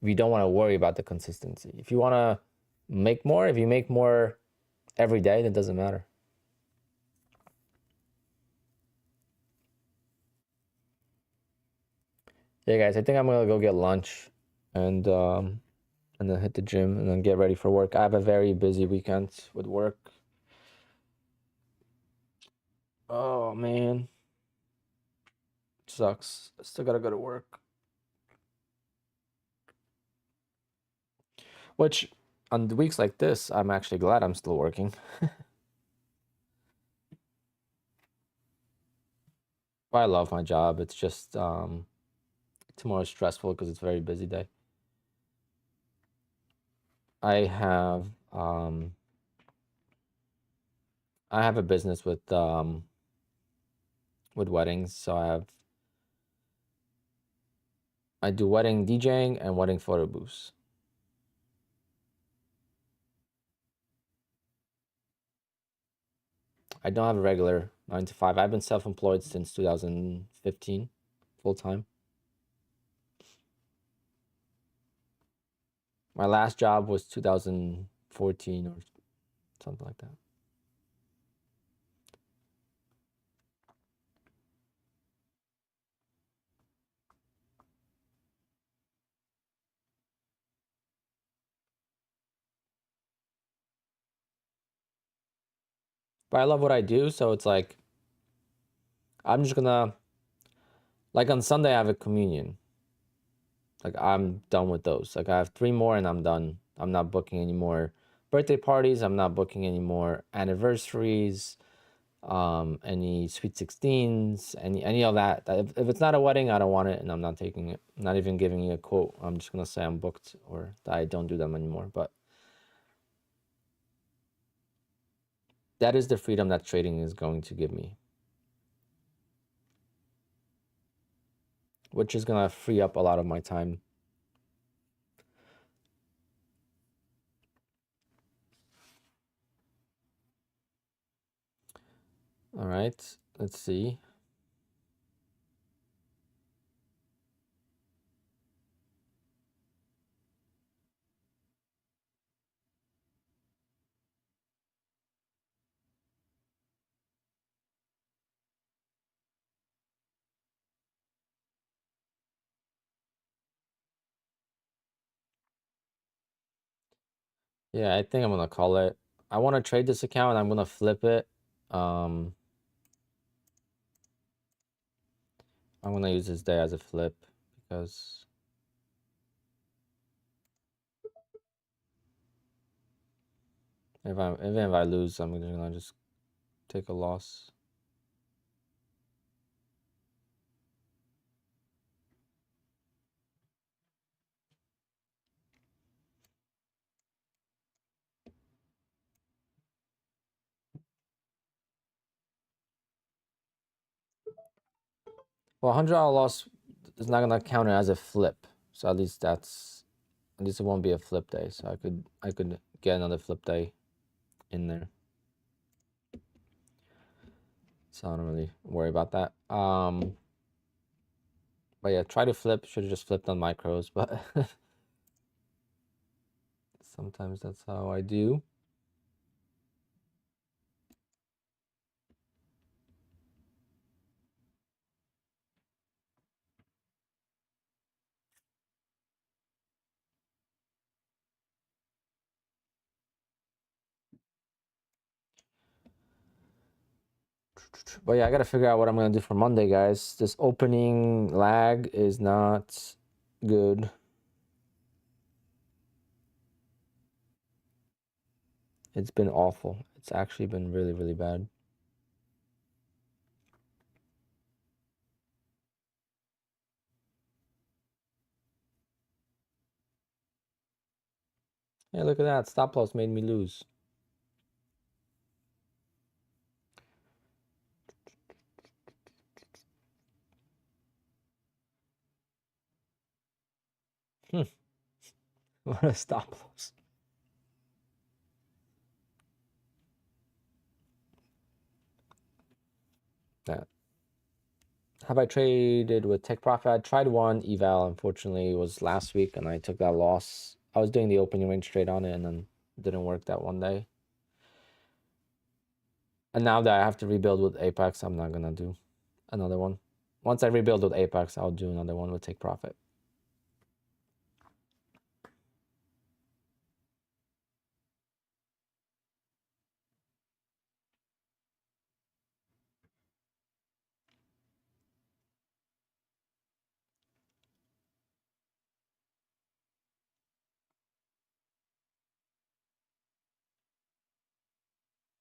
if you don't want to worry about the consistency. If you want to make more, if you make more every day, then it doesn't matter. Yeah, guys, I think I'm gonna go get lunch and then hit the gym and then get ready for work. I have a very busy weekend with work. Oh man, sucks. I still gotta go to work. Which, on the weeks like this, I'm actually glad I'm still working. I love my job. It's just tomorrow's stressful because it's a very busy day. I have a business with weddings, so I do wedding DJing and wedding photo booths. I don't have a regular 9 to 5. I've been self-employed since 2015, full time. My last job was 2014 or something like that. But I love what I do, so it's like I'm just gonna, like on Sunday I have a communion. Like I'm done with those. Like I have 3 more and I'm done. I'm not booking any more birthday parties. I'm not booking any more anniversaries, any sweet 16s, any of that. If it's not a wedding, I don't want it and I'm not taking it. I'm not even giving you a quote. I'm just gonna say I'm booked or that I don't do them anymore. But that is the freedom that trading is going to give me, which is gonna free up a lot of my time. All right, let's see. Yeah, I think I'm gonna call it. I want to trade this account and I'm gonna flip it. I'm gonna use this day as a flip because even if I lose, I'm gonna just take a loss. Well, $100 loss is not gonna count it as a flip, so at least it won't be a flip day. So I could get another flip day in there. So I don't really worry about that. But yeah, try to flip. Should have just flipped on micros, but sometimes that's how I do. But yeah, I gotta figure out what I'm gonna do for Monday, guys. This opening lag is not good. It's been awful. It's actually been really, really bad. Hey, look at that. Stop loss made me lose. What a stop loss. That Have I traded with Take Profit? I tried one eval. Unfortunately, it was last week, and I took that loss. I was doing the opening range trade on it, and then it didn't work that one day. And now that I have to rebuild with Apex, I'm not gonna do another one. Once I rebuild with Apex, I'll do another one with Take Profit.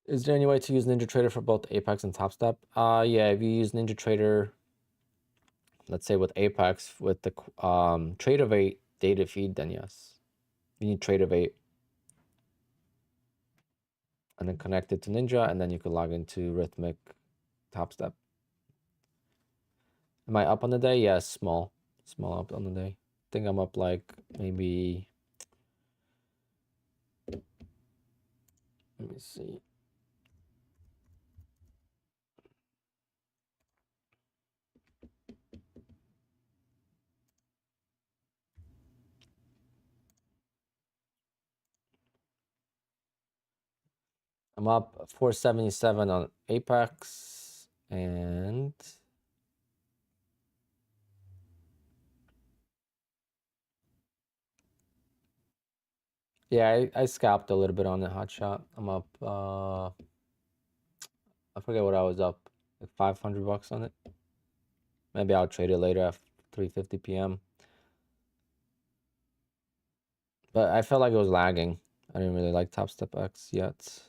Is there any way to use NinjaTrader for both Apex and Top Step? Yeah, if you use NinjaTrader, let's say with Apex, with the Trade of 8 data feed, then yes. You need Trade of 8. And then connect it to Ninja, and then you can log into Rhythmic Top Step. Am I up on the day? Yes, small up on the day. I think I'm up like maybe, let me see. I'm up 477 on Apex, and yeah, I scalped a little bit on the hot shot. I'm up, I forget what I was up, like $500 on it. Maybe I'll trade it later at 3:50 p.m. But I felt like it was lagging. I didn't really like Top Step X yet.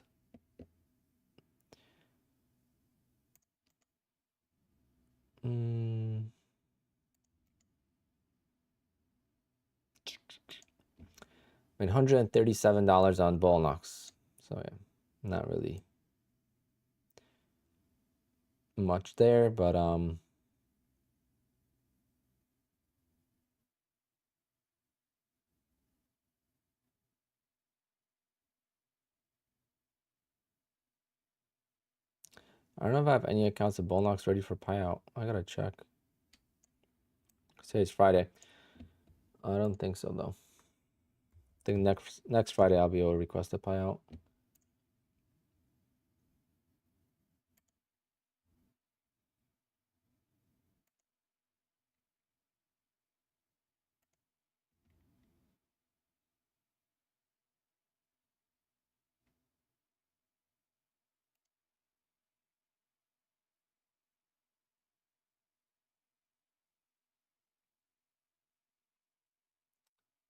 I mean, $137 on BullNox. So yeah, not really much there, but I don't know if I have any accounts of BullNox ready for payout. I gotta check. Say it's Friday. I don't think so though. I think next Friday I'll be able to request a payout.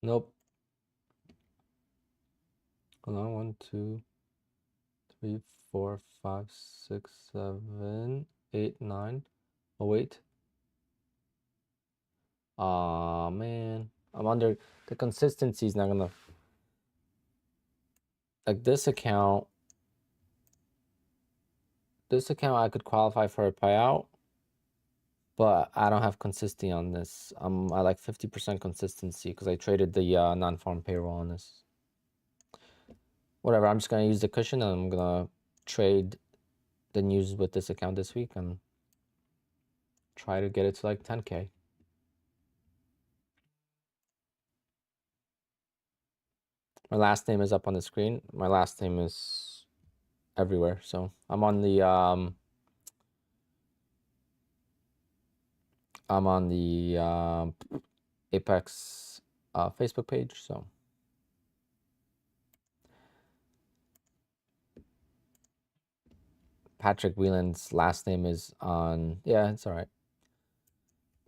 Nope. Hold on, 1, 2, 3, 4, 5, 6, 7, 8, 9. Oh wait. Aw, man. I'm under, the consistency is not gonna, like this account I could qualify for a payout, but I don't have consistency on this. I like 50% consistency because I traded the non-farm payroll on this. Whatever, I'm just gonna use the cushion and I'm gonna trade the news with this account this week and try to get it to like 10K. My last name is up on the screen. My last name is everywhere. So I'm on the Apex Facebook page. So Patrick Whelan's last name is on, yeah, it's all right.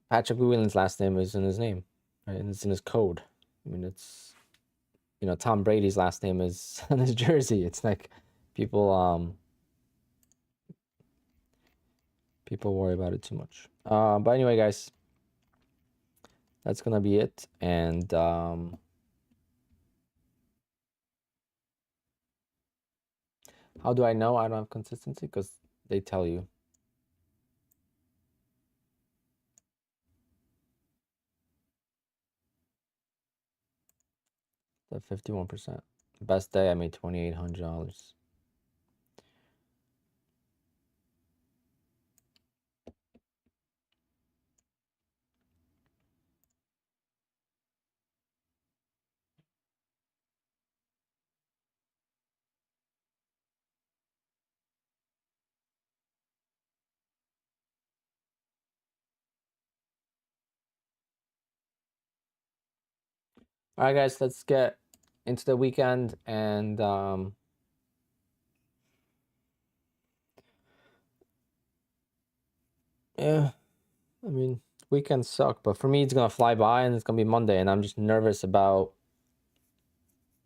Patrick Whelan's last name is in his name, right? And it's in his code. I mean, it's, you know, Tom Brady's last name is on his jersey. It's like people worry about it too much. But anyway, guys, that's gonna be it. And how do I know I don't have consistency? Because they tell you. The 51%. Best day I made $2,800. All right, guys, let's get into the weekend and yeah, I mean, weekends suck, but for me, it's gonna fly by and it's gonna be Monday, and I'm just nervous about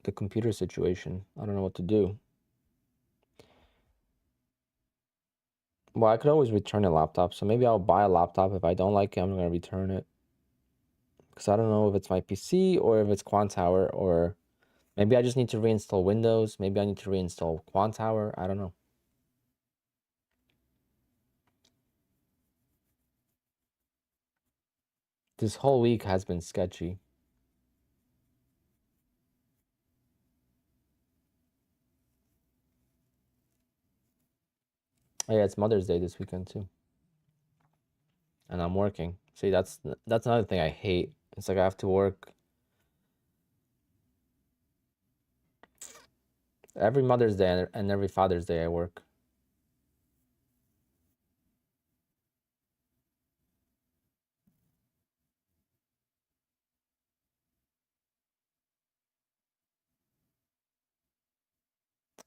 the computer situation. I don't know what to do. Well, I could always return a laptop, so maybe I'll buy a laptop. If I don't like it, I'm gonna return it. Because I don't know if it's my PC or if it's QUANTOWER, or maybe I just need to reinstall Windows. Maybe I need to reinstall QUANTOWER. I don't know. This whole week has been sketchy. Oh, yeah, it's Mother's Day this weekend too. And I'm working. See, that's another thing I hate. It's like I have to work every Mother's Day and every Father's Day I work.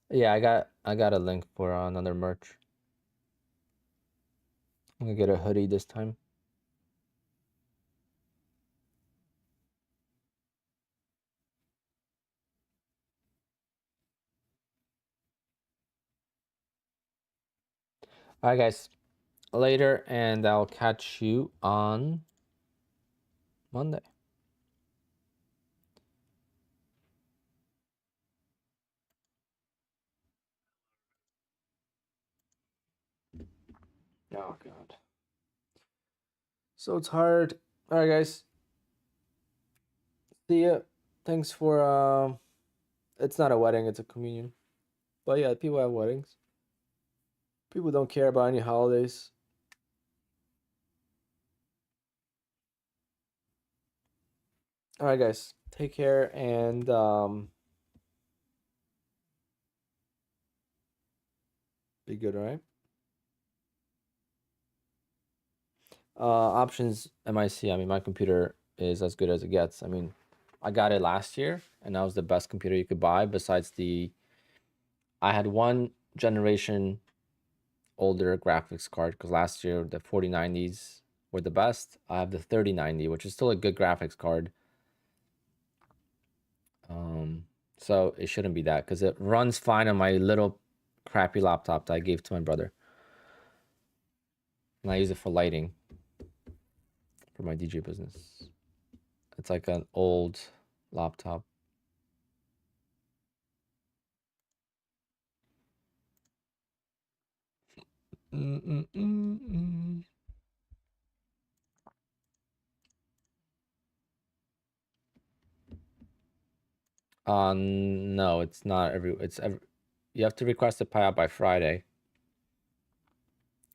Yeah, I got a link for another merch. I'm gonna get a hoodie this time. All right, guys. Later, and I'll catch you on Monday. Oh, God. So tired. All right, guys. See ya. Thanks for, it's not a wedding, it's a communion. But yeah, people have weddings. People don't care about any holidays. All right, guys. Take care and be good, all right? Options MIC. I mean, my computer is as good as it gets. I mean, I got it last year, and that was the best computer you could buy. Besides I had one generation older graphics card because last year the 4090s were the best. I have the 3090, which is still a good graphics card. So it shouldn't be that because it runs fine on my little crappy laptop that I gave to my brother, and I use it for lighting for my DJ business. It's like an old laptop. No, it's not you have to request a payout by Friday.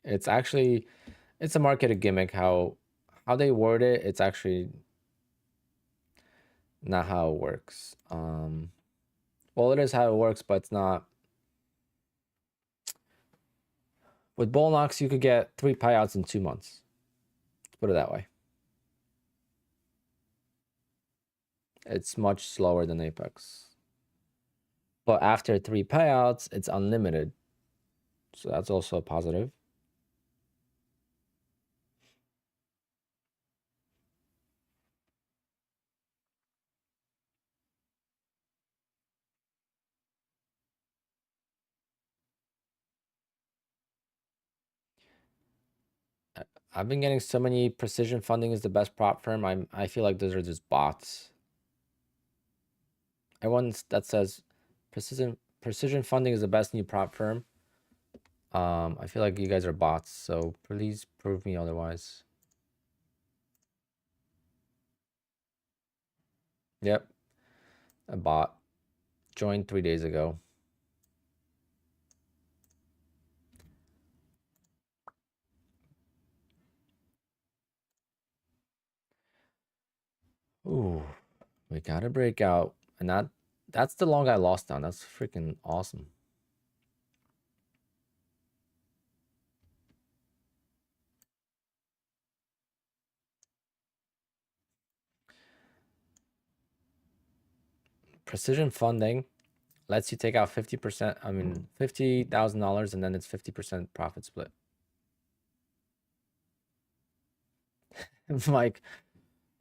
It's actually, it's a marketed gimmick. How they word it, it's actually not how it works. Well, it is how it works, but it's not. With BullNox, you could get 3 payouts in 2 months. Let's put it that way. It's much slower than Apex. But after 3 payouts, it's unlimited. So that's also a positive. I've been getting so many Precision Funding is the best prop firm. I feel like those are just bots. Everyone that says Precision Funding is the best new prop firm. I feel like you guys are bots, so please prove me otherwise. Yep, a bot. Joined 3 days ago. Ooh, we got a breakout, and that's the long I lost on. That's freaking awesome. Precision funding lets you take out 50%, I mean, $50,000, and then it's 50% profit split. Mike,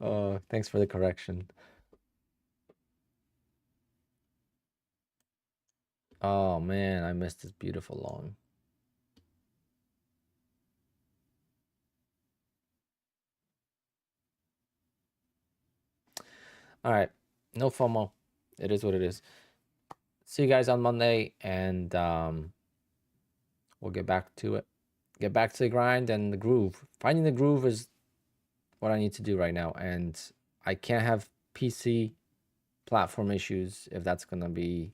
oh, thanks for the correction. Oh man, I missed this beautiful long. All right, no FOMO. It is what it is. See you guys on Monday, and we'll get back to it. Get back to the grind and the groove. Finding the groove is what I need to do right now, and I can't have PC platform issues if that's gonna be,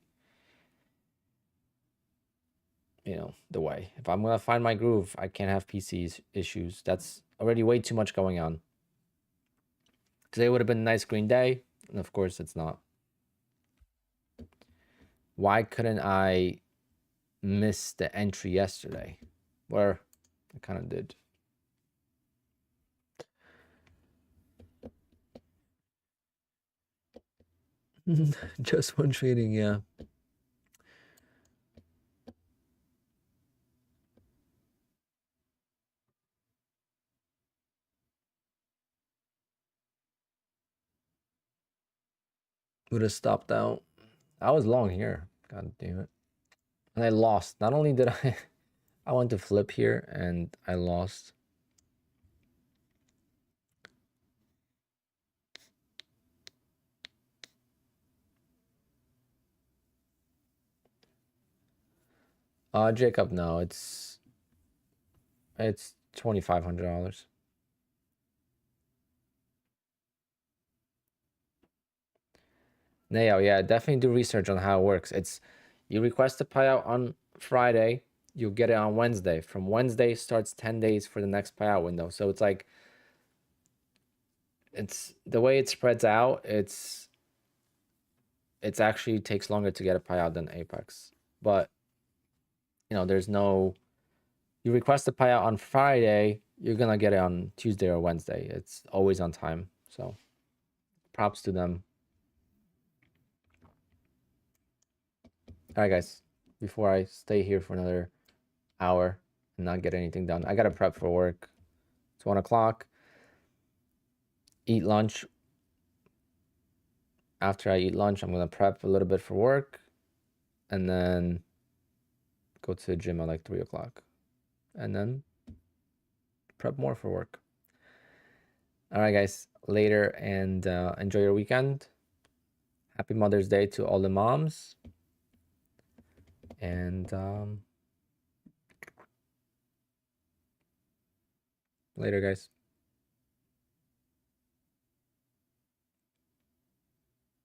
you know, the way. If I'm gonna find my groove, I can't have PC issues. That's already way too much going on. Today would have been a nice green day, and of course it's not. Why couldn't I miss the entry yesterday? Where I kind of did. Just one trading, yeah. Would have stopped out. I was long here. God damn it. And I lost. Not only did I went to flip here and I lost. Jacob, no, it's $2,500. Nayo, yeah, definitely do research on how it works. It's you request a payout on Friday, you'll get it on Wednesday. From Wednesday starts 10 days for the next payout window. So it's like it's the way it spreads out, it's actually takes longer to get a payout than Apex. But you know, there's no you request a payout on Friday, you're gonna get it on Tuesday or Wednesday. It's always on time. So props to them. All right, guys, before I stay here for another hour and not get anything done, I gotta prep for work. It's 1 o'clock. Eat lunch. After I eat lunch, I'm gonna prep a little bit for work, and then go to the gym at like 3 o'clock, and then prep more for work. All right, guys, later, and enjoy your weekend. Happy Mother's Day to all the moms, and later, guys.